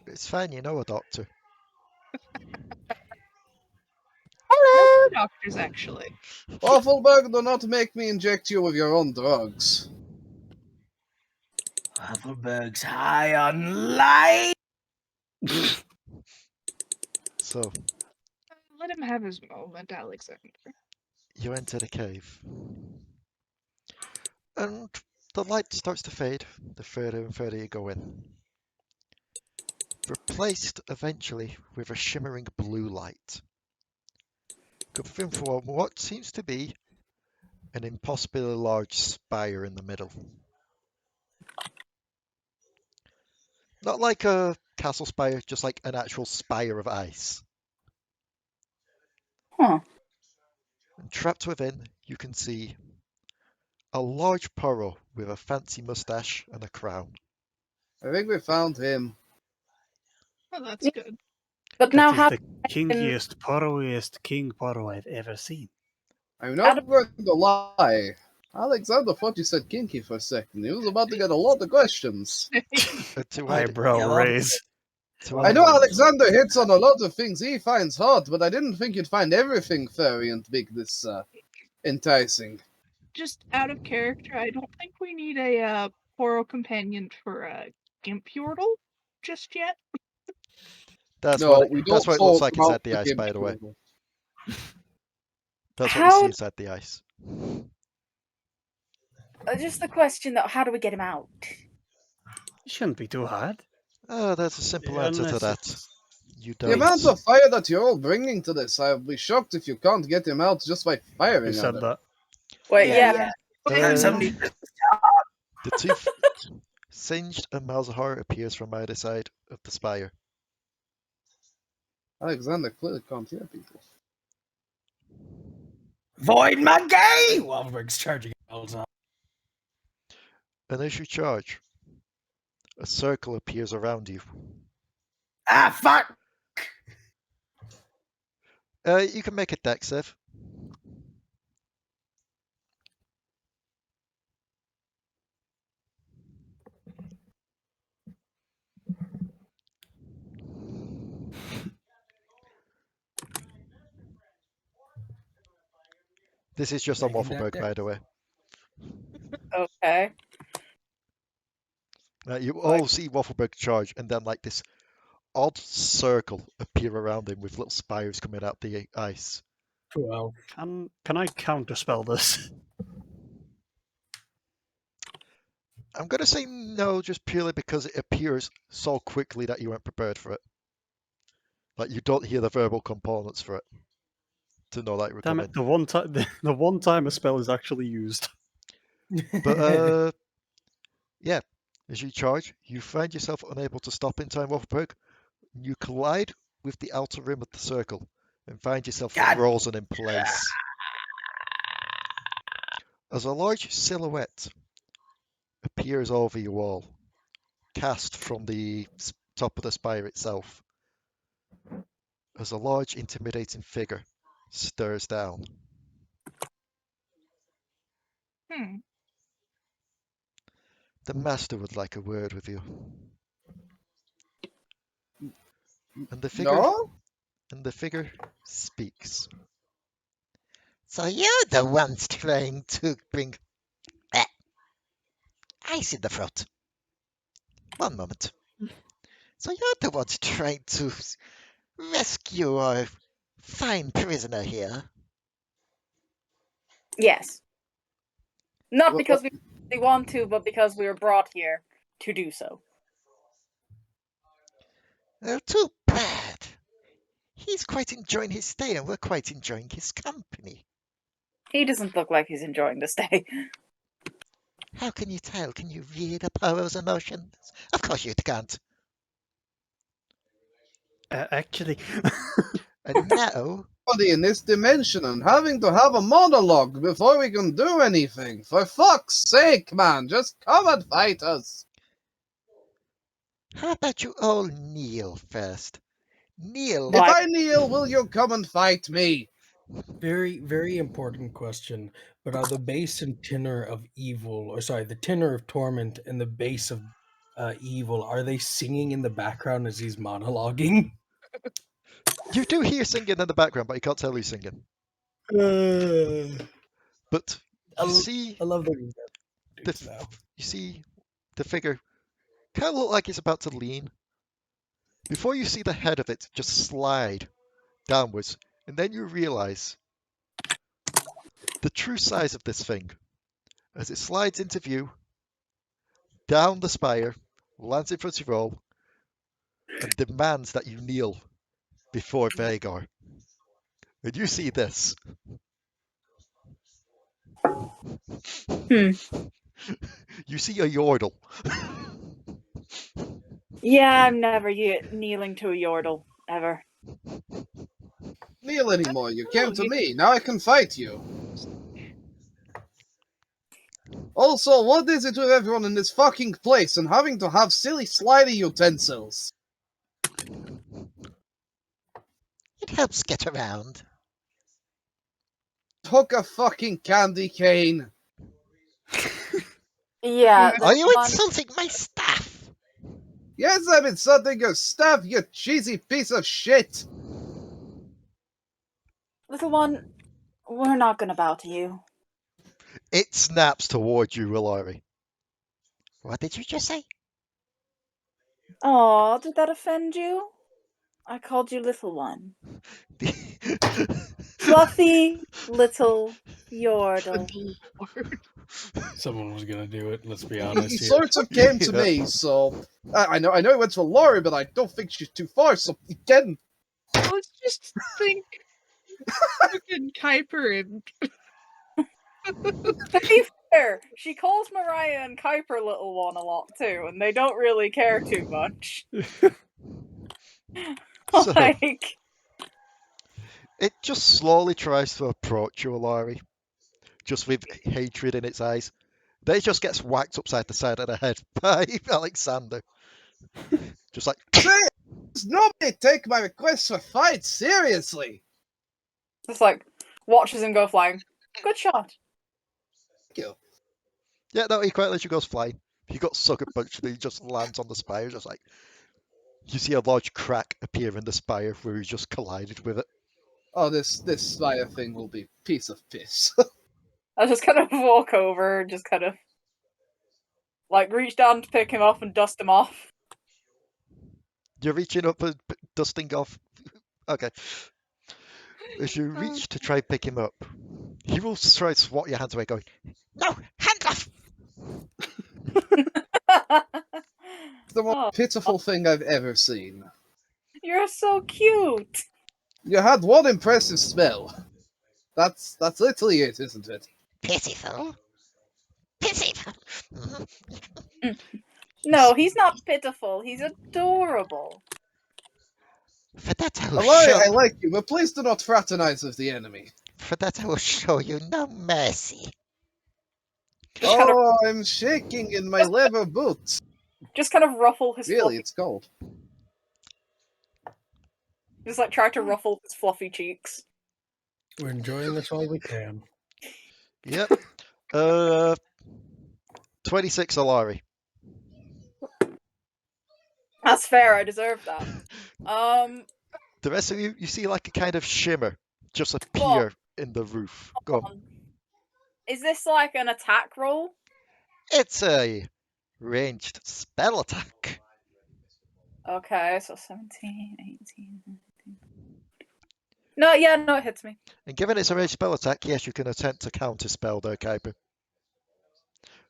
it's fine, you know a doctor. no doctors actually. Waffleberg, do not make me inject you with your own drugs. Waffleberg's high on life. So, Let him have his moment, Alexander. you enter the cave. And the light starts to fade the further and further you go in. Replaced eventually with a shimmering blue light. Coming from what seems to be an impossibly large spire in the middle. Not like a castle spire, just like an actual spire of ice. Huh. And trapped within, you can see a large poro with a fancy mustache and a crown. I think we found him. Oh, that's good. But now That how is the kinkiest, poroiest King Poro I've ever seen. I'm not going to lie. Alexander thought you said kinky for a second. He was about to get a lot of questions. To hide it. Eyebrow Yeah, well, raise. I know Alekxander hits on a lot of things he finds hot, but I didn't think you'd find everything furry and big this enticing. Just out of character, I don't think we need a Poro companion for Gimp Yordle just yet. That's No, what we it, don't that's what it talk looks like about inside the ice, game by the way. approval. That's what you see inside the ice. Just the question though, how do we get him out? It shouldn't be too hard. Oh, there's a simple answer to Unless that. it's- You The don't. amount of fire that you're all bringing to this, I'll be shocked if you can't get him out just by firing Who at said him. that? Wait, Yeah. Somebody The two singed and Malzahar appears from either side of the spire. Alekxander clearly can't hear people. Void monkey! Waffleberg's charging all the time. And as you charge, a circle appears around you. Ah, fuck! You can make a dex save. This is just on Making that Waffleberg, by the way. Okay. You all see Waffleberg charge, and then like this odd circle appear around him with little spires coming out the ice. Well, Can I counterspell this? I'm going to say no, just purely because it appears so quickly that you weren't prepared for it. Like, you don't hear the verbal components for it to know that it would Damn come it! The one time a spell is actually used. in. But, yeah, as you charge, you find yourself unable to stop in time, Waffleberg. You collide with the outer rim of the circle and find yourself God. frozen in place. As a large silhouette appears over you all, cast from the top of the spire itself, as a large intimidating figure stirs down. The master would like a word with you. And the figure No? and the figure speaks. So you're the ones trying to bring ice in the throat. One moment. So you're the ones trying to rescue our fine prisoner here. Yes. Not Well, because we want to, but because we were brought here to do so. Oh, too bad. He's quite enjoying his stay and we're quite enjoying his company. He doesn't look like he's enjoying the stay. How can you tell? Can you read a Poro's emotions? Of course you can't. Actually, And now, Body in this dimension and having to have a monologue before we can do anything. For fuck's sake, man, just come and fight us. how about you all kneel first? Kneel. If I kneel, will you come and fight me? very, very important question. But are the bass and tenor of evil, or sorry, the tenor of torment and the bass of evil, are they singing in the background as he's monologuing? You do hear singing in the background, but you can't tell who's singing. But you see I love the figure kind of look like it's about to lean. Before you see the head of it just slide downwards, and then you realize the true size of this thing as it slides into view, down the spire, lands in front of you all, and demands that you kneel before Vagar. And you see this. You see a Yordle. Yeah, I'm never kneeling to a Yordle, ever. Kneel anymore, you came to me, now I can fight you. Also, what is it with everyone in this fucking place and having to have silly slidey utensils? It helps get around. Took a fucking candy cane. Yeah. Are you insulting my staff? Yes, I'm insulting your staff, you cheesy piece of shit! Little one, we're not gonna bow to you. It snaps towards you, Alari. What did you just say? Aw, did that offend you? I called you little one. Fluffy little Yordle. Someone was gonna do it. Let's be He honest here. sort of came to Yeah. me, so I know he went to Alari, but I don't think she's too far, so he can. Let's just think fucking Kuiper and To be fair, she calls Mariah and Kuiper little one a lot too, and they don't really care too much. So, Like, it just slowly tries to approach you, Alari, just with hatred in its eyes. Then it just gets whacked upside the side of the head by Alekxander. Just like, Say, does nobody take my request for fight seriously? just like watches him go flying. Good shot. Thank you. yeah, no, he quite literally goes flying. He got sucker punched and he just lands on the spire, just like, you see a large crack appear in the spire where he just collided with it. Oh, this spire thing will be piece of piss. I just kind of walk over and just kind of like reach down to pick him up and dust him off. You're reaching up and dusting off. Okay. As you reach to try and pick him up, he will try to swat your hands away, going, No, hand off! The most Oh, pitiful thing I've ever seen. you're so cute. You had one impressive spell. That's literally it, isn't it? Pitiful. Pitiful. No, he's not pitiful. He's adorable. For that I will Alari, show. I like you, but please do not fraternize with the enemy. For that I will show you no mercy. Just kind of, Oh, I'm shaking in my leather boots. just kind of ruffle his Really, fluffy. it's cold. Just like try to ruffle his fluffy cheeks. We're enjoying this while we can. yep. 26 Alari. That's fair. I deserve that. The rest of you, you see like a kind of shimmer just appear in the roof. Go on. Is this like an attack roll? It's a ranged spell attack. Okay, so 17, 18, 19. No, yeah, no, it hits me. And given it's a ranged spell attack, yes, you can attempt to counter spell there, Kuiper.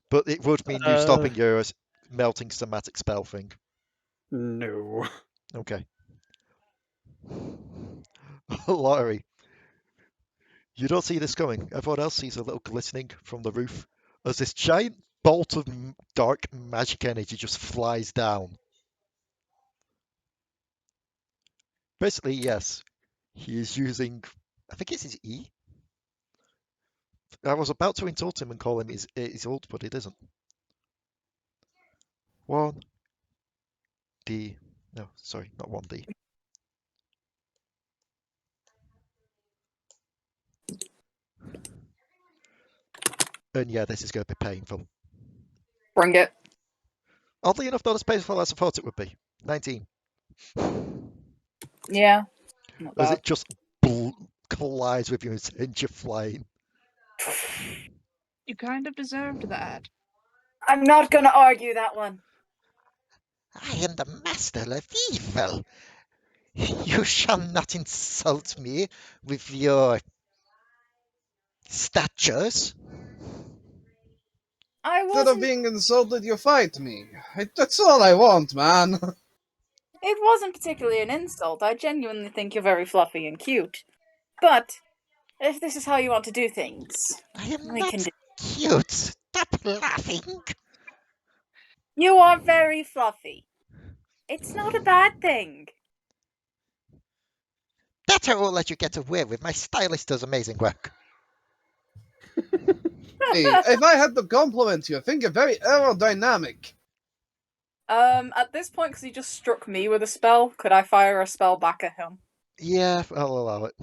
But it would mean you stopping your melting somatic spell thing. No. Okay. Alari, you don't see this coming. Everyone else sees a little glistening from the roof as this giant bolt of dark magic energy just flies down. Basically, yes, he is using, I think it's his E. I was about to insult him and call him his ult, but it isn't. 1D. No, sorry, not 1D. And yeah, this is going to be painful. Bring it. Oddly enough, not as painful as I thought it would be. 19. Yeah. Not As bad. it just collides with you and sends you flying. you kind of deserved that. I'm not gonna argue that one. I am the master of evil. You shall not insult me with your statures. I Instead of wasn't. being insulted, you fight me. That's all I want, man. It wasn't particularly an insult. I genuinely think you're very fluffy and cute. But if this is how you want to do things, I am we not can do. cute. Stop laughing. You are very fluffy. It's not a bad thing. That I will let you get away with. My stylist does amazing work. Hey, if I had to compliment you, I think you're very aerodynamic. At this point, because he just struck me with a spell, could I fire a spell back at him? Yeah, I'll allow it.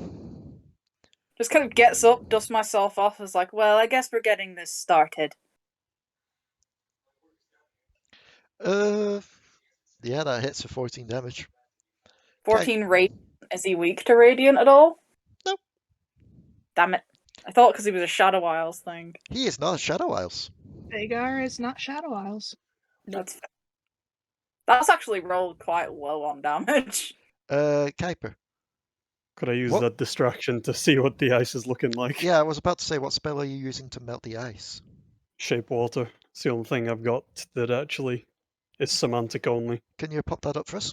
Just kind of gets up, dusts myself off, is like, well, I guess we're getting this started. Yeah, that hits for 14 damage. 14 radiant. Is he weak to radiant at all? Nope. Damn it. I thought because he was a Shadow Isles thing. He is not a Shadow Isles. Vagar is not Shadow Isles. That's actually rolled quite low on damage. Kuiper. Could I use What? that distraction to see what the ice is looking like? Yeah, I was about to say, what spell are you using to melt the ice? Shape water. It's the only thing I've got that actually is semantic only. Can you pop that up for us?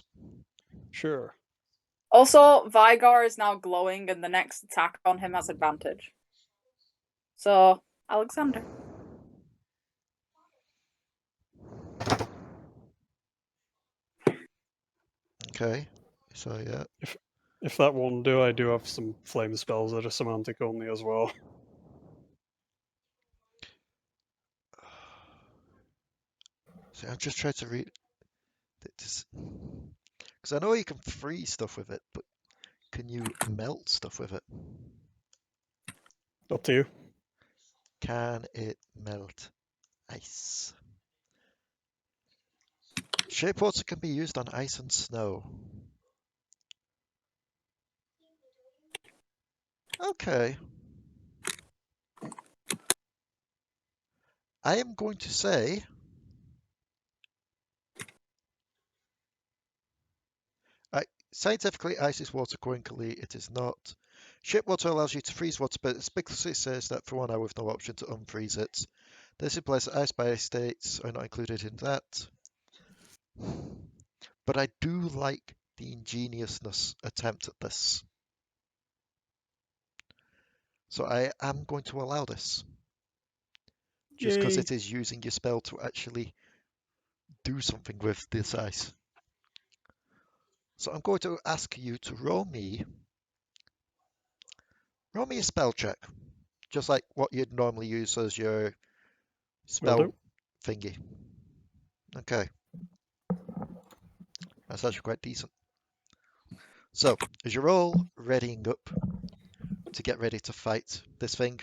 Sure. Also, Vigar is now glowing, and the next attack on him has advantage. So, Alekxander. Okay. So yeah. If that won't do, I do have some flame spells that are semantic only as well. So I'm just trying to read this because I know you can freeze stuff with it, but can you melt stuff with it? Up to you. Can it melt ice? Shape water can be used on ice and snow. Okay. I am going to say scientifically, ice is water. Coincidentally, it is not. Shape water allows you to freeze water, but it explicitly says that for 1 hour with no option to unfreeze it. This implies that ice by states are not included in that. But I do like the ingeniousness attempt at this. So I am going to allow this. Just because Yay. it is using your spell to actually do something with this ice. So I'm going to ask you to roll me a spell check. Just like what you'd normally use as your spell do. thingy. Okay. That's actually quite decent. So, as you're all readying up to get ready to fight this thing,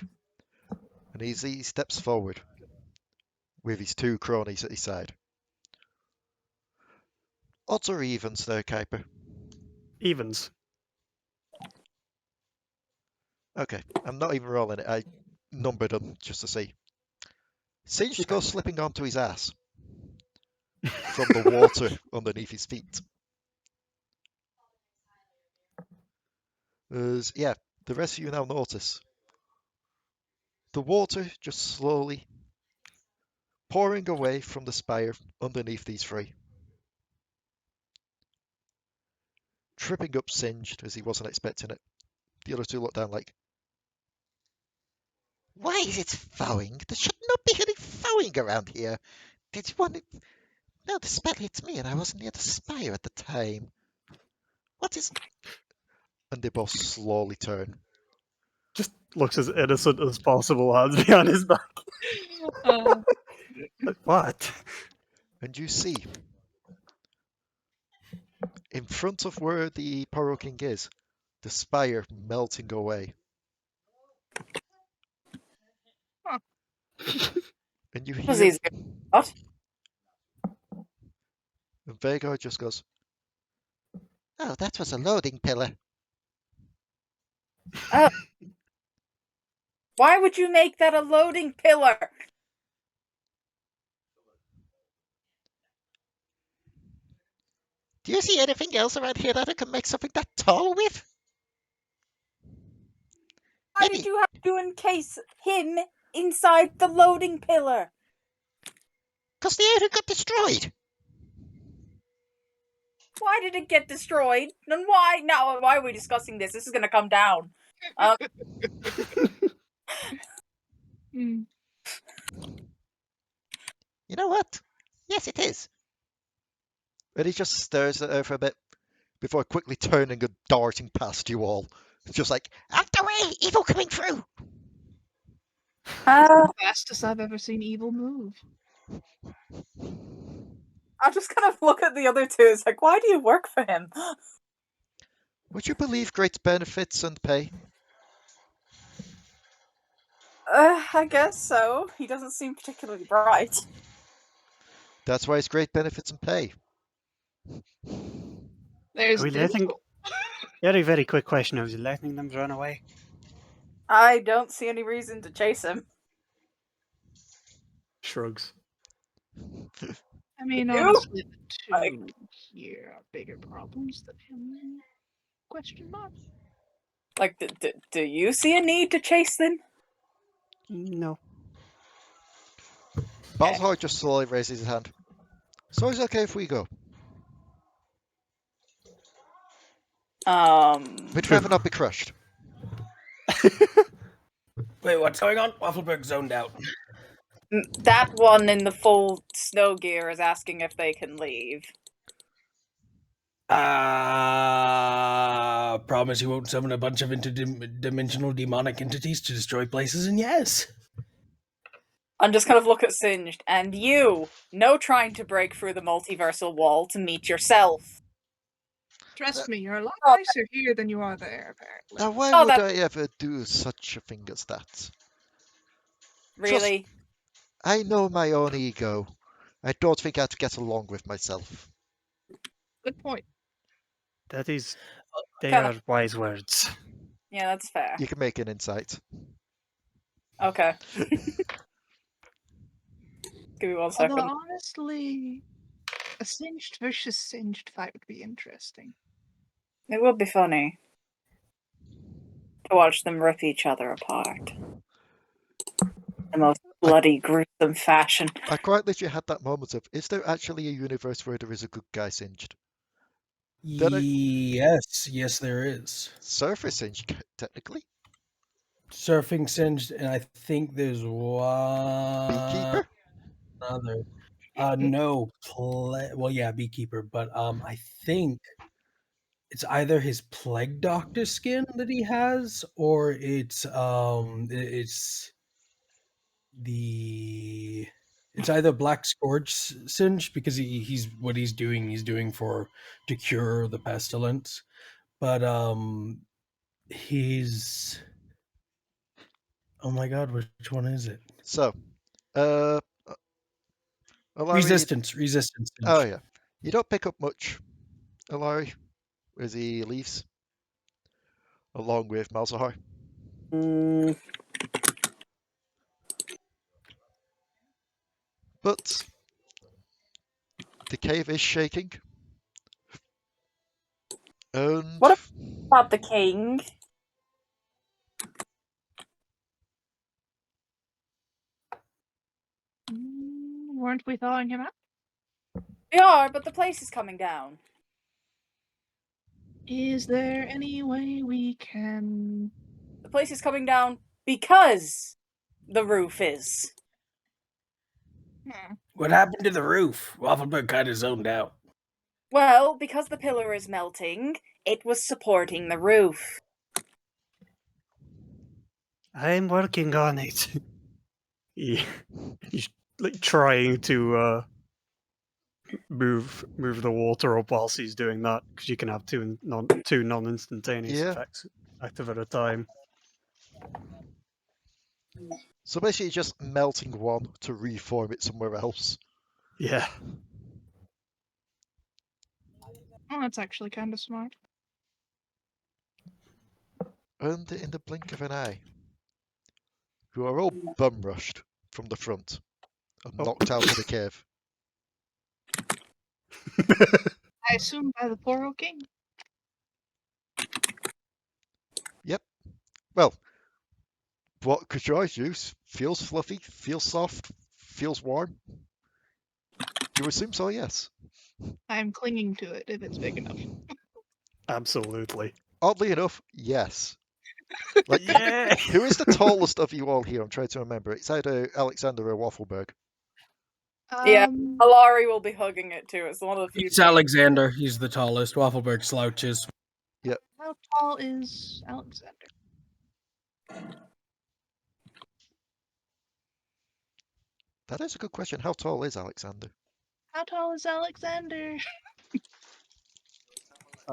and he steps forward with his 2 cronies at his side. Odds or evens there, Kuiper? Evens. Okay, I'm not even rolling it. I numbered them just to see. Singed goes slipping onto his ass from the water underneath his feet. Yeah, the rest of you now notice the water just slowly pouring away from the spire underneath these 3. Tripping up Singed as he wasn't expecting it. The other 2 look down like, Why is it foulling? There should not be any fouling around here. Did you want it? No, the spell hit me and I wasn't near the spire at the time. What is... and they both slowly turn. Just looks as innocent as possible, hands behind his back. Like, what? And you see, in front of where the Poro King is, the spire melting away. Huh. And you Was hear, easy. What? and Vagar just goes, Oh, that was a loading pillar. Why would you make that a loading pillar? Do you see anything else around here that I can make something that tall with? Why did you have to encase him inside the loading pillar? Because the area got destroyed. Why did it get destroyed? And why? Now, why are we discussing this? This is gonna come down. Mm. You know what? Yes, it is. and he just stares at her for a bit before quickly turning and darting past you all. It's just like, Out the way! Evil coming through! The fastest I've ever seen evil move. I just kind of look at the other 2. It's like, why do you work for him? would you believe great benefits and pay? I guess so. He doesn't seem particularly bright. That's why it's great benefits and pay. There's Are we letting? Dizzle. Very, very quick question. Are we letting them run away? I don't see any reason to chase him. Shrugs. I mean, You? honestly, the Like- two here are bigger problems than him. Question mark. Like, do you see a need to chase them? No. Balthor just slowly raises his hand. So is it okay if we go? We'd rather not be crushed. Wait, what's going on? Waffleberg zoned out. That one in the full snow gear is asking if they can leave. Promise you won't summon a bunch of interdimensional demonic entities to destroy places, and yes. I'm just kind of look at Singed, and you, no trying to break through the multiversal wall to meet yourself. Trust me, you're a lot nicer here than you are there, apparently. Now, why Oh, would I ever do such a thing as that? Really? I know my own ego. I don't think I'd get along with myself. Good point. That is. They Kinda- are wise words. Yeah, that's fair. You can make an insight. Okay. Give me 1 second. Although, honestly, a Singed versus Singed fight would be interesting. It would be funny to watch them rip each other apart. The most bloody, gruesome fashion. I quite literally had that moment of, is there actually a universe where there is a good guy singed? Then Yes, there is. Surfer singed, technically. Surfing Singed, and I think there's one Beekeeper? other. No, well, yeah, Beekeeper, but I think it's either his Plague Doctor skin that he has, or it's either Black Scourge Singe, because he's what he's doing to cure the pestilence, but he's, oh my god, which one is it? So, Alari, Resistance. Oh yeah, you don't pick up much, Alari, as he leaves, along with Malzahar. But the cave is shaking. And What about the king? Weren't we thawing him out? We are, but the place is coming down. Is there any way we can... The place is coming down because the roof is. What happened to the roof? Waffleberg kind of zoned out. Well, because the pillar is melting, it was supporting the roof. I'm working on it. He's like trying to move the water up whilst he's doing that, because you can have two non-instantaneous effects active at a time. so basically just melting one to reform it somewhere else. Yeah. Oh, that's actually kind of smart. And in the blink of an eye, you are all bum rushed from the front and knocked out of the cave. I assume by the Poro King? Yep. Well, what Kajai juice feels fluffy, feels soft, feels warm. You assume so, yes. I'm clinging to it if it's big enough. Absolutely. Oddly enough, yes. Like, Yeah. who is the tallest of you all here? I'm trying to remember. It's either Alekxander or Waffleberg. Yeah, Alari will be hugging it too. It's one of the few. It's Alexander. He's the tallest. Waffleberg slouches. Yep. How tall is Alexander? That is a good question. How tall is Alekxander? How tall is Alexander?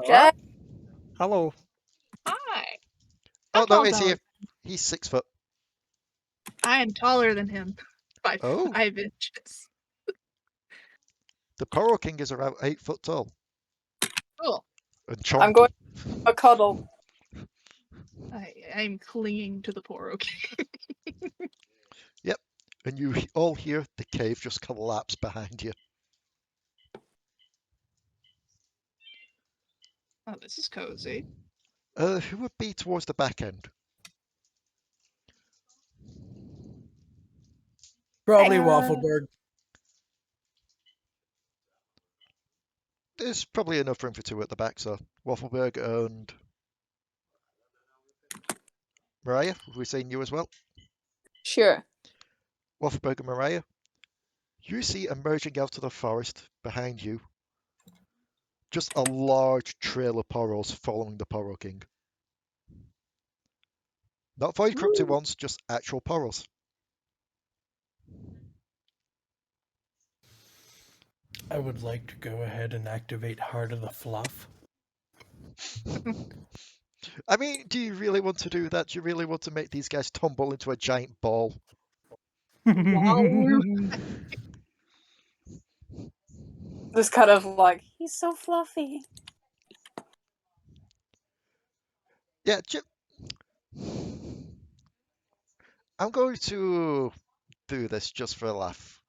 Jack? Hello. Hi. Oh, How no, tall he's is here. Alex? He's 6 foot. I am taller than him by Oh. 5 inches. The Poro King is around 8 foot tall. And chonky. I'm going a cuddle. I'm clinging to the Poro. Yep. And you all hear the cave just collapse behind you. Oh, this is cozy. Who would be towards the back end? Probably Waffleberg. There's probably enough room for two at the back, so Waffleberg and Mariah, have we seen you as well? Sure. Waffleberg and Mariah, you see emerging out of the forest behind you just a large trail of Poros following the Poro King. Not void corrupted ones, just actual Poros. I would like to go ahead and activate Heart of the Fluff. I mean, do you really want to do that? Do you really want to make these guys tumble into a giant ball? Just kind of like, he's so fluffy. Yeah, I'm going to do this just for a laugh.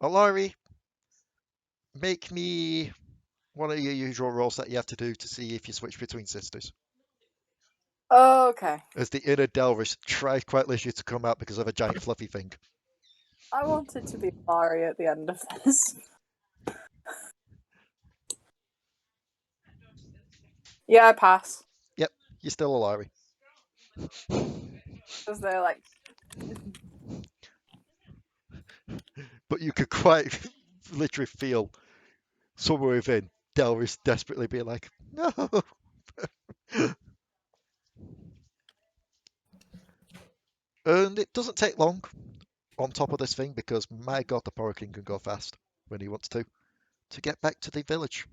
Alari, make me one of your usual rolls that you have to do to see if you switch between sisters. Okay. As the inner Delris tries quite literally to come out because of a giant fluffy thing. I wanted to be Alari at the end of this. Yeah, I pass. Yep, you're still Alari. Because they're like... But you could quite literally feel somewhere within Delris desperately being like, no. And it doesn't take long on top of this thing because my god, the Poro King can go fast when he wants to get back to the village.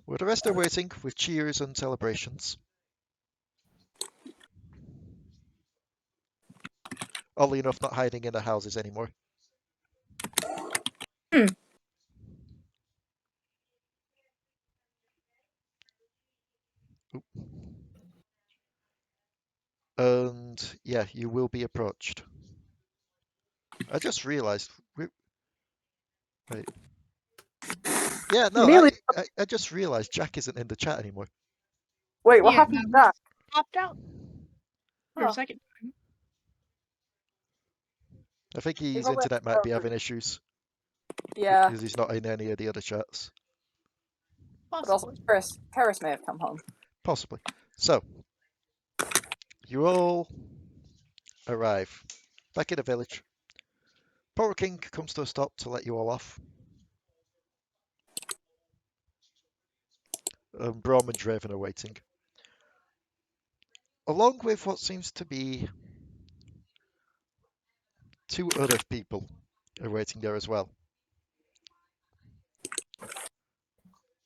Where the rest are waiting with cheers and celebrations. Oddly enough, not hiding in the houses anymore. Oop. And yeah, you will be approached. I just realized. Wait. Yeah, no, Really? I just realized Jack isn't in the chat anymore. Wait, what Yeah, happened to that? Popped out for Oh. a second. I think his probably internet might be having issues. Yeah. Because he's not in any of the other chats. But also, Paris may have come home. Possibly. So, you all arrive back in the village. Poro King comes to a stop to let you all off. Brom and Draven are waiting. Along with what seems to be two other people are waiting there as well.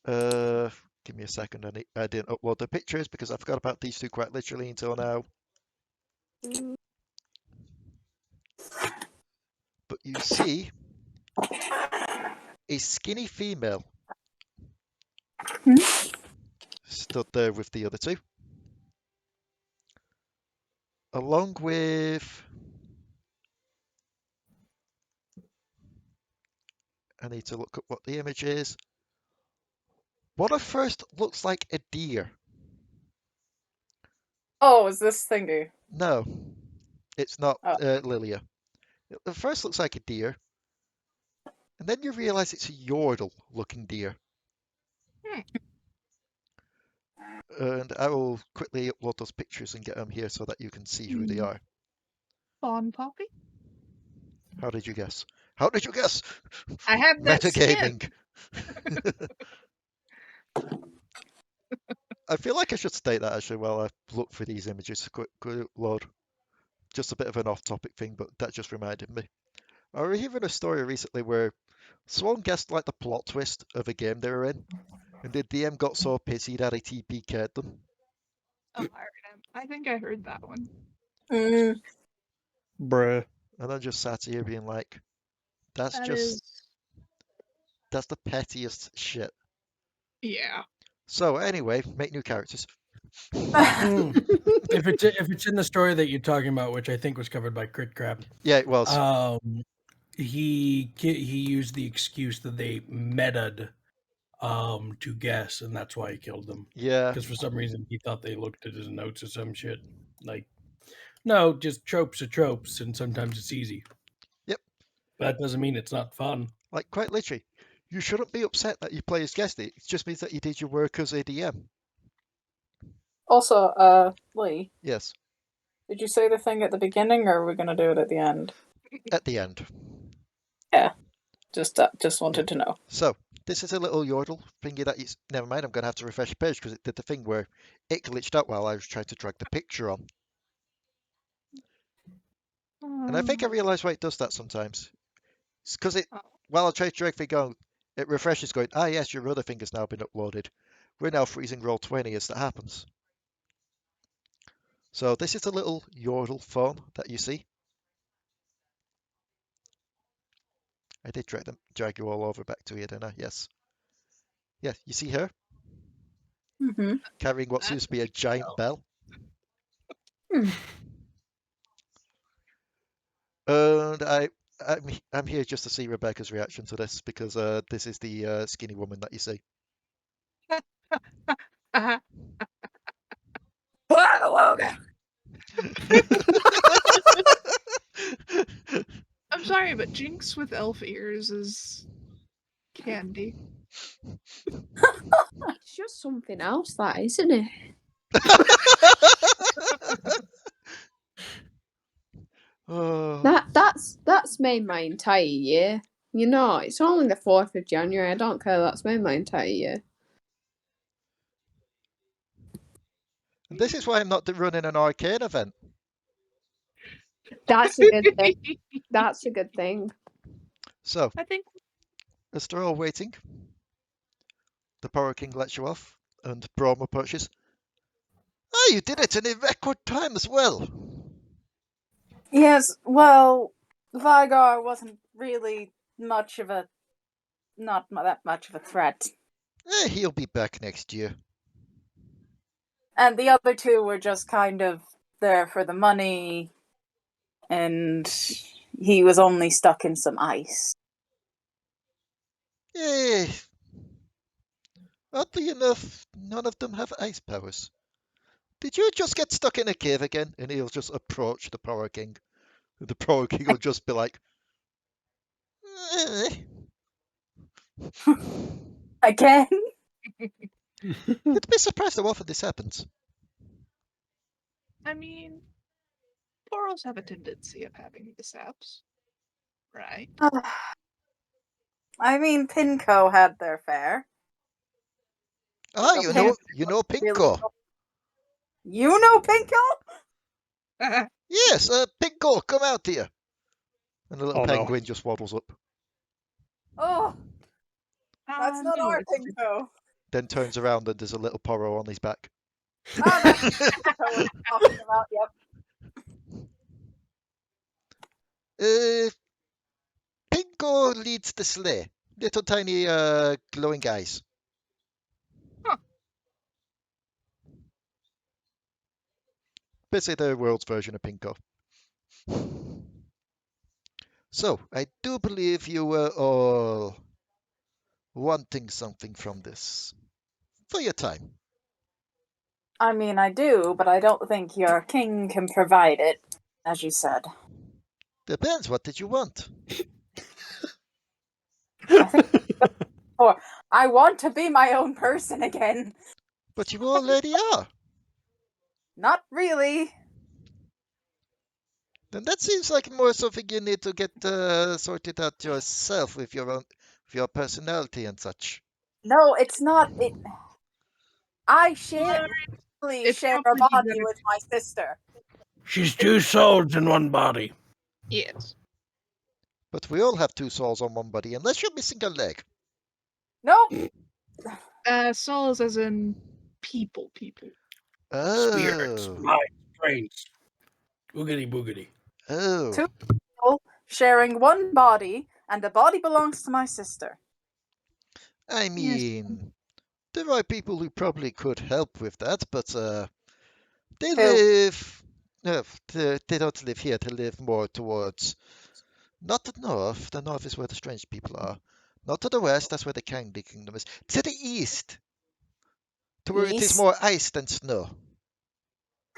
Give me a second. I didn't upload the pictures because I forgot about these two quite literally until now. But you see a skinny female stood there with the other two. Along with... I need to look up what the image is. What at first looks like a deer. Oh, is this thingy? No, it's not Oh. Lilia. It at first looks like a deer. And then you realise it's a Yordle looking deer. And I will quickly upload those pictures and get them here so that you can see who they are. Fawn Poppy? How did you guess? How did you guess? I have that Metagaming. I feel like I should state that actually while I look for these images. Quick load. Just a bit of an off-topic thing, but that just reminded me. I was hearing a story recently where someone guessed like the plot twist of a game they were in, and the DM got so pissy that he TPK'd them. Oh, I think I heard that one. Bruh. And I just sat here being like, that's That just is... that's the pettiest shit. Yeah. So anyway, make new characters. If it's in the story that you're talking about, which I think was covered by Crit Crab. Yeah, it was. He used the excuse that they meta'd to guess, and that's why he killed them. Yeah. Because for some reason he thought they looked at his notes or some shit. Like, no, just tropes are tropes, and sometimes it's easy. Yep. That doesn't mean it's not fun. Like, quite literally, you shouldn't be upset that your players guessed it. It just means that you did your work as a DM. Also, Lee. Yes. Did you say the thing at the beginning, or are we going to do it at the end? At the end. Yeah. Just wanted to know. So, this is a little Yordle thingy that it's... Never mind, I'm going to have to refresh the page because it did the thing where it glitched out while I was trying to drag the picture on. And I think I realised why it does that sometimes. It's because it... While I try to drag thing on, it refreshes going, ah yes, your other thing has now been uploaded. We're now freezing roll 20 as that happens. So this is a little Yordle phone that you see. I did drag you all over back to here, didn't I? Yes. Yeah, you see her? Mm-hmm. Carrying what seems to be a giant bell. And I'm here just to see Rebecca's reaction to this because this is the skinny woman that you see. I'm sorry, but Jinx with elf ears is candy. It's just something else, that isn't it? That's made my entire year. You know, it's only the 4th of January. I don't care. That's made my entire year. And this is why I'm not running an arcane event. That's a good thing. That's a good thing. So, I think as they're all waiting, the Poro King lets you off, and Braum approaches. Oh, you did it in a record time as well. Yes, well, Vigar wasn't really not that much of a threat. He'll be back next year. And the other two were just kind of there for the money, and he was only stuck in some ice. Eh. Oddly enough, none of them have ice powers. Did you just get stuck in a cave again? And he'll just approach the Poro King. And the Poro King will just be like... Again? You'd be surprised how often this happens. I mean, Poros have a tendency of having mishaps, right? I mean, Pinco had their fair. Ah, you know Pinco. You know Pinco? Yes, Pinco, come out here. And the little penguin just waddles up. Oh, that's not no, our it's- Pinco. Then turns around and there's a little Poro on his back. Ah, that's Pinco we're talking about, yep. Pinco leads the sleigh. Little tiny glowing eyes. Huh. Basically the world's version of Pinco. So, I do believe you were all wanting something from this. For your time. I mean, I do, but I don't think your king can provide it, as you said. Depends, what did you want? I want to be my own person again. But you already are. Not really. Then that seems like more something you need to get sorted out yourself with your personality and such. No, it's not. I share It's a probably body better- with my sister. She's 2 souls in one body. Yes. But we all have 2 souls on one body, unless you're missing a leg. No. Souls as in people. Spirits, Oh. minds, brains. Boogity boogity. Oh. 2 people sharing one body, and the body belongs to my sister. I mean, the There are people who probably could help with that, but they Who? live. No, they don't live here. They live more towards. Not the north. The north is where the strange people are. Not to the west. That's where the Candy Kingdom is. To the east. To where it is East? more ice than snow.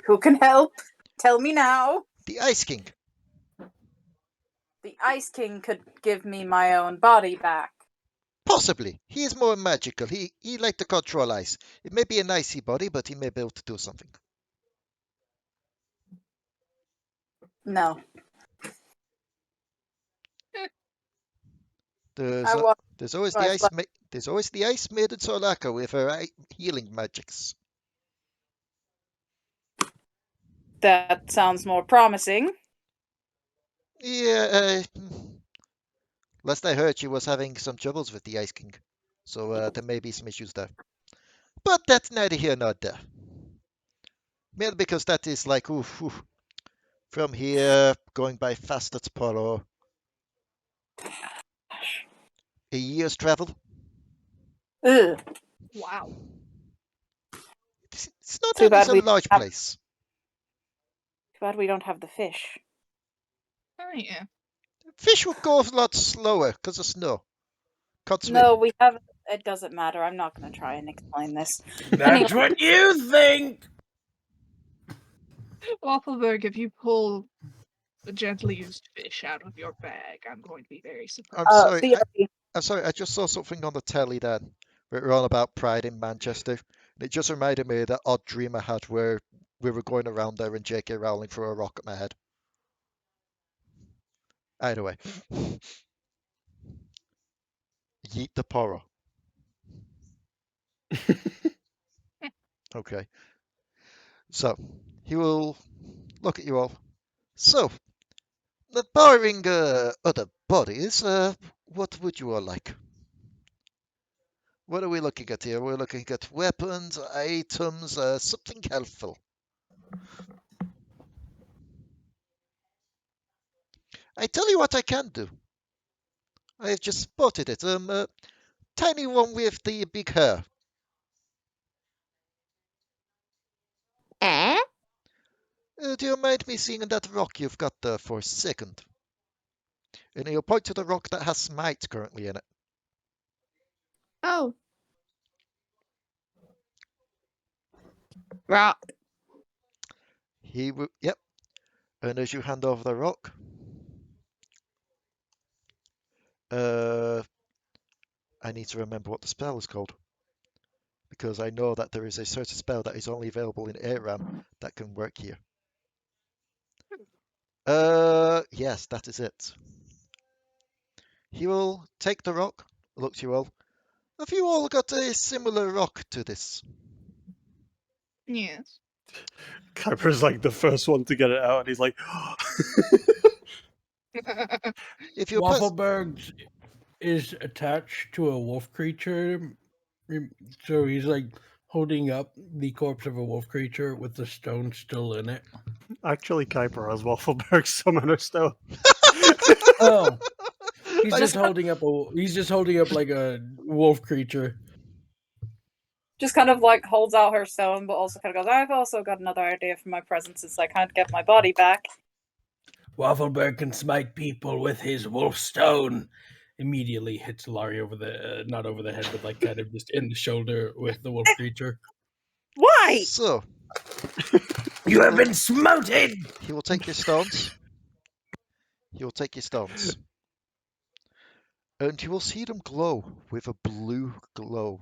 Who can help? Tell me now. The Ice King. The Ice King could give me my own body back. Possibly. He is more magical. He like to control ice. It may be an icy body, but he may be able to do something. No. There's I want there's always the Right, ice but- there's always the ice maiden Raka with her healing magics. That sounds more promising. Yeah, last I heard she was having some troubles with the Ice King. So there may be some issues there. But that's neither here nor there. Mainly because that is like, from here, going by fast at Poro. A year's travel. Ugh. Wow. Snowdown Too bad is a we large have- place. Too bad we don't have the fish. Oh yeah. Fish will go a lot slower because of snow. Can't swim. No, we have. It doesn't matter. I'm not going to try and explain this. That's what you think. Waffleberg, if you pull a gently used fish out of your bag, I'm going to be very surprised. I'm sorry. Theory. I'm sorry. I just saw something on the telly then, where it were on about Pride in Manchester. And it just reminded me of that odd dream I had where we were going around there and J.K. Rowling threw a rock at my head. Either way. Yeet the Poro. Okay. So, he will look at you all. So, barring other bodies, what would you all like? What are we looking at here? We're looking at weapons, items, something helpful. I tell you what I can do. I have just spotted it. Tiny one with the big hair. Eh? Do you mind me seeing that rock you've got there for a second? And he'll point to the rock that has smite currently in it. Oh. Rock. He will, yep. And as you hand over the rock, I need to remember what the spell is called. Because I know that there is a certain spell that is only available in Aram that can work here. Yes, that is it. He will take the rock, look to you all. Have you all got a similar rock to this? Yes. Kuiper's like the first one to get it out, and he's like, If you're Waffleberg is attached to a wolf creature, so he's like holding up the corpse of a wolf creature with the stone still in it. actually, Kuiper has Waffleberg Summoner Stone. Oh, he's just holding up like a wolf creature. Just kind of like holds out her stone, but also kind of goes, I've also got another idea for my present since I can't get my body back. Waffleberg can smite people with his wolf stone. Immediately hits Alari over the not over the head, but like kind of just in the shoulder with the wolf creature. Why? So, You have been smoted! he will take your stones. He will take your stones. And you will see them glow with a blue glow,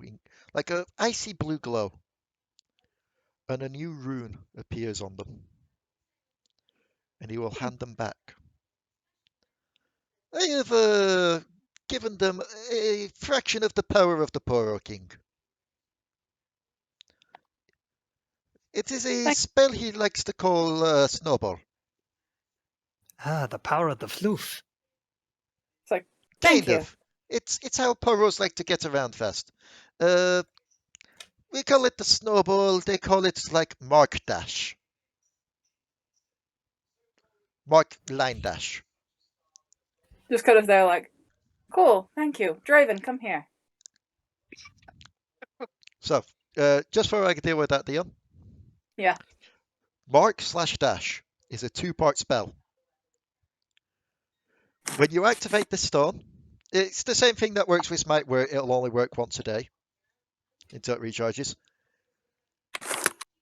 like a icy blue glow. And a new rune appears on them. And he will hand them back. I have given them a fraction of the power of the Poro King. It is a spell he likes to call Snowball. Ah, the power of the floof. It's like, Kind thank you. of. It's how Poros like to get around fast. We call it the Snowball. They call it like Mark Dash. Mark Line Dash. Just kind of there like, cool, thank you. Draven, come here. So, just for I can deal with that, Dion. Yeah. Mark/Dash is a 2-part spell. When you activate this stone, it's the same thing that works with Smite, where it'll only work once a day until it recharges.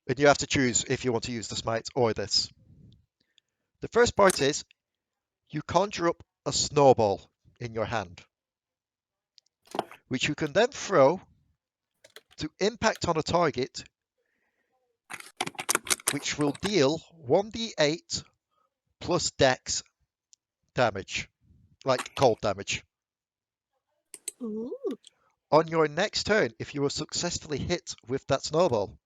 And you have to choose if you want to use the Smite or this. The first part is you conjure up a snowball in your hand, which you can then throw to impact on a target, which will deal 1d8 plus dex damage, like cold damage. Ooh. On your next turn, if you are successfully hit with that snowball,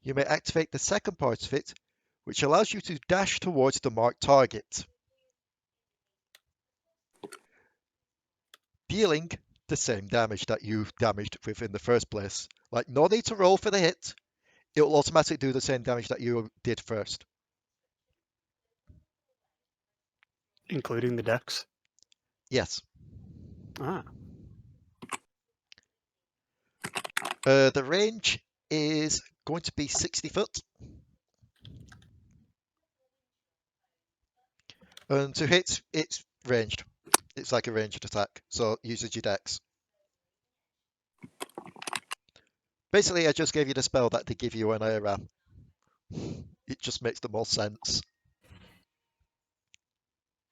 you may activate the second part of it, which allows you to dash towards the marked target, dealing the same damage that you damaged with in the first place. Like, no need to roll for the hit. It will automatically do the same damage that you did first. Including the dex? Yes. Ah. The range is going to be 60 foot. And to hit, it's ranged. It's like a ranged attack, so uses your dex. Basically, I just gave you the spell that they give you when I ran. It just makes the most sense.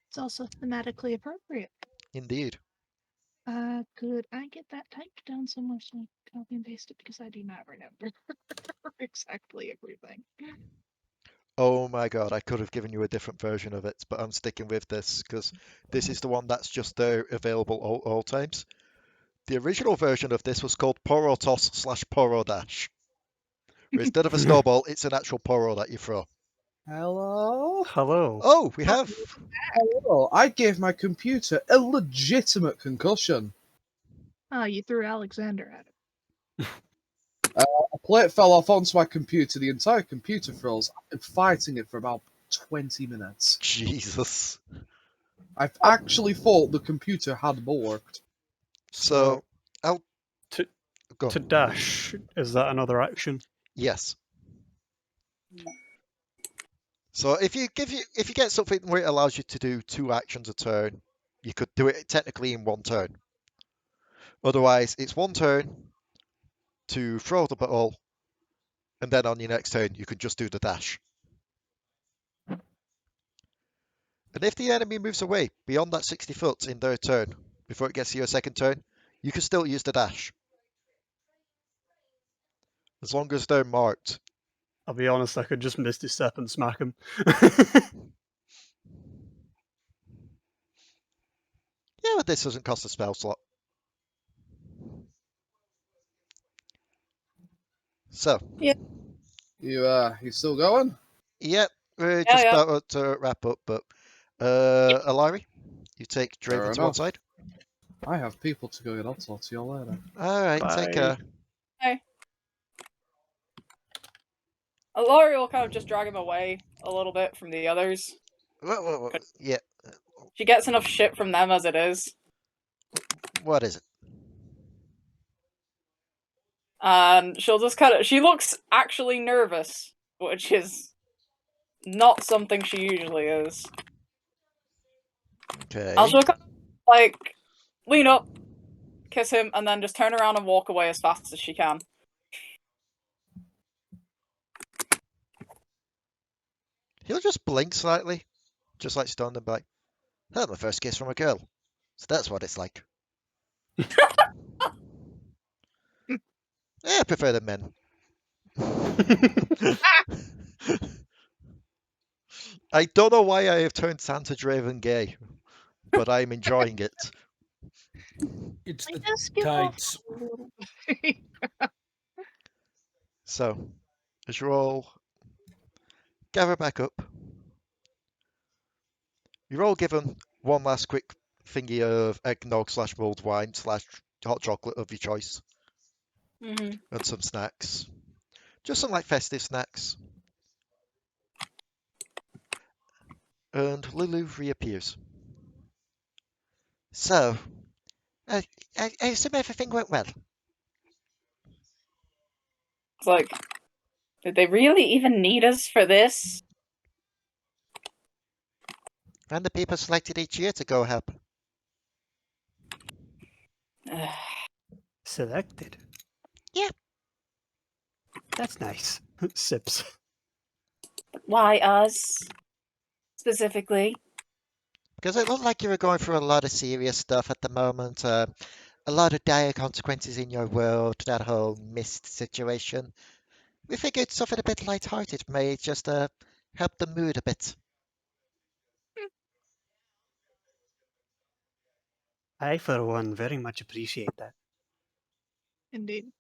It's also thematically appropriate. Indeed. Could I get that typed down somewhere so I can copy and paste it, because I do not remember exactly everything. Oh my god, I could have given you a different version of it, but I'm sticking with this because this is the one that's just there available all times. The original version of this was called Poro Toss/Poro Dash. Where instead of a snowball, it's an actual Poro that you throw. Hello? Hello. Oh, we have. Hello. I gave my computer a legitimate concussion. You threw Alekxander at it. A plate fell off onto my computer. The entire computer froze. I've been fighting it for about 20 minutes. Jesus. I've actually thought the computer had worked. So, I'll go. To dash, is that another action? Yes. So if you get something where it allows you to do 2 actions a turn, you could do it technically in 1 turn. Otherwise, it's 1 turn to throw the ball, and then on your next turn, you can just do the dash. And if the enemy moves away beyond that 60 foot in their turn, before it gets to your second turn, you can still use the dash. As long as they're marked. I'll be honest, I could just Misty Step and smack him. Yeah, but this doesn't cost a spell slot. So. Yeah. You still going? Yep, we're just about to wrap up, but Alari, you take Draven to one side. I have people to go get. I'll talk to you later. Alright, take care. Hey. Alari will kind of just drag him away a little bit from the others. Yeah. She gets enough shit from them as it is. What is it? And she'll just she looks actually nervous, which is not something she usually is. Okay. And she'll like lean up, kiss him, and then just turn around and walk away as fast as she can. He'll just blink slightly, just like stunned and be like, "That's my first kiss from a girl, so that's what it's like." Yeah, I prefer the men. I don't know why I have turned Santa Draven gay, but I'm enjoying it. It's the tights. So, as you all gather back up, you're all given one last quick thingy of eggnog/mulled wine/hot chocolate of your choice. Mm-hmm. And some snacks. Just some like festive snacks. And Lulu reappears. So, I assume everything went well. It's like, did they really even need us for this? And the people selected each year to go help. Selected? Yeah. That's nice. Sips. Why us? Specifically? Because it looked like you were going through a lot of serious stuff at the moment. A lot of dire consequences in your world, that whole mist situation. We figured something a bit light-hearted may just help the mood a bit. I, for one, very much appreciate that. Indeed.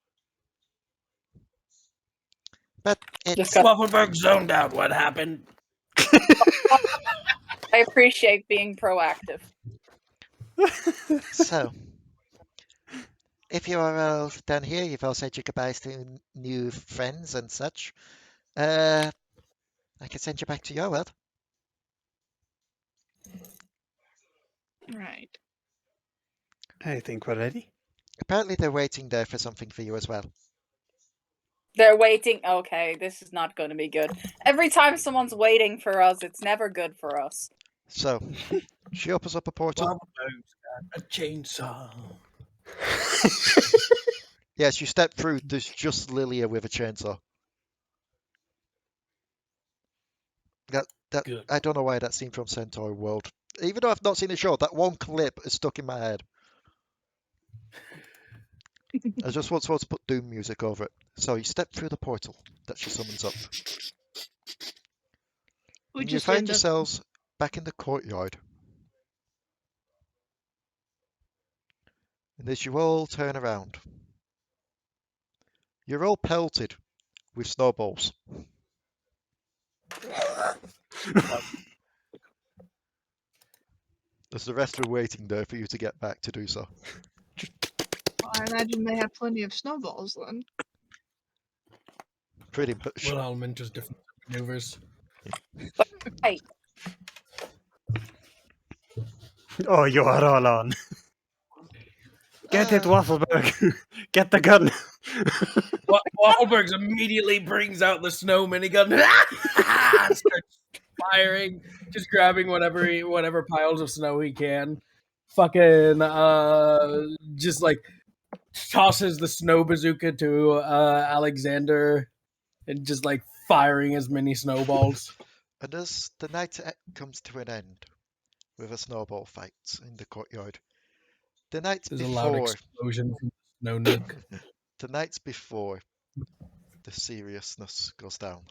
But it's... Waffleberg zoned out. What happened? I appreciate being proactive. So, if you are all done here, you've all said your goodbyes to new friends and such. I can send you back to your world. Right. I think we're ready. Apparently they're waiting there for something for you as well. They're waiting. Okay, this is not going to be good. Every time someone's waiting for us, it's never good for us. So, she opens up a portal. Waffleberg's got a chainsaw. Yes, you step through, there's just Lilia with a chainsaw. That Good. I don't know why that scene from Centaur World. Even though I've not seen the show, that one clip is stuck in my head. I just was supposed to put Doom music over it. So you step through the portal that she summons up. We And you just find end up. yourselves back in the courtyard. And as you all turn around, you're all pelted with snowballs. As the rest are waiting there for you to get back to do so. Well, I imagine they have plenty of snowballs then. Pretty much. Well, element just different maneuvers. Hey, Oh, you are all on. Get it, Waffleberg. Get the gun. Waffleberg immediately brings out the snow minigun. Starts firing, just grabbing whatever piles of snow he can. Fucking just like tosses the snow bazooka to Alekxander and just like firing as many snowballs. And as the night comes to an end with a snowball fight in the courtyard, the night There's a loud before, explosion from the snow nuke. the night before the seriousness goes down.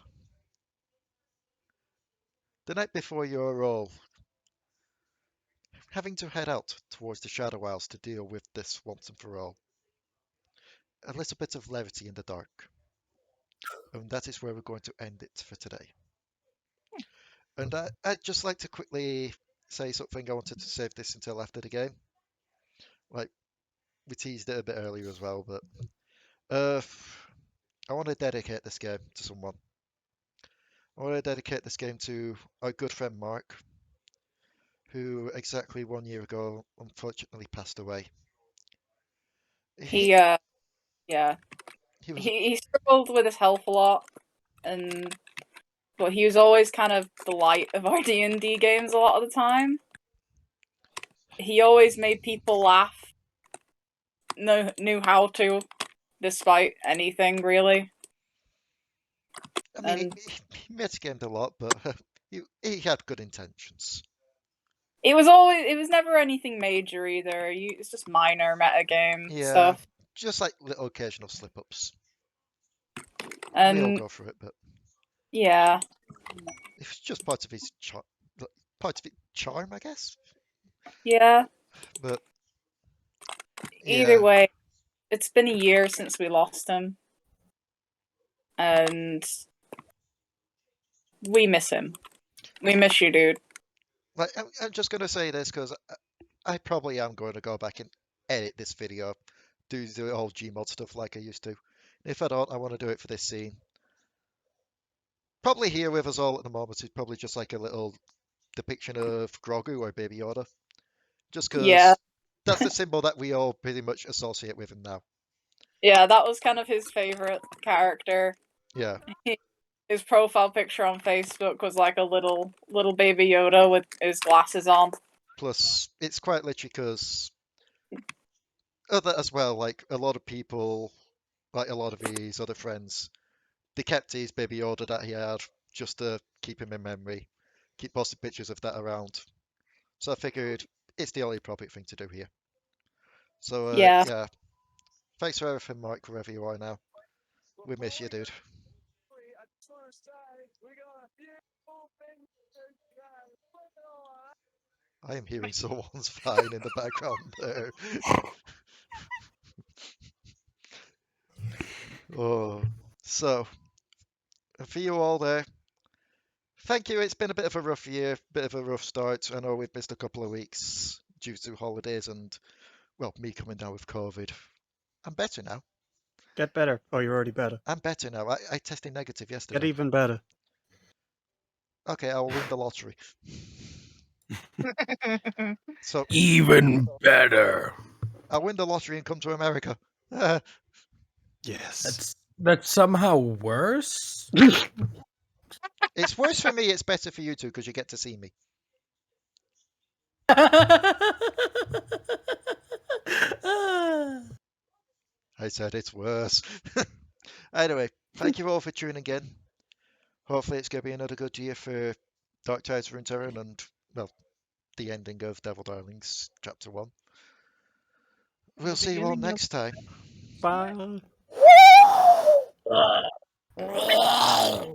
The night before you're all having to head out towards the Shadow Isles to deal with this once and for all. A little bit of levity in the dark. And that is where we're going to end it for today. And I'd just like to quickly say something. I wanted to save this until after the game. Like, we teased it a bit earlier as well, but I want to dedicate this game to someone. I want to dedicate this game to our good friend Mark, who exactly 1 year ago unfortunately passed away. yeah. He was He struggled with his health a lot, but he was always kind of the light of our D&D games a lot of the time. He always made people laugh. Knew how to, despite anything really. I mean, he mitigated a lot, but he had good intentions. It was never anything major either. It's just minor metagame stuff. Just like little occasional slip-ups. And we all go through it, but yeah, it's just part of his charm, I guess. Yeah. But either way, it's been a year since we lost him, and we miss him. We miss you, dude. Like, I'm just gonna say this because I probably am going to go back and edit this video, do the whole Gmod stuff like I used to. If I don't, I want to do it for this scene. Probably here with us all at the moment is probably just like a little depiction of Grogu or Baby Yoda. Just because that's the symbol that we all pretty much associate with him now. Yeah, that was kind of his favorite character. Yeah. His profile picture on Facebook was like a little baby Yoda with his glasses on. Plus, it's quite literally because other as well, like a lot of people, like a lot of his other friends, they kept his baby Yoda that he had just to keep him in memory, keep posting pictures of that around. So I figured it's the only appropriate thing to do here. So Yeah. yeah, thanks for everything, Mike, wherever you are now. We miss you, dude. I am hearing someone's fine in the background there. Oh, so for you all there, thank you. It's been a bit of a rough year, bit of a rough start. I know we've missed a couple of weeks due to holidays and, well, me coming down with COVID. I'm better now. Get better. Oh, you're already better. I'm better now. I tested negative yesterday. Get even better. Okay, I'll win the lottery. So Even better. I'll win the lottery and come to America. Yes. That's somehow worse. It's worse for me. It's better for you two because you get to see me. I said it's worse. Anyway, thank you all for tuning in. Hopefully it's going to be another good year for Dark Tides Runeterra and, well, the ending of Devil Darlings Chapter 1. We'll see you all next time. Bye. Bye.